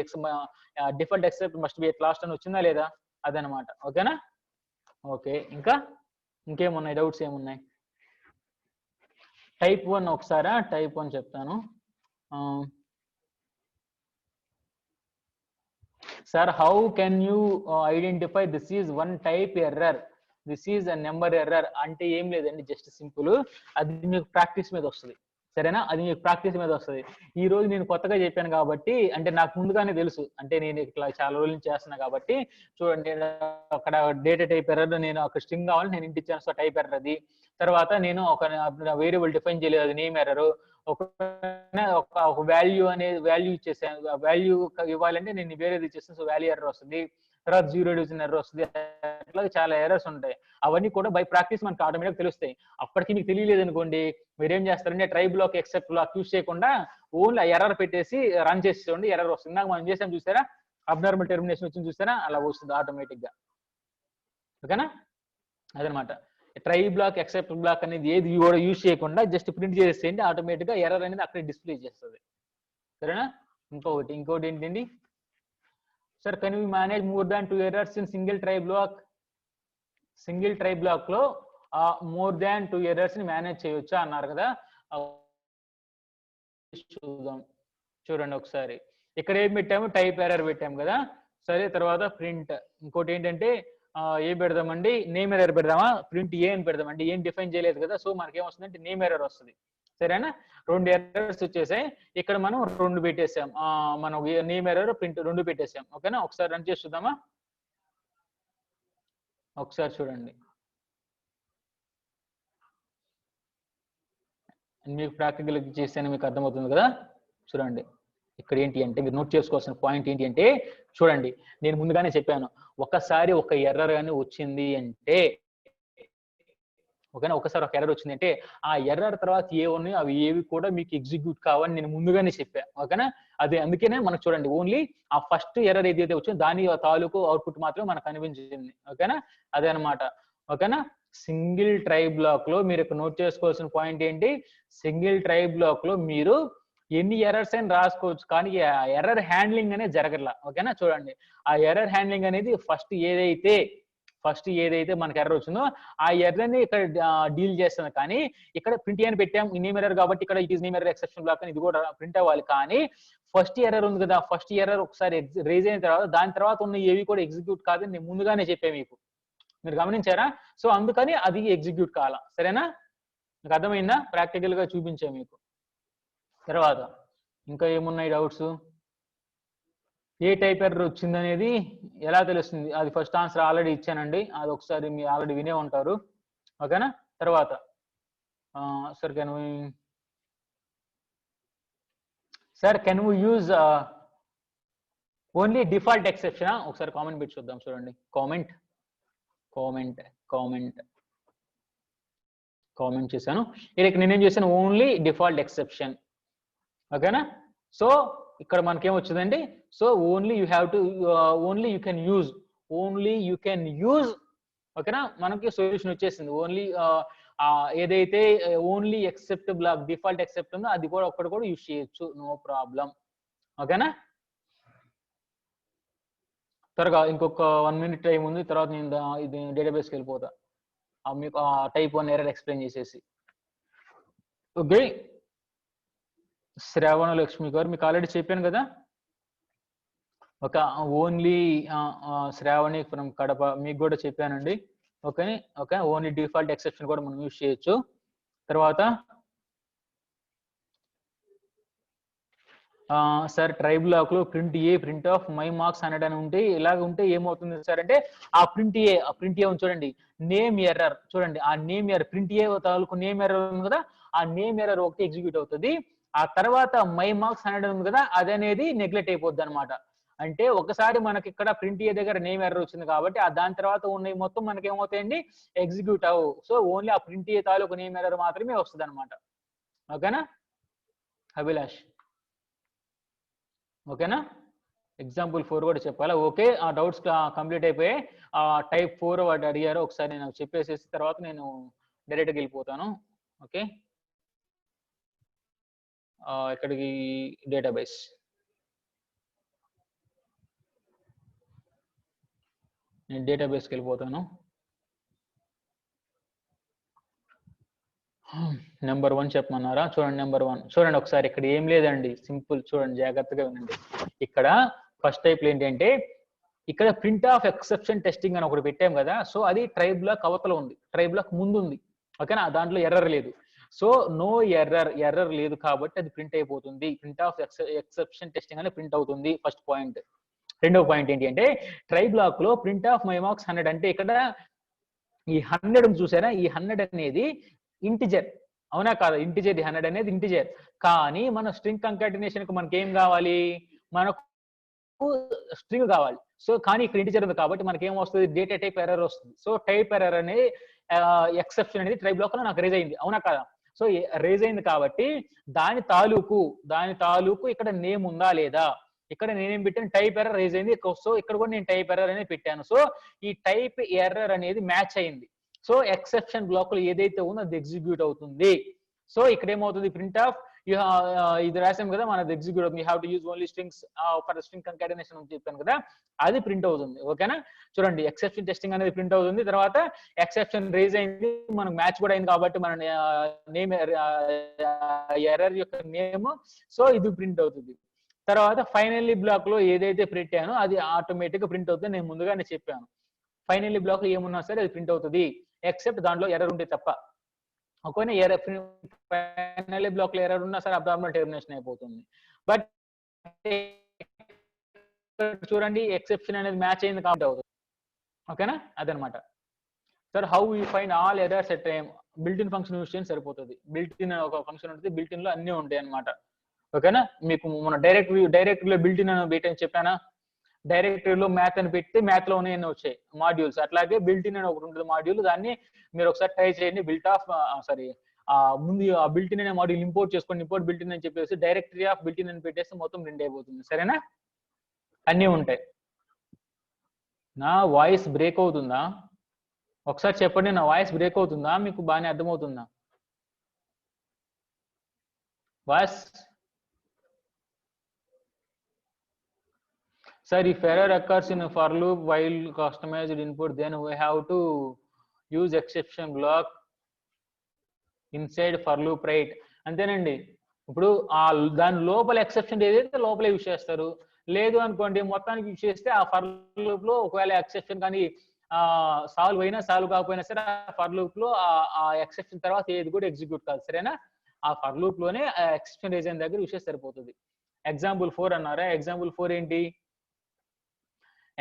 default except must be at last అని వచ్చిందా లేదా అదనమాట, ఓకేనా. ఓకే, ఇంకేమున్నాయి డౌట్స్ ఏమున్నాయి? టైప్ 1 ఒకసారి టైప్ 1 చెప్తాను. Sir how can you identify this is one type error, this is a number error అంటే ఏం లేదండి, జస్ట్ సింపుల్. అది మీకు ప్రాక్టీస్ మీద వస్తుంది, సరేనా. అది మీకు ప్రాక్టీస్ మీద వస్తుంది. ఈ రోజు నేను కొత్తగా చెప్పాను కాబట్టి, అంటే నాకు ముందుగానే తెలుసు, అంటే నేను ఇట్లా చాలా రోజుల నుంచి చేస్తున్నా కాబట్టి. చూడండి అక్కడ డేటా టైప్ ఎర్రర్, నేను ఒక స్ట్రింగ్ కావాలి నేను ఇంటి ఇచ్చాను, సో టైప్ ఎర్రర్ అది. తర్వాత నేను ఒక వేరియబుల్ డిఫైన్ చేయలేదు, అది నేమ్ ఎర్రర్. ఒక వాల్యూ ఇచ్చేసాను, వాల్యూ ఇవ్వాలంటే నేను వేరేది ఇచ్చేస్తాను, సో వాల్యూ ఎర్రర్ వస్తుంది. తర్వాత 0 డివిజన్ ఎర్రర్ వస్తుంది. అట్లా చాలా ఎర్రర్స్ ఉంటాయి. అవన్నీ కూడా బై ప్రాక్టీస్ మనకి ఆటోమేటిక్ తెలుస్తాయి. అప్పటికి మీకు తెలియలేదు అనుకోండి, మీరేం చేస్తారంటే try block except block use చేయకుండా ఓన్లీ ఎర్రర్ పెట్టేసి రన్ చేసి చూడండి, ఎర్రర్ వస్తుంది. నాకు మనం చేసాం చూసారా, అబ్నార్మల్ టెర్మినేషన్ వచ్చింది చూసారా, అలా వస్తుంది ఆటోమేటిక్ గా, ఓకేనా. అదనమాట. ట్రై బ్లాక్ ఎక్సెప్ట్ బ్లాక్ అనేది ఏది కూడా యూజ్ చేయకుండా జస్ట్ ప్రింట్ చేసేయండి, ఆటోమేటిక్ గా ఎర్రర్ అనేది అక్కడ డిస్ప్లే చేస్తుంది, సరేనా. ఇంకోటి ఏంటండి sir, can we manage more than 2 errors in single try block? Single try block లో మోర్ దాన్ 2 ఎర్రర్స్ ని మేనేజ్ చేయొచ్చా అన్నారు కదా. చూద్దాం, చూడండి ఒకసారి. ఇక్కడ ఏం పెట్టాము, టైప్ ఎర్రర్ పెట్టాము కదా, సరే. తర్వాత ప్రింట్, ఇంకోటి ఏంటంటే ఏం పెడదామండి, నేమ్ ఎర్రర్ పెడదామా, ప్రింట్ ఏ అని పెడదామండి. ఏం డిఫైన్ చేయలేదు కదా, సో మనకి ఏమొస్తుందంటే నేమ్ ఎర్రర్ వస్తుంది, సరేనా. 2 ఎర్రర్స్ వచ్చేసాయి. ఇక్కడ మనం 2 పెట్టేసాం, మనం నేమ్ ఎర్రర్ ప్రింట్ 2 పెట్టేసాం, ఓకేనా. ఒకసారి రన్ చేసి చూద్దామా, ఒకసారి చూడండి. మీకు ప్రాక్టికల్ చేస్తేనే మీకు అర్థమవుతుంది కదా. చూడండి ఇక్కడ ఏంటి అంటే మీరు నోట్ చేసుకోవాల్సిన పాయింట్ ఏంటి అంటే, చూడండి నేను ముందుగానే చెప్పాను, ఒకసారి ఒక ఎర్రర్ అని వచ్చింది అంటే, ఓకేనా, ఒకసారి ఒక ఎర్రర్ వచ్చింది అంటే ఆ ఎర్రర్ తర్వాత ఏ ఉన్నాయో అవి ఏవి కూడా మీకు ఎగ్జిక్యూట్ కావని నేను ముందుగానే చెప్పాను, ఓకేనా. అదే అందుకనే మనకు చూడండి ఓన్లీ ఆ ఫస్ట్ ఎర్రర్ ఏదైతే వచ్చిందో దాని తాలూకు అవుట్పుట్ మాత్రమే మనకు కనిపించింది, ఓకేనా. అదే అనమాట, ఓకేనా. సింగిల్ ట్రై బ్లాక్ లో మీరు ఇక్కడ నోట్ చేసుకోవాల్సిన పాయింట్ ఏంటి, సింగిల్ ట్రై బ్లాక్ లో మీరు ఎన్ని ఎర్రర్స్ అయినా రాసుకోవచ్చు, కానీ ఎర్రర్ హ్యాండ్లింగ్ అనేది జరగట్లా, ఓకేనా. చూడండి ఆ ఎర్రర్ హ్యాండ్లింగ్ అనేది ఫస్ట్ ఏదైతే మనకి ఎర్రర్ వచ్చిందో ఆ ఎర్రర్ ని ఇక్కడ డీల్ చేస్తుంది. కానీ ఇక్కడ ప్రింట్ అని పెట్టాం నేమ్ ఎర్రర్ కాబట్టి ఇక్కడ it is name error exception block అని ఇది కూడా ప్రింట్ అవ్వాలి. కానీ ఫస్ట్ ఎర్రర్ ఉంది కదా, ఫస్ట్ ఎర్రర్ ఒకసారి రేజ్ అయిన తర్వాత దాని తర్వాత ఉన్న ఏవి కూడా ఎగ్జిక్యూట్ కాదని నేను ముందుగానే చెప్పాను మీకు, మీరు గమనించారా. సో అందుకని అది ఎగ్జిక్యూట్ కావాలా, సరేనా. మీకు అర్థమైందా, ప్రాక్టికల్ గా చూపించా మీకు. తర్వాత ఇంకా ఏమున్నాయి డౌట్స్? ఏ టైప్ ఎర్రర్ వచ్చింది అనేది ఎలా తెలుస్తుంది, అది ఫస్ట్ ఆన్సర్ ఆల్రెడీ ఇచ్చానండి, అది ఒకసారి మీరు ఆల్రెడీ వినే ఉంటారు, ఓకేనా. తర్వాత sir can we use only default exception? ఒకసారి కామెంట్ పెట్టి చూద్దాం, చూడండి కామెంట్ చేశాను. ఇక్కడ నేనేం చేశాను, ఓన్లీ డిఫాల్ట్ ఎక్సెప్షన్, ఓకేనా. సో ఇక్కడ మనకేం వచ్చిందండి, so only you have to only you can use, ఓకేనా. మనకి సొల్యూషన్ వచ్చేసింది. ఓన్లీ ఏదైతే only except block default except ఉందో అది కూడా ఒక్కటి కూడా యూజ్ చేయొచ్చు, నో ప్రాబ్లం, ఓకేనా. త్వరగా ఇంకొక 1 minute టైం ఉంది, తర్వాత నేను ఇది డేటాబేస్కి వెళ్ళిపోతా మీకు టైప్ 1 ఎర్రర్ ఎక్స్ప్లెయిన్ చేసేసి. ఓకే, శ్రావణ లక్ష్మి గారు మీకు ఆల్రెడీ చెప్పాను కదా, ఒక ఓన్లీ శ్రావణి ఫ్రమ్ కడప మీకు కూడా చెప్పానండి, okay okay, only default exception కూడా మనం యూజ్ చేయొచ్చు. తర్వాత సార్ ట్రై బ్లాక్ లో print A print of my marks 100 అని ఉంటే ఇలాగ ఉంటే ఏమవుతుంది సార్ అంటే ఆ ప్రింట్ ఏ చూడండి, నేమ్ ఎర్రర్ చూడండి, ఆ నేమ్ ఎర్రర్ ప్రింట్ ఏ తాలూకు నేమ్ ఎర్రర్ ఉంది కదా, ఆ నేమ్ ఎర్రర్ ఒకటి ఎగ్జిక్యూట్ అవుతుంది. ఆ తర్వాత మై మార్క్స్ 100 ఉంది కదా, అది అనేది నెగ్లెక్ట్ అయిపోద్ది అనమాట. అంటే ఒకసారి మనకి ఇక్కడ ప్రింట్ ఏ దగ్గర నేమ్ ఎర్రర్ వచ్చింది కాబట్టి ఆ దాని తర్వాత ఉన్నవి మొత్తం మనకి ఏమవుతాయండి, ఎగ్జిక్యూట్ అవ్వు. సో ఓన్లీ ఆ ప్రింట్ ఏ తాలూకు నేమ్ ఎర్రర్ మాత్రమే వస్తుంది అనమాట. ఓకేనా అభిలాష్? ఓకేనా? ఎగ్జాంపుల్ 4 కూడా చెప్పాలా? ఓకే, ఆ డౌట్స్ కంప్లీట్ అయిపోయాయి. టైప్ 4 వాటి అడిగారు, ఒకసారి నేను చెప్పేసేసి తర్వాత నేను డైరెక్ట్గా వెళ్ళిపోతాను. ఓకే, ఇక్కడికి డేటాబేస్, నేను డేటాబేస్కి వెళ్ళిపోతాను. నెంబర్ 1 చెప్పమన్నారా? చూడండి నెంబర్ 1 చూడండి ఒకసారి, ఇక్కడ ఏం లేదండి, సింపుల్ చూడండి, జాగ్రత్తగా వినండి. ఇక్కడ ఫస్ట్ టైప్ ఏంటంటే ఇక్కడ ప్రింట్ ఆఫ్ ఎక్సెప్షన్ టెస్టింగ్ అని ఒకటి పెట్టాం కదా, సో అది ట్రై బ్లాక్ అవతల ఉంది, ట్రై బ్లాక్ ముందు ఉంది. ఓకేనా, దాంట్లో ఎర్రర్ లేదు. సో నో ఎర్రర్ లేదు కాబట్టి అది ప్రింట్ అయిపోతుంది. ప్రింట్ ఆఫ్ ఎక్సెప్షన్ టెస్టింగ్ అని ప్రింట్ అవుతుంది, ఫస్ట్ పాయింట్. రెండవ పాయింట్ ఏంటి అంటే ట్రై బ్లాక్ లో ప్రింట్ ఆఫ్ మై మార్క్స్ 100 అంటే ఇక్కడ ఈ 100 చూసారా, ఈ 100 అనేది ఇంటిజర్, అవునా కాదా? ఇంటిజర్, 100 అనేది ఇంటిజర్. కానీ మన స్ట్రింగ్ కంకాటినేషన్ కు మనకి ఏం కావాలి, మనకు స్ట్రింగ్ కావాలి. సో కానీ ఇక్కడ ఇంటిజర్ ఉంది కాబట్టి మనకి ఏం వస్తుంది, డేటా టైప్ ఎర్రర్ వస్తుంది. సో టైప్ ఎర్రర్ అనే ఎక్సెప్షన్ అనేది ట్రై బ్లాక్ లో నాకు రేజ్ అయింది, అవునా కదా? సో రేజ్ అయింది కాబట్టి దాని తాలూకు ఇక్కడ నేమ్ ఉందా లేదా, ఇక్కడ నేనేం పెట్టాను, టైప్ ఎర్రర్ రేజ్ అయింది. సో ఇక్కడ కూడా నేను టైప్ ఎర్రర్ అనేది పెట్టాను. సో ఈ టైప్ ఎర్రర్ అనేది మ్యాచ్ అయింది. సో ఎక్సెప్షన్ బ్లాక్ లో ఏదైతే ఉందో అది ఎగ్జిక్యూట్ అవుతుంది. సో ఇక్కడ ఏమవుతుంది, ప్రింట్ ఆఫ్ ఇది రాసాం కదా మనది ఎగ్జిక్యూట్ అవుతుంది. You have to use only strings for string concatenation అని చెప్పాను కదా, అది ప్రింట్ అవుతుంది. ఓకేనా, చూడండి ఎక్సెప్షన్ టెస్టింగ్ అనేది ప్రింట్ అవుతుంది. తర్వాత ఎక్సెప్షన్ రేజ్ అయింది, మనకు మ్యాచ్ కూడా అయింది కాబట్టి మన నేమ్ ఎర్రర్ యొక్క నేమ్, సో ఇది ప్రింట్ అవుతుంది. తర్వాత ఫైనల్లీ బ్లాక్ లో ఏదైతే పెట్టానో అది ఆటోమేటిక్ గా ప్రింట్ అవుతుంది, నేను ముందుగానే చెప్పాను. ఫైనల్లీ బ్లాక్ లో ఏమున్నా సరే అది ప్రింట్ అవుతుంది, ఎక్సెప్ట్ దాంట్లో ఎర్రర్ ఉంటే తప్ప. ఒకవేళ ఎర్రర్ ఫైనల్లీ బ్లాక్ లో ఎర్రర్ ఉన్నా సరే అబ్నార్మల్ టెర్మినేషన్ అయిపోతుంది. బట్ చూడండి ఎక్సెప్షన్ అనేది మ్యాచ్ అయింది కాబట్టి అవుతుంది. ఓకేనా, అదనమాట. Sir how you find all errors at time, built in function use చేయని సరిపోతుంది. బిల్ట్ ఇన్ ఒక ఫంక్షన్ ఉంటుంది, బిల్ట్ ఇన్ లో అన్ని ఉంటాయి అనమాట. ఓకేనా, మీకు మన డైరెక్టరీలో బిల్ట్ ఇన్ అని పెట్టని చెప్పానా, డైరెక్టరీలో మ్యాథ్ అని పెడితే మ్యాథ్ లో ఉన్నాయన్నీ వచ్చాయి మాడ్యూల్స్. అట్లాగే బిల్ట్ ఇన్ అని ఒకటి ఉంటుంది మాడ్యూల్, దాన్ని మీరు ఒకసారి ట్రై చేయండి. ముందు ఆ బిల్ట్ ఇన్ అనే మాడ్యూల్ ఇంపోర్ట్ చేసుకోండి, ఇంపోర్ట్ బిల్ట్ ఇన్ అని చెప్పేసి డైరెక్టరీ ఆఫ్ బిల్ట్ ఇన్ అని పెట్టేస్తే మొత్తం రెండు అయిపోతుంది. సరేనా, అన్నీ ఉంటాయి. నా వాయిస్ బ్రేక్ అవుతుందా? ఒకసారి చెప్పండి, నా వాయిస్ బ్రేక్ అవుతుందా, మీకు బాగానే అర్థమవుతుందా voice? Sir, if error occurs in a for loop while customized input, then we have to use exception block inside for loop, right? అంతేనండి. ఇప్పుడు దాని లోపల ఎక్సెప్షన్ ఏదైతే లోపల యూజ్ చేస్తారు, లేదు అనుకోండి మొత్తానికి యూజ్ చేస్తే ఆ ఫర్ లూప్ లో ఒకవేళ ఎక్సెప్షన్ కానీ సాల్వ్ అయినా సాల్వ్ కాకపోయినా సరే ఆ ఫర్ లూప్ లో ఆ ఎక్సెప్షన్ తర్వాత ఏది కూడా ఎగ్జిక్యూట్ కాదు. సరేనా, ఆ ఫర్ లూప్ లోనే ఎక్సెప్షన్ రేజ్ అయిన దగ్గర యూజ్ చేస్తే సరిపోతుంది. ఎగ్జాంపుల్ 4 అన్నారా, ఎగ్జాంపుల్ 4 ఏంటి?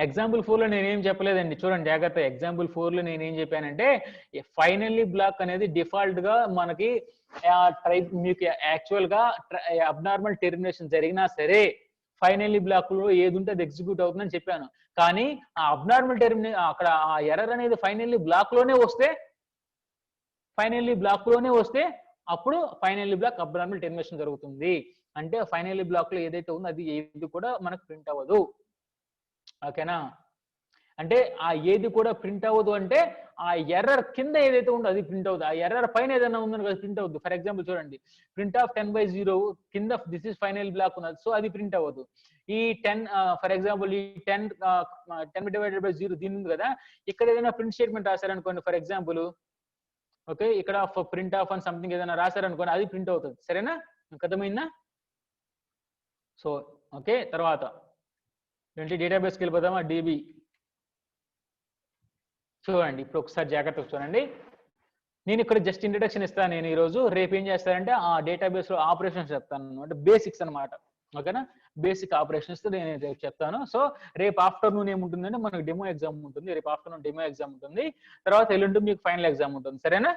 ఎగ్జాంపుల్ 4 లో నేనేం చెప్పలేదండి, చూడండి జాగ్రత్త. ఎగ్జాంపుల్ 4 లో నేనేం చెప్పానంటే ఫైనల్లీ బ్లాక్ అనేది డిఫాల్ట్ గా మనకి మీకు యాక్చువల్ గా అబ్నార్మల్ టెర్మినేషన్ జరిగినా సరే ఫైనల్లీ బ్లాక్ లో ఏది ఉంటే అది ఎగ్జిక్యూట్ అవుతుందని చెప్పాను. కానీ ఆ అబ్నార్మల్ అక్కడ ఆ ఎర్రర్ అనేది ఫైనల్లీ బ్లాక్ లోనే వస్తే అప్పుడు ఫైనల్లీ బ్లాక్ అబ్నార్మల్ టెర్మినేషన్ జరుగుతుంది. అంటే ఫైనల్లీ బ్లాక్ లో ఏదైతే ఉందో అది ఏది కూడా మనకు ప్రింట్ అవ్వదు. ఓకేనా, అంటే ఆ ఏది కూడా ప్రింట్ అవ్వదు అంటే ఆ ఎర్రర్ కింద ఏదైతే ఉందో అది ప్రింట్ అవుతుంది, ఆ ఎర్రర్ పైన ఏదైనా ఉందని అది ప్రింట్ అవుతుంది. ఫర్ ఎగ్జాంపుల్ చూడండి, ప్రింట్ ఆఫ్ 10/0 కింద దిస్ ఇస్ ఫైనల్ బ్లాక్ ఉన్నది, సో అది ప్రింట్ అవ్వదు. ఈ 10 ఫర్ ఎగ్జాంపుల్ ఈ 10/0 దీని ఉంది కదా, ఇక్కడ ఏదైనా ప్రింట్ స్టేట్మెంట్ రాశారనుకోండి ఫర్ ఎగ్జాంపుల్, ఓకే, ఇక్కడ ప్రింట్ ఆఫ్ అని సంథింగ్ ఏదైనా రాశారనుకోండి అది ప్రింట్ అవుతుంది. సరేనా, అర్థమైందా? సో ఓకే, తర్వాత ఏంటి, డేటాబేస్కి వెళ్ళిపోదామా? డిబి చూడండి ఇప్పుడు ఒకసారి జాగ్రత్తగా చూడండి. నేను ఇక్కడ జస్ట్ ఇంట్రడక్షన్ ఇస్తాను నేను ఈరోజు. రేపు ఏం చేస్తానంటే ఆ డేటాబేస్ లో ఆపరేషన్స్ చెప్తాను అనమాట, బేసిక్స్ అనమాట. ఓకేనా, బేసిక్ ఆపరేషన్స్ నేను రేపు చెప్తాను. సో రేపు ఆఫ్టర్నూన్ ఏముంటుందంటే మనకు డెమో ఎగ్జామ్ ఉంటుంది. రేపు ఆఫ్టర్నూన్ డెమో ఎగ్జామ్ ఉంటుంది. తర్వాత ఎల్లుండి మీకు ఫైనల్ ఎగ్జామ్ ఉంటుంది. సరేనా?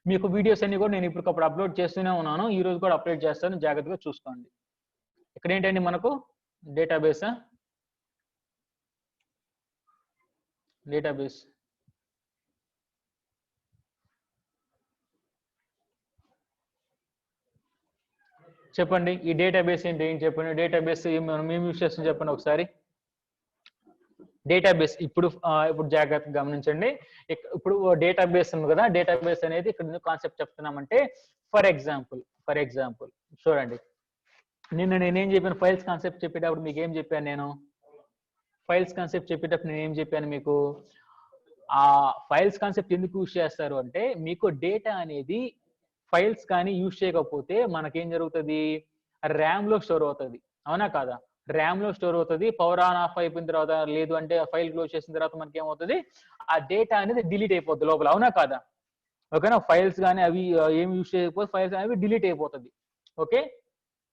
మీకు వీడియోస్ అన్ని కూడా నేను ఇప్పటికప్పుడు అప్లోడ్ చేస్తూనే ఉన్నాను. ఈ రోజు కూడా అప్లోడ్ చేస్తాను, జాగ్రత్తగా చూసుకోండి. ఇక్కడ ఏంటండి మనకు డేటాబేస్ చెప్పండి. ఈ డేటాబేస్ ఏంటి ఏం చెప్పండి. డేటాబేస్ మనం ఏం యూస్ చేస్తాం చెప్పండి ఒకసారి. డేటాబేస్ ఇప్పుడు జాగ్రత్తగా గమనించండి. ఇప్పుడు డేటాబేస్ ఉంది కదా, డేటాబేస్ అనేది ఇక్కడ కాన్సెప్ట్ చెప్తున్నామంటే ఫర్ ఎగ్జాంపుల్ చూడండి. నేనేం చెప్పాను ఫైల్స్ కాన్సెప్ట్ చెప్పేటప్పుడు మీకు ఏం చెప్పాను నేను? ఫైల్స్ కాన్సెప్ట్ చెప్పేటప్పుడు నేను ఏం చెప్పాను మీకు? ఆ ఫైల్స్ కాన్సెప్ట్ ఎందుకు యూజ్ చేస్తారు అంటే మీకు డేటా అనేది ఫైల్స్ కానీ యూజ్ చేయకపోతే మనకేం జరుగుతుంది? ర్యామ్ లో స్టోర్ అవుతుంది. అవునా కాదా? ర్యామ్ లో స్టోర్ అవుతుంది. పవర్ ఆన్ ఆఫ్ అయిపోయిన తర్వాత, లేదు అంటే ఫైల్ క్లోజ్ చేసిన తర్వాత మనకి ఏమవుతుంది? ఆ డేటా అనేది డిలీట్ అయిపోతుంది లోపల. అవునా కాదా? ఓకేనా? ఫైల్స్ కానీ అవి ఏం యూజ్ చేయకపోతే ఫైల్స్ అనేవి డిలీట్ అయిపోతుంది. ఓకే,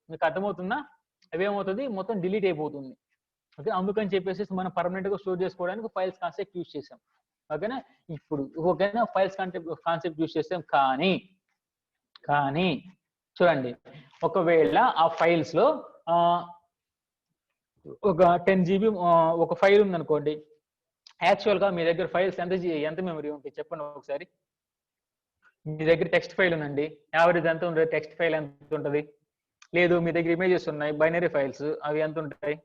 మీకు అర్థమవుతుందా? అవి ఏమవుతుంది? మొత్తం డిలీట్ అయిపోతుంది. ఓకే, అందుకని చెప్పేసి మనం పర్మనెంట్ గా స్టోర్ చేసుకోవడానికి ఫైల్స్ కాన్సెప్ట్ యూజ్ చేసాం. ఓకేనా? ఇప్పుడు ఓకేనా, ఫైల్స్ కాన్సెప్ట్ యూజ్ చేసాం. కానీ చూడండి, ఒకవేళ ఆ ఫైల్స్ లో ఒక 10 GB ఒక ఫైల్ ఉందనుకోండి. యాక్చువల్ గా మీ దగ్గర ఫైల్స్ ఎంత మెమరీ ఉంటాయి చెప్పండి ఒకసారి. మీ దగ్గర టెక్స్ట్ ఫైల్ ఉందండి, యావరేజ్ ఎంత ఉంటుంది? టెక్స్ట్ ఫైల్ ఎంత ఉంటుంది? లేదు మీ దగ్గర ఇమేజెస్ ఉన్నాయి, బైనరీ ఫైల్స్, అవి ఎంత ఉంటాయి?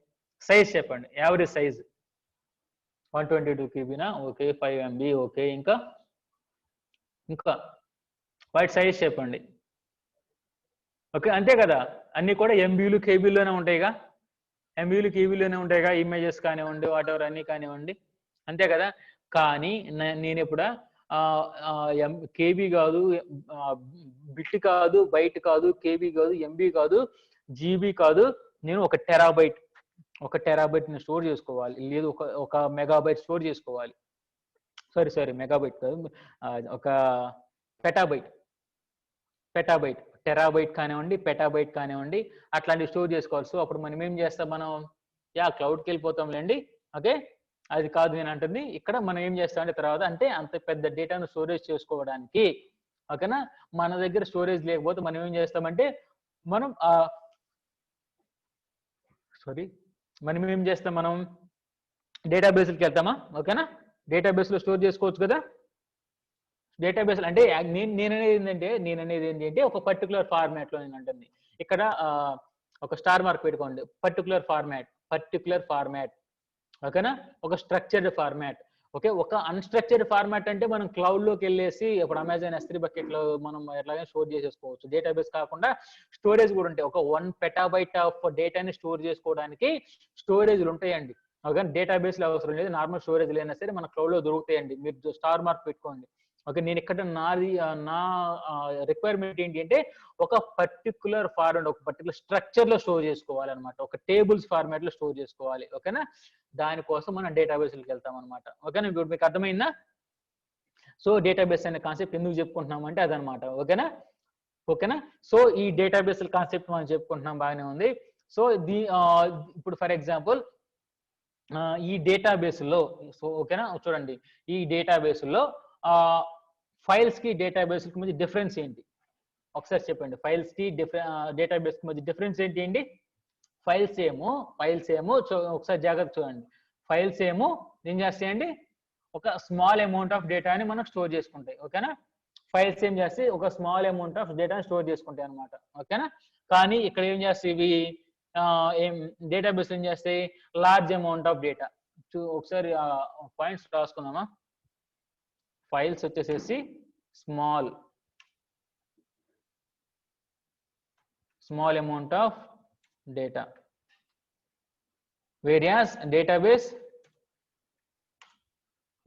సైజ్ చెప్పండి, average size. 122 KB okay, 5 MB okay. ఇంకా వాటి సైజ్ చెప్పండి. ఓకే, అంతే కదా? అన్ని కూడా ఎంబీలు కేబీలోనే ఉంటాయిగా, ఎంబీలు కేబీలోనే ఉంటాయిగా, ఇమేజెస్ కానివ్వండి, వాట్ ఎవర్ అన్ని కానివ్వండి, అంతే కదా? కానీ నేను ఇప్పుడు కేబీ కాదు, బిట్ కాదు, బైట్ కాదు, కేబీ కాదు, ఎంబీ కాదు, జీబీ కాదు, నేను ఒక టెరాబైట్ ని స్టోర్ చేసుకోవాలి, లేదు ఒక మెగాబైట్ స్టోర్ చేసుకోవాలి. సారీ మెగాబైట్ కాదు, ఒక పెటాబైట్ టెరాబైట్ కానివ్వండి, పెటాబైట్ కానివ్వండి, అట్లాంటివి స్టోర్ చేసుకోవాలి. సో అప్పుడు మనం ఏం చేస్తాం? మనం క్లౌడ్కి వెళ్ళిపోతాంలేండి. ఓకే, అది కాదు నేను అంటుంది. ఇక్కడ మనం ఏం చేస్తామంటే తర్వాత అంటే అంత పెద్ద డేటాను స్టోరేజ్ చేసుకోవడానికి, ఓకేనా, మన దగ్గర స్టోరేజ్ లేకపోతే మనం ఏం చేస్తామంటే మనం ఏం చేస్తాం? మనం డేటాబేస్కి వెళ్తామా? ఓకేనా, డేటాబేస్ లో స్టోర్ చేసుకోవచ్చు కదా. డేటాబేస్ అంటే నేను అనేది ఏంటంటే ఒక పర్టికులర్ ఫార్మాట్ లో నేను అంటుంది. ఇక్కడ ఒక స్టార్ మార్క్ పెట్టుకోండి. పర్టికులర్ ఫార్మాట్ ఓకేనా, ఒక స్ట్రక్చర్డ్ ఫార్మాట్. ఓకే, ఒక అన్స్ట్రక్చర్డ్ ఫార్మాట్ అంటే మనం క్లౌడ్ లోకి వెళ్ళేసి ఇప్పుడు అమెజాన్ S3 బకెట్ లో మనం ఎట్లాగైనా స్టోర్ చేసేసుకోవచ్చు. డేటాబేస్ కాకుండా స్టోరేజ్ కూడా ఉంటాయి. ఒక 1 PB ఆఫ్ డేటాని స్టోర్ చేసుకోవడానికి స్టోరేజ్లు ఉంటాయండి. ఓకే, డేటాబేస్ లో అవసరం లేదు, నార్మల్ స్టోరేజ్ అయినా సరే మన క్లౌడ్ లో దొరుకుతాయండి. మీరు స్టార్ మార్క్ పెట్టుకోండి. ఓకే, నేను ఇక్కడ నా రిక్వైర్మెంట్ ఏంటి అంటే ఒక పర్టికులర్ ఫార్మాట్, ఒక పర్టికులర్ స్ట్రక్చర్ లో స్టోర్ చేసుకోవాలన్నమాట, ఒక టేబుల్స్ ఫార్మాట్ లో స్టోర్ చేసుకోవాలి. ఓకేనా, దానికోసం మనం డేటాబేస్కి వెళ్తాం అనమాట. ఓకేనా, ఇప్పుడు మీకు అర్థమైందా? సో డేటాబేస్ అనే కాన్సెప్ట్ ఎందుకు చెప్పుకుంటున్నాం అంటే అదనమాట. ఓకేనా, సో ఈ డేటాబేస్ కాన్సెప్ట్ మనం చెప్పుకుంటున్నాం, బాగానే ఉంది. సో ఇప్పుడు ఫర్ ఎగ్జాంపుల్ ఈ డేటాబేస్ లో ఓకేనా, చూడండి, ఈ డేటాబేస్ లో ఫైల్స్ కి డేటాబేస్ కి మధ్య డిఫరెన్స్ ఏంటి ఒకసారి చెప్పండి. ఫైల్స్ కి డేటాబేస్ కి మధ్య డిఫరెన్స్ ఏంటి? ఫైల్స్ ఏమో ఒకసారి జాగ్రత్త చూడండి. ఫైల్స్ ఏమో ఏం చేస్తాయండి? ఒక స్మాల్ అమౌంట్ ఆఫ్ డేటాని మనం స్టోర్ చేసుకుంటాయి. ఓకేనా, ఫైల్స్ ఏం చేస్తాయి? ఒక స్మాల్ అమౌంట్ ఆఫ్ డేటాని స్టోర్ చేసుకుంటాయి అనమాట. ఓకేనా, కానీ ఇక్కడ ఏం చేస్తాయి ఇవి? డేటాబేస్ ఏం చేస్తాయి? Large amount of data. ఒకసారి పాయింట్స్ రాసుకుందామా. ఫైల్స్ వచ్చేసేసి small amount of data, various database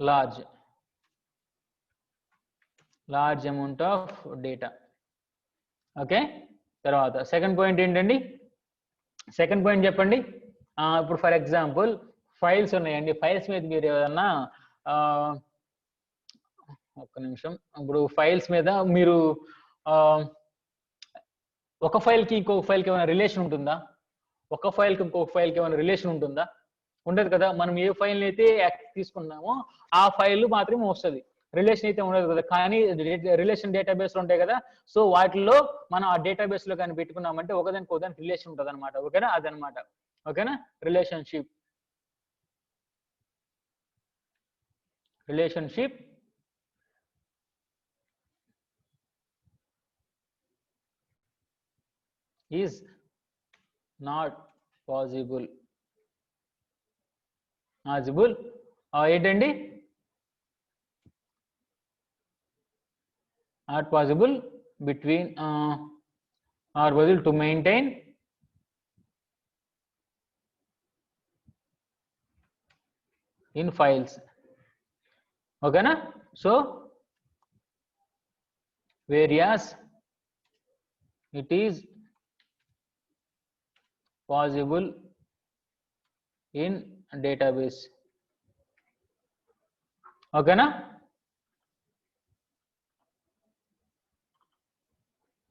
large amount of data. Okay, తర్వాత సెకండ్ పాయింట్ ఏంటండి? సెకండ్ పాయింట్ చెప్పండి. ఇప్పుడు ఫర్ ఎగ్జాంపుల్ ఫైల్స్ ఉన్నాయండి, ఫైల్స్ మీద మీరు ఏదన్నా ఒక్క నిమిషం. ఇప్పుడు ఫైల్స్ మీద మీరు ఒక ఫైల్కి ఇంకొక ఫైల్కి ఏమైనా రిలేషన్ ఉంటుందా? ఒక ఫైల్కి ఇంకొక ఫైల్కి ఏమైనా రిలేషన్ ఉంటుందా? ఉండదు కదా. మనం ఏ ఫైల్ అయితే తీసుకున్నామో ఆ ఫైల్ మాత్రమే వస్తుంది, రిలేషన్ అయితే ఉండదు కదా. కానీ రిలేషన్ డేటాబేస్లు ఉంటాయి కదా, సో వాటిల్లో మనం ఆ డేటాబేస్ లో కానీ పెట్టుకున్నామంటే ఒకదానికి ఒకదానికి రిలేషన్ ఉంటుంది అనమాట. ఓకేనా, అదనమాట. ఓకేనా, రిలేషన్షిప్ ఈజ్ నాట్ పాసిబుల్ ఏంటండి? Not possible between or possible to maintain in files. ఓకేనా. So whereas it is possible in database. ఓకేనా.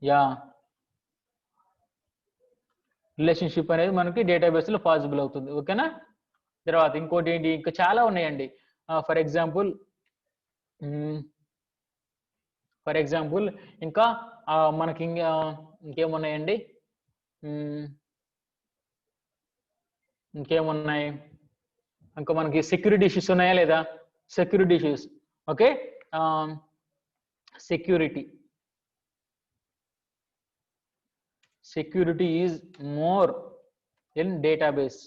యా, రిలేషన్షిప్ అనేది మనకి డేటాబేస్ లో పాసిబుల్ అవుతుంది. ఓకేనా. తర్వాత ఇంకోటి ఏంటి, ఇంకా చాలా ఉన్నాయండి. ఫర్ ఎగ్జాంపుల్ ఇంకా మనకి ఇంకేమున్నాయండి, ఇంకేమున్నాయి, ఇంకా మనకి సెక్యూరిటీ ఇష్యూస్ ఉన్నాయా లేదా? Security issues. Okay, security is more in database.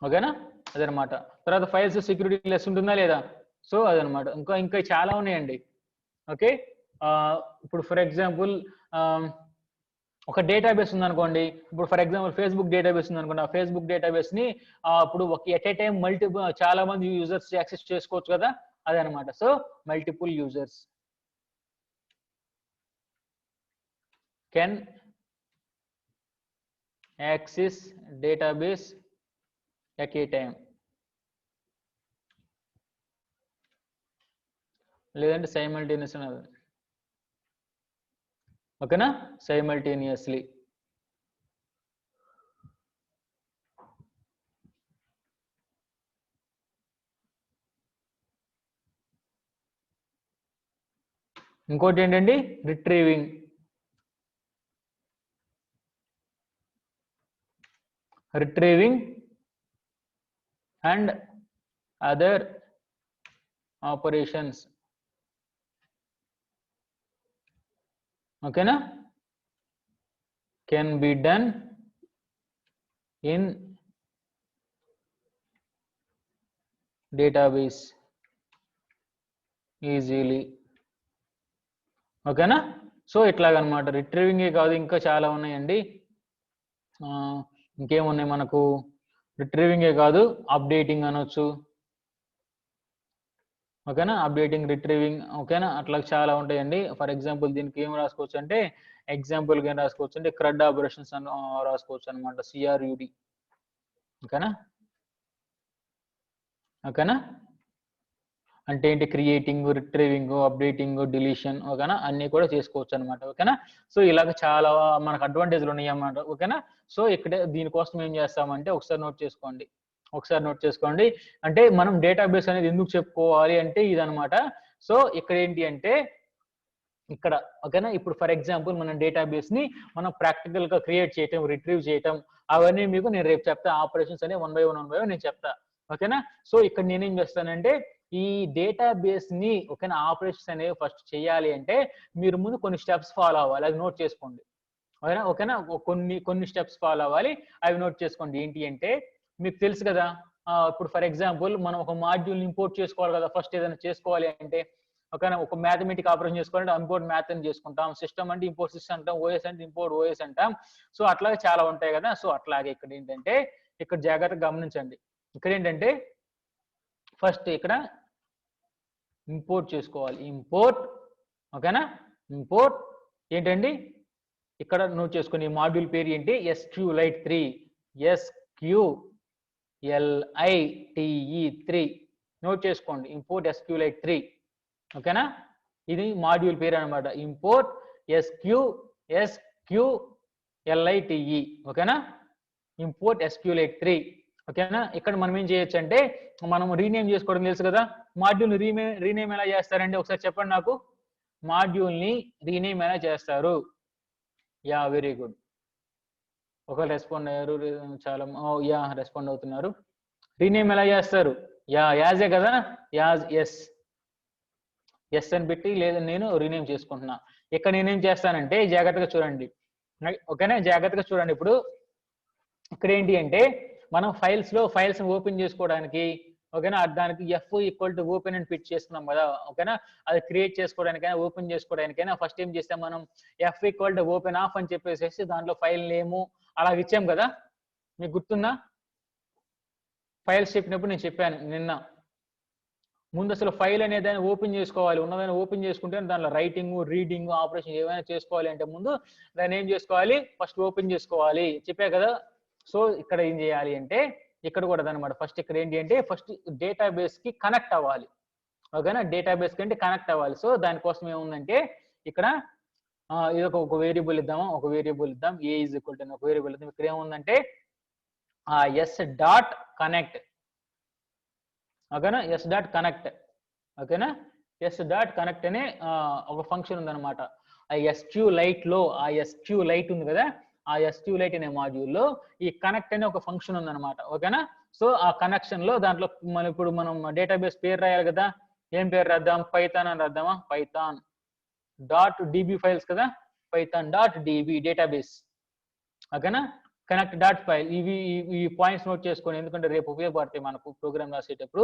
ఓకేనా, అదనమాట. తర్వాత ఫైల్స్ సెక్యూరిటీ లెస్ ఉంటుందా లేదా? సో అదనమాట. ఇంకా చాలా ఉన్నాయండి. ఓకే, ఇప్పుడు ఫర్ ఎగ్జాంపుల్ ఒక డేటాబేస్ ఉందనుకోండి. ఇప్పుడు ఫర్ ఎగ్జాంపుల్ ఫేస్బుక్ డేటాబేస్ ఉందనుకోండి. ఆ ఫేస్బుక్ డేటాబేస్ ని ఇప్పుడు ఎట్ ఏ టైం చాలా మంది యూజర్స్ యాక్సెస్ చేసుకోవచ్చు కదా, అదనమాట. So multiple users can access database at a time. లేదంటే సైమల్టేనియస్ అన్నది. ఓకేనా, సైమల్టేనియస్లీ. ఇంకోటి ఏంటండి, రిట్రీవింగ్. and other operations. ఓకేనా, can be done in database easily. ఓకేనా. సో ఇట్లాగనమాట. రిట్రీవింగే కాదు, ఇంకా చాలా ఉన్నాయండి. ఇంకేమున్నాయి మనకు, రిట్రీవింగే కాదు, అప్డేటింగ్ అనొచ్చు. ఓకేనా, అప్డేటింగ్, రిట్రీవింగ్. ఓకేనా, అట్లా చాలా ఉంటాయండి. ఫర్ ఎగ్జాంపుల్ దీనికి ఏం రాసుకోవచ్చు అంటే, ఎగ్జాంపుల్కి ఏం రాసుకోవచ్చు అంటే క్రడ్ ఆపరేషన్స్ అని రాసుకోవచ్చు అనమాట, CRUD. ఓకేనా. అంటే ఏంటి, క్రియేటింగ్, రిట్రీవింగ్, అప్డేటింగ్, డిలీషన్. ఓకేనా, అన్ని కూడా చేసుకోవచ్చు అనమాట. ఓకేనా. సో ఇలాగ చాలా మనకు అడ్వాంటేజ్లు ఉన్నాయి అన్నమాట. ఓకేనా. సో ఇక్కడ దీనికోసం ఏం చేస్తామంటే ఒకసారి నోట్ చేసుకోండి. అంటే మనం డేటాబేస్ అనేది ఎందుకు చెప్పుకోవాలి అంటే ఇదనమాట. సో ఇక్కడ ఏంటి అంటే ఇక్కడ, ఓకేనా, ఇప్పుడు ఫర్ ఎగ్జాంపుల్ మనం డేటాబేస్ ని మనం ప్రాక్టికల్ గా క్రియేట్ చేయటం, రిట్రీవ్ చేయటం, అవన్నీ మీకు నేను రేపు చెప్తా. ఆపరేషన్స్ అనేవి వన్ బై వన్ నేను చెప్తా. ఓకేనా. సో ఇక్కడ నేనేం చేస్తానంటే ఈ డేటాబేస్ ని, ఓకేనా, ఆపరేషన్స్ అనేవి ఫస్ట్ చేయాలి అంటే మీరు ముందు కొన్ని స్టెప్స్ ఫాలో అవ్వాలి. అది నోట్ చేసుకోండి. ఓకేనా, కొన్ని స్టెప్స్ ఫాలో అవ్వాలి, అవి నోట్ చేసుకోండి. ఏంటి అంటే మీకు తెలుసు కదా, ఇప్పుడు ఫర్ ఎగ్జాంపుల్ మనం ఒక మాడ్యూల్ ఇంపోర్ట్ చేసుకోవాలి కదా, ఫస్ట్ ఏదైనా చేసుకోవాలి అంటే. ఓకేనా, ఒక మ్యాథమెటిక్ ఆపరేషన్ చేసుకోవాలంటే ఇంపోర్ట్ మ్యాథ్ అని చేసుకుంటాం, సిస్టమ్ అంటే ఇంపోర్ట్ సిస్టమ్ అంటాం, ఓఎస్ అంటే ఇంపోర్ట్ ఓఎస్ అంటాం. సో అట్లాగే చాలా ఉంటాయి కదా. సో అట్లాగే ఇక్కడ ఏంటంటే, ఇక్కడ జాగ్రత్తగా గమనించండి. ఇక్కడ ఏంటంటే ఫస్ట్ ఇక్కడ ఇంపోర్ట్ చేసుకోవాలి, ఇంపోర్ట్. ఓకేనా, ఇంపోర్ట్ ఏంటండి, ఇక్కడ నోట్ చేసుకుని మాడ్యూల్ పేరు ఏంటి, SQLite 3. SQLite 3 నోట్ చేసుకోండి. ఇంపోర్ట్ SQLite 3 ఓకేనా. ఇది మాడ్యూల్ పేరు అనమాట, ఇంపోర్ట్ SQLite ఓకేనా, ఇంపోర్ట్ SQLite 3 ఓకేనా. ఇక్కడ మనం ఏం చేయొచ్చు అంటే మనం రీనేమ్ చేసుకోవడం తెలుసు కదా. మాడ్యూల్ రీనేమ్ ఎలా చేస్తారండి ఒకసారి చెప్పండి నాకు. మాడ్యూల్ని రీనేమ్ ఎలా చేస్తారు? యా వెరీ గుడ్, ఒకవేళ రెస్పాండ్ అయ్యారు చాలా, యా రెస్పాండ్ అవుతున్నారు. రీనేమ్ ఎలా చేస్తారు? యా యాజే కదా, యాజ్ ఎస్ అని పెట్టి లేదా నేను రీనేమ్ చేసుకుంటున్నా. ఇక్కడ నేనేం చేస్తానంటే జాగ్రత్తగా చూడండి ఓకేనా, జాగ్రత్తగా చూడండి. ఇప్పుడు ఇక్కడ ఏంటి అంటే మనం ఫైల్స్ ఓపెన్ చేసుకోవడానికి ఓకేనా, దానికి F=ఓపెన్ అని పిచ్ చేసుకున్నాం కదా ఓకేనా. అది క్రియేట్ చేసుకోవడానికైనా ఓపెన్ చేసుకోవడానికైనా ఫస్ట్ ఏం చేస్తాం మనం, F=ఓపెన్ ఆఫ్ అని చెప్పేసి దాంట్లో ఫైల్ నేము అలా ఇచ్చాం కదా. మీకు గుర్తుందా? ఫైల్స్ చెప్పినప్పుడు నేను చెప్పాను నిన్న, ముందు అసలు ఫైల్ అనే దాన్ని ఓపెన్ చేసుకోవాలి. ఉన్నదాన్ని ఓపెన్ చేసుకుంటే దాంట్లో రైటింగ్, రీడింగ్, ఆపరేషన్ ఏమైనా చేసుకోవాలి అంటే ముందు దాన్ని ఏం చేసుకోవాలి, ఫస్ట్ ఓపెన్ చేసుకోవాలి చెప్పా కదా. సో ఇక్కడ ఏం చేయాలి అంటే ఇక్కడ కూడా అనమాట, ఫస్ట్ ఇక్కడ ఏంటి అంటే ఫస్ట్ డేటాబేస్ కి కనెక్ట్ అవ్వాలి ఓకేనా. డేటాబేస్ కి అంటే కనెక్ట్ అవ్వాలి. సో దానికోసం ఏముందంటే ఇక్కడ ఇది ఒక వేరియబుల్ ఇద్దాము, ఒక వేరియబుల్ ఇద్దాం a = ఒక వేరియబుల్ ఇద్దాం. ఇక్కడ ఏముందంటే s.connect ఓకేనా, s.connect ఓకేనా. s.connect అనే ఒక ఫంక్షన్ ఉందన్నమాట. ఆ SQLite లో ఆ SQLite ఉంది కదా, ఆ SQLite అనే మాడ్యూల్లో ఈ కనెక్ట్ అనే ఒక ఫంక్షన్ ఉందన్నమాట ఓకేనా. సో ఆ కనెక్షన్ లో దాంట్లో ఇప్పుడు మనం డేటాబేస్ పేరు రాయాలి కదా. ఏం పేరు రాద్దాం? పైథాన్ అని రాద్దామా? python.db ఫైల్స్ కదా, python.db డేటాబేస్ ఓకేనా. కనెక్ట్ డాట్ ఫైల్, ఈ పాయింట్స్ నోట్ చేసుకోండి, ఎందుకంటే రేపు ఉపయోగపడతాయి మనకు ప్రోగ్రామ్ రాసేటప్పుడు,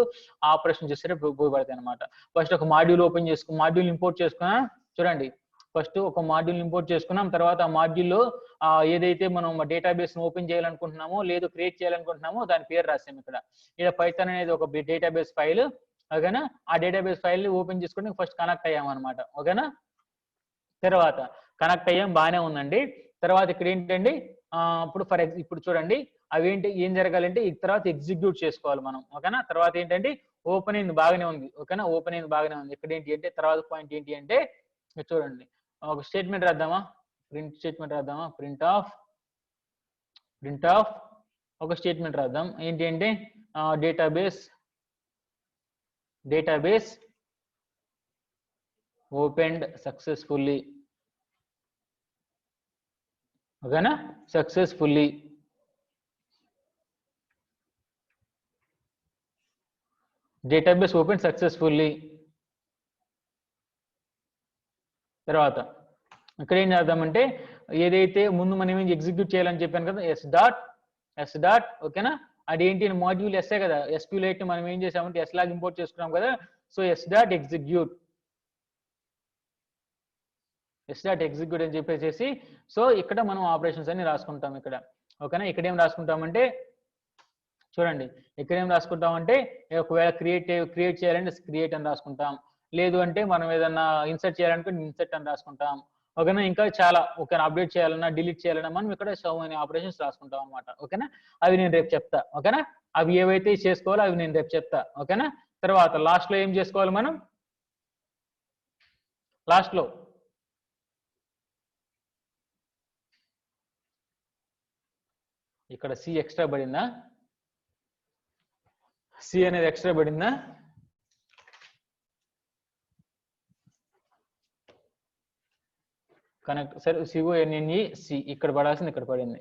ఆపరేషన్ చేసేటప్పుడు ఉపయోగపడతాయి అనమాట. ఫస్ట్ ఒక మాడ్యూల్ ఓపెన్ చేసుకుని మాడ్యూల్ ఇంపోర్ట్ చేసుకున్నా చూడండి. ఫస్ట్ ఒక మాడ్యూల్ ఇంపోర్ట్ చేసుకున్నాం, తర్వాత ఆ మాడ్యూల్లో ఏదైతే మనం డేటాబేస్ ఓపెన్ చేయాలనుకుంటున్నామో లేదు క్రియేట్ చేయాలనుకుంటున్నామో దాని పేరు రాసాం ఇక్కడ. ఇక్కడ పైథాన్ అనేది ఒక డేటాబేస్ ఫైల్ ఓకేనా. ఆ డేటాబేస్ ఫైల్ ని ఓపెన్ చేసుకుని ఫస్ట్ కనెక్ట్ అయ్యాం అనమాట ఓకేనా. తర్వాత కనెక్ట్ అయ్యాం, బాగానే ఉందండి. తర్వాత ఇక్కడ ఏంటండి ఇప్పుడు చూడండి అవి ఏం జరగాలంటే ఈ తర్వాత ఎగ్జిక్యూట్ చేసుకోవాలి మనం ఓకేనా. తర్వాత ఏంటంటే ఓపెన్ అయింది, బాగానే ఉంది ఓకేనా, ఓపెన్ అయింది బాగానే ఉంది. ఇక్కడ ఏంటి అంటే తర్వాత పాయింట్ ఏంటి అంటే చూడండి, ఒక స్టేట్మెంట్ రాద్దామా, ప్రింట్ స్టేట్మెంట్ రాద్దామా, ప్రింట్ ఆఫ్ ఒక స్టేట్మెంట్ రాద్దాం. ఏంటి అంటే డేటాబేస్ ఓపెన్డ్ సక్సెస్ఫుల్లీ ఓకేనా, సక్సెస్ఫుల్లీ డేటాబేస్ ఓపెన్ సక్సెస్ఫుల్లీ. తర్వాత ఇక్కడ ఏం చేద్దామంటే ఏదైతే ముందు మనం ఏం ఎగ్జిక్యూట్ చేయాలని చెప్పాను కదా, ఎస్ డాట్ ఓకేనా. అదేంటి మాడ్యూల్ ఎస్ఏ కదా, SQLite మనం ఏం చేసామంటే ఎస్ లాగా ఇంపోర్ట్ చేసుకున్నాం కదా. సో s.execute అని చెప్పేసి సో ఇక్కడ మనం ఆపరేషన్స్ అన్ని రాసుకుంటాం ఇక్కడ ఓకేనా. ఇక్కడ ఏం రాసుకుంటామంటే చూడండి, ఇక్కడ ఏం రాసుకుంటామంటే ఒకవేళ క్రియేట్ చేయాలంటే క్రియేట్ అని రాసుకుంటాం, లేదు అంటే మనం ఏదన్నా ఇన్సర్ట్ చేయాలనుకుంటే ఇన్సర్ట్ అని రాసుకుంటాం ఓకేనా. ఇంకా చాలా ఓకేనా, అప్డేట్ చేయాలన్నా డిలీట్ చేయాలన్నా మనం ఇక్కడ సో మెనీ ఆపరేషన్స్ రాసుకుంటాం అనమాట ఓకేనా. అవి నేను రేపు చెప్తా ఓకేనా. అవి ఏవైతే చేసుకోవాలో అవి నేను రేపు చెప్తా ఓకేనా. తర్వాత లాస్ట్ లో ఏం చేసుకోవాలి మనం, లాస్ట్ లో ఇక్కడ సి ఎక్స్ట్రా పడిందా, సి అనేది ఎక్స్ట్రా పడిందా, కనెక్ట్ సరే CONNEC ఇక్కడ పడాల్సింది ఇక్కడ పడింది,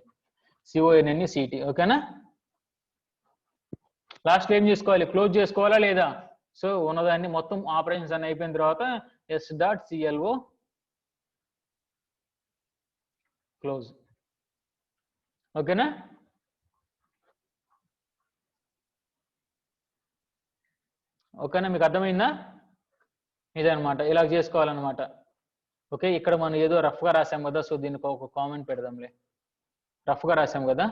CONNECT ఓకేనా. లాస్ట్ ఏం చేసుకోవాలి, క్లోజ్ చేసుకోవాలా లేదా. సో ఉన్నదాన్ని మొత్తం ఆపరేషన్స్ అన్ని అయిపోయిన తర్వాత s.clo క్లోజ్ ఓకేనా. ఓకేనా, మీకు అర్థమైందా? ఇదనమాట, ఇలా చేసుకోవాలన్నమాట ఓకే. ఇక్కడ మనం ఏదో రఫ్ గా రాసాం కదా, సో దీనికి ఒక కామెంట్ పెడదాంలే, రఫ్ గా రాసాం కదా.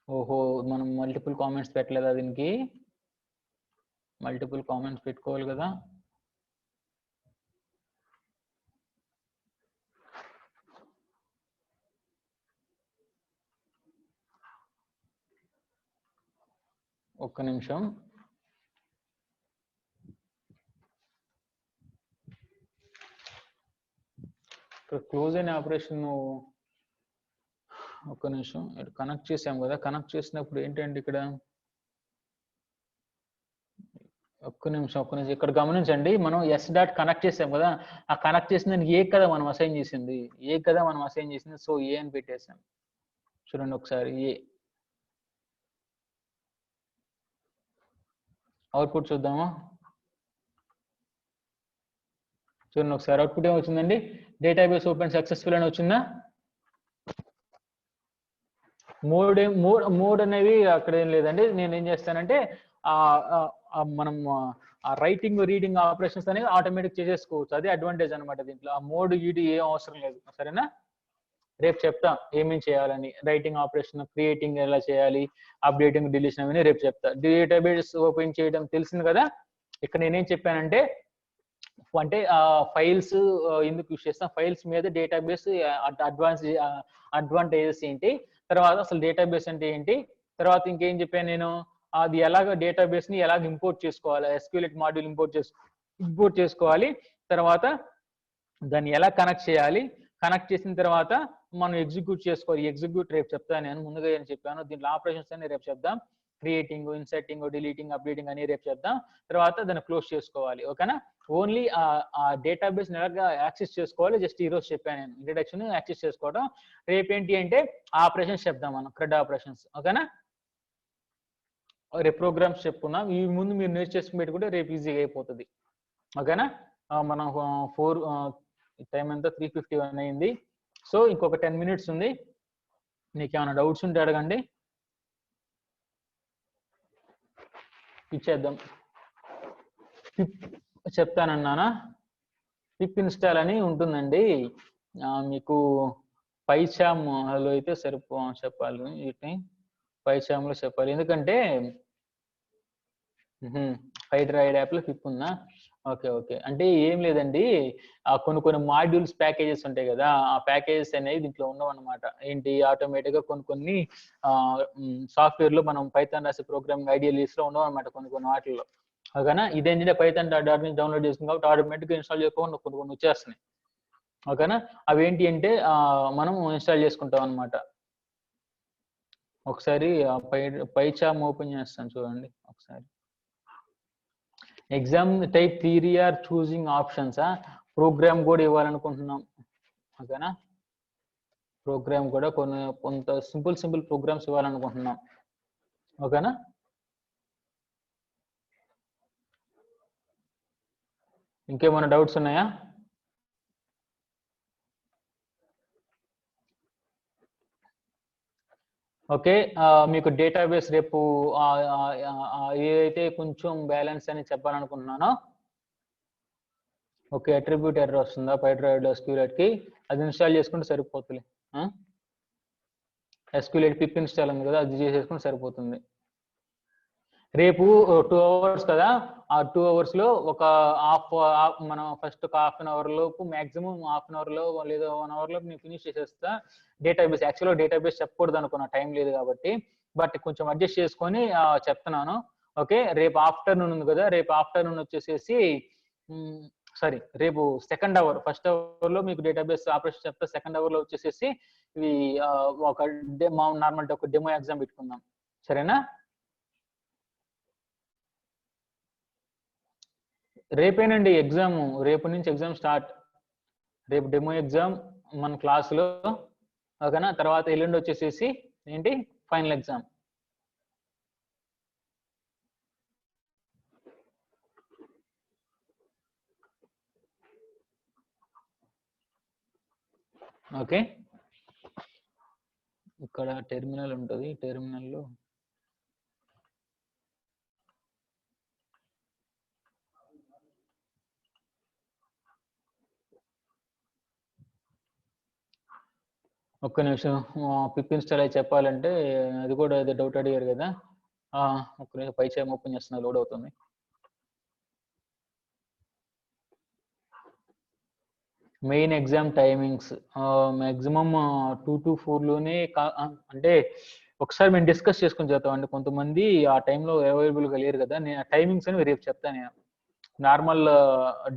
ఓహో, మనం మల్టిపుల్ కామెంట్స్ పెట్టలేదా దీనికి, మల్టిపుల్ కామెంట్స్ పెట్టుకోవాలి కదా. ఒక్క నిమిషం. ఇక్కడ క్లోజ్ అయిన ఆపరేషన్ ఒక్క నిమిషం కనెక్ట్ చేసాం కదా, కనెక్ట్ చేసినప్పుడు ఏంటంటే ఇక్కడ ఒక్క నిమిషం ఇక్కడ గమనించండి. మనం ఎస్ డాట్ కనెక్ట్ చేసాం కదా, ఆ కనెక్ట్ చేసిన దానికి ఏ కదా మనం అసైన్ చేసింది, సో ఏ అని పెట్టేసాం. చూడండి ఒకసారి ఏ అవుట్పుట్ చూద్దామా. చూడండి ఒకసారి అవుట్పుట్ ఏమొచ్చిందండి, డేటాబేస్ ఓపెన్ సక్సెస్ఫుల్ అని వచ్చిందా. మోడ్ అనేవి అక్కడ ఏం లేదండి. నేను ఏం చేస్తానంటే మనం రైటింగ్ రీడింగ్ ఆపరేషన్స్ అనేది ఆటోమేటిక్ చేసేసుకోవచ్చు. అది అడ్వాంటేజ్ అనమాట దీంట్లో. ఆ మోడ్ ఈడి ఏం అవసరం లేదు. సరేనా, రేపు చెప్తా ఏమేమి చేయాలని. రైటింగ్ ఆపరేషన్, క్రియేటింగ్ ఎలా చేయాలి, అప్డేటింగ్, డిలీషన్ అవన్నీ రేపు చెప్తా. డేటాబేస్ ఓపెన్ చేయడం తెలిసింది కదా. ఇక్కడ నేనేం చెప్పానంటే అంటే ఫైల్స్ ఎందుకు యూస్ చేస్తాం, ఫైల్స్ మీద డేటాబేస్ అడ్వాంటేజెస్ ఏంటి, తర్వాత అసలు డేటాబేస్ అంటే ఏంటి, తర్వాత ఇంకేం చెప్పాను నేను, అది ఎలాగ డేటాబేస్ ని ఎలాగ ఇంపోర్ట్ చేసుకోవాలి, ఎస్క్యూఎల్ మాడ్యూల్ ఇంపోర్ట్ చేసుకోవాలి, తర్వాత దాన్ని ఎలా కనెక్ట్ చేయాలి, కనెక్ట్ చేసిన తర్వాత మనం ఎగ్జిక్యూట్ చేసుకోవాలి. ఎగ్జిక్యూట్ రేపు చెప్తాను, నేను ముందుగా ఏం చెప్పాను. దీంట్లో ఆపరేషన్స్ అని రేపు చెప్దాం. క్రియేటింగ్, ఇన్సర్టింగ్, డిలీటింగ్, అప్డేటింగ్ అని రేపు చెప్దాం. తర్వాత దాన్ని క్లోజ్ చేసుకోవాలి. ఓకేనా, ఓన్లీ ఆ డేటాబేస్ ఎలాగా యాక్సెస్ చేసుకోవాలి జస్ట్ ఈ రోజు చెప్పాను నేను. ఇంట్రడక్షన్, యాక్సెస్ చేసుకోవడం. రేపు ఏంటి అంటే ఆపరేషన్స్ చెప్దాం మనం, క్రెడ్ ఆపరేషన్స్. ఓకేనా, రేపు ప్రోగ్రామ్స్ చెప్పుకున్నాం. ఈ ముందు మీరు నేర్చు చేసుకుని పెట్టుకుంటే రేపు ఈజీగా అయిపోతుంది. ఓకేనా, మనం 4 టైం ఎంత 3:51 అయింది. సో ఇంకొక 10 minutes ఉంది. మీకు ఏమైనా డౌట్స్ ఉంటే అడగండి, ఇచ్చేద్దాం. చెప్తానన్నానా, పిప్ ఇన్స్టాల్ అని ఉంటుందండి. మీకు పైచామ్లో అయితే చెప్పాలి, వీటిని పైచామ్లో చెప్పాలి. ఎందుకంటే హైడ్రాయిడ్ యాప్లో పిప్ ఉందా. ఓకే అంటే ఏం లేదండి, కొన్ని మాడ్యూల్స్ ప్యాకేజెస్ ఉంటాయి కదా, ఆ ప్యాకేజెస్ అనేవి దీంట్లో ఉండవు అనమాట. ఏంటి, ఆటోమేటిక్ గా కొన్ని సాఫ్ట్వేర్ లో మనం పైథాన్ రాసే ప్రోగ్రామింగ్ ఐడియల్స్ లో ఉండవు అనమాట కొన్ని వాటిల్లో. ఓకేనా, ఇదేంటంటే పైథాన్ డాట్ నుంచి డౌన్లోడ్ చేసుకుని కాబట్టి ఆటోమేటిక్ గా ఇన్స్టాల్ చేసుకోకుండా కొన్ని వచ్చేస్తున్నాయి. ఓకేనా, అవి ఏంటి అంటే మనం ఇన్స్టాల్ చేసుకుంటాం అనమాట. ఒకసారి పైచామ్ ఓపెన్ చేస్తాను చూడండి ఒకసారి. Exam type theory or choosing options, program కూడా ఇవ్వాలనుకుంటున్నాం. ఓకేనా, ప్రోగ్రామ్ కూడా కొంత సింపుల్ ప్రోగ్రామ్స్ ఇవ్వాలనుకుంటున్నాం. ఓకేనా, ఇంకేమైనా డౌట్స్ ఉన్నాయా? ఓకే, మీకు డేటాబేస్ రేపు ఏదైతే కొంచెం బ్యాలెన్స్ అని చెప్పాలనుకుంటున్నానో, ఓకే, అట్రిబ్యూట్ ఎర్రర్ వస్తుందా పైడ్రాయిడ్ SQLite కి, అది ఇన్స్టాల్ చేసుకుంటే సరిపోతుంది. SQLite పిప్ ఇన్స్టాల్ ఉంది కదా, అది చేసేసుకుంటే సరిపోతుంది. రేపు 2 hours కదా, ఆ 2 hours లో ఒక మనం ఫస్ట్ ఒక ½ an hour లోపు, మాక్సిమం ½ an hour లో లేదా 1 hour లో నేను ఫినిష్ చేసేస్తా డేటాబేస్. యాక్చువల్గా డేటాబేస్ చెప్పకూడదు అనుకున్నా, టైం లేదు కాబట్టి, బట్ కొంచెం అడ్జస్ట్ చేసుకొని చెప్తున్నాను. ఓకే, రేపు ఆఫ్టర్నూన్ ఉంది కదా, రేపు ఆఫ్టర్నూన్ వచ్చేసేసి సారీ రేపు సెకండ్ అవర్, ఫస్ట్ అవర్ లో మీకు డేటాబేస్ ఆపరేషన్ చెప్తా, సెకండ్ అవర్ లో వచ్చేసేసి ఇవి ఒక నార్మల్ ఒక డెమో ఎగ్జామ్ పెట్టుకుందాం. సరేనా, రేపేనండి ఎగ్జామ్, రేపు నుంచి ఎగ్జామ్ స్టార్ట్. రేపు డెమో ఎగ్జామ్ మన క్లాసులో. ఓకేనా, తర్వాత ఎల్లుండి వచ్చేసేసి ఏంటి ఫైనల్ ఎగ్జామ్. ఓకే, ఇక్కడ టెర్మినల్ ఉంటుంది, టెర్మినల్లో ఒక్క నిమిషం. పిప్ ఇన్స్టాల్ అయి చెప్పాలంటే అది కూడా ఏదో డౌట్ అడిగారు కదా, ఒక్క నిమిషం పైచామ్ ఓపెన్ చేస్తున్నా, లోడ్ అవుతుంది. Main exam timings maximum 2 to 4 లోనే, అంటే ఒకసారి మేము డిస్కస్ చేసుకుని చేద్దామండి. కొంతమంది ఆ టైంలో అవైలబుల్గా లేరు కదా, నేను టైమింగ్స్ అని రేపు చెప్తాను. నేను నార్మల్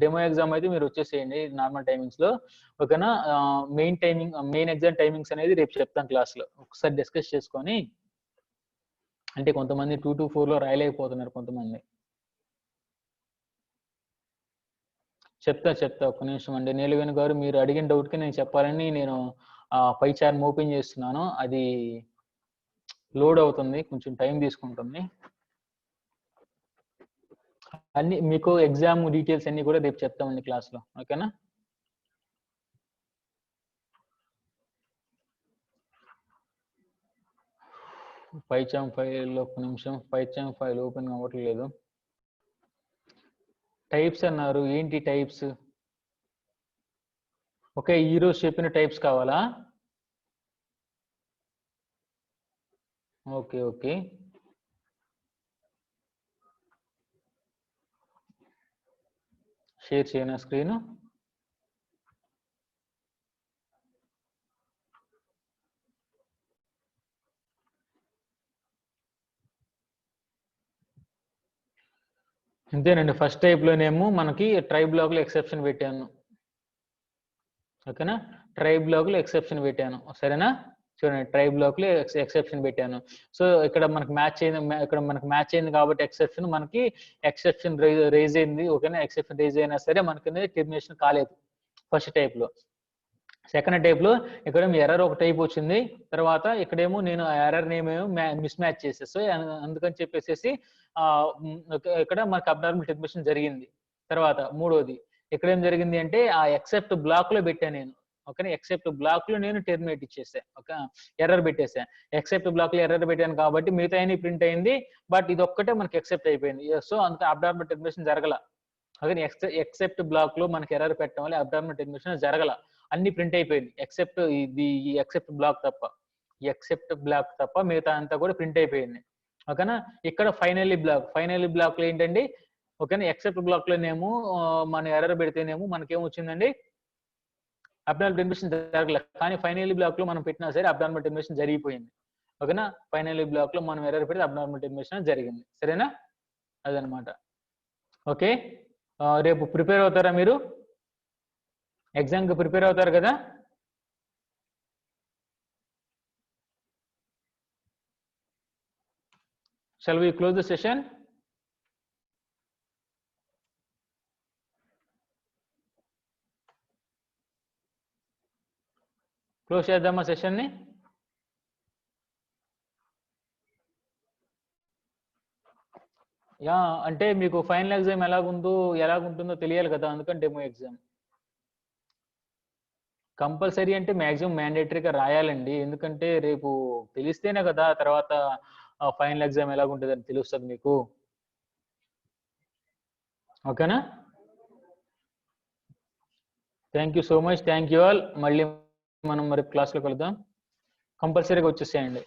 డెమో ఎగ్జామ్ అయితే మీరు వచ్చేసేయండి నార్మల్ టైమింగ్స్ లో, ఓకేనా. మెయిన్ ఎగ్జామ్ టైమింగ్స్ అనేది రేపు చెప్తాను క్లాస్ లో. ఒకసారి డిస్కస్ చేసుకొని, అంటే కొంతమంది 2 to 4 లో రాయలేకపోతున్నారు కొంతమంది. చెప్తా ఒక్క నిమిషం అండి. నీలవేణి గారు, మీరు అడిగిన డౌట్ కి నేను చెప్పాలని నేను పైచార్ట్ ఓపెన్ చేస్తున్నాను. అది లోడ్ అవుతుంది, కొంచెం టైం తీసుకుంటుంది. అన్ని మీకు ఎగ్జామ్ డీటెయిల్స్ అన్ని కూడా రేపు చెప్తామండి క్లాస్ లో, ఓకేనా. పైచామ్ ఫైల్ ఒక్క నిమిషం, పైచామ్ ఫైల్ ఓపెన్ అవ్వట్లేదు. టైప్స్ అన్నారు, ఏంటి టైప్స్? ఓకే, ఈరోజు చెప్పిన టైప్స్ కావాలా? ఓకే. షేర్ చేయనా స్క్రీన్? అంతేనండి. ఫస్ట్ టైప్ లోనేమో మనకి ట్రై బ్లాక్ లో ఎక్సెప్షన్ పెట్టాను, ఓకేనా. ట్రై బ్లాక్ లో ఎక్సెప్షన్ పెట్టాను, సరేనా. చూడండి, ట్రై బ్లాక్ లో ఎక్సెప్షన్ పెట్టాను. సో ఇక్కడ మనకు మ్యాచ్ అయింది కాబట్టి ఎక్సెప్షన్ రైజ్ అయింది, ఓకేనా. ఎక్సెప్షన్ రైజ్ అయినా సరే మనకి టెర్మినేషన్ కాలేదు ఫస్ట్ టైప్ లో. సెకండ్ టైప్ లో ఇక్కడ ఎర్రర్ ఒక టైప్ వచ్చింది, తర్వాత ఇక్కడేమో నేను ఆ ఎర్రర్ నేమ్ మిస్ మ్యాచ్ చేసేసి, అందుకని చెప్పేసి ఇక్కడ మనకి అబ్నార్మల్ టెర్మినేషన్ జరిగింది. తర్వాత మూడోది ఇక్కడ ఏం జరిగింది అంటే ఆ ఎక్సెప్ట్ బ్లాక్ లో పెట్టాను నేను, ఓకే. ఎక్సెప్ట్ బ్లాక్ లో నేను టెర్మినేట్ ఇచ్చేసా, ఓకే. ఎర్రర్ పెట్టేసా. ఎక్సెప్ట్ బ్లాక్ లో ఎర్రర్ పెట్టాను కాబట్టి మిగతా అన్ని ప్రింట్ అయింది, బట్ ఇది ఒక్కటే మనకి ఎక్సెప్ట్ అయిపోయింది. సో అంత అబ్నార్మల్ టెర్మినేషన్ జరగల, ఓకే. ఎక్సెప్ట్ బ్లాక్ లో మనకి ఎర్రర్ పెట్టడం వల్ల అబ్నార్మల్ టెర్మినేషన్ జరగల, అన్ని ప్రింట్ అయిపోయింది ఎక్సెప్ట్ ఎక్సెప్ట్ బ్లాక్ తప్ప మిగతా అంతా కూడా ప్రింట్ అయిపోయింది, ఓకేనా. ఇక్కడ ఫైనల్లీ బ్లాక్ లో ఏంటండి, ఓకేనా. ఎక్సెప్ట్ బ్లాక్ లోనేమో మన ఎర్రర్ పెడితేనేమో మనకేం వచ్చిందండి, అబ్నార్మల్ టెర్మినేషన్ జరగలేదు. కానీ ఫైనల్లీ బ్లాక్ లో మనం పెట్టినా సరే అబ్నార్మల్ టెర్మినేషన్ జరిగిపోయింది, ఓకేనా. ఫైనల్లీ బ్లాక్ లో మనం ఎర్రర్ పెడితే అబ్నార్మల్ టెర్మినేషన్ జరిగింది, సరేనా. అదనమాట, ఓకే. రేపు ప్రిపేర్ అవుతారా మీరు? ఎగ్జామ్ కి ప్రిపేర్ అవుతారు కదా? Shall we close the session? Close చేద్దామా సెషన్ ని? యా, అంటే మీకు ఫైనల్ ఎగ్జామ్ ఎలాగుంటుందో తెలియాలి కదా, అందుకని డెమో ఎగ్జామ్ కంపల్సరీ. అంటే మ్యాక్సిమం మ్యాండేటరీగా రాయాలండి, ఎందుకంటే రేపు తెలిస్తేనే కదా తర్వాత ఫైనల్ ఎగ్జామ్ ఎలాగుంటుందని తెలుస్తుంది మీకు, ఓకేనా. Thank you so much, thank you all. మళ్ళీ మనం మరి క్లాస్లో కలుద్దాం. కంపల్సరీగా వచ్చేసేయండి.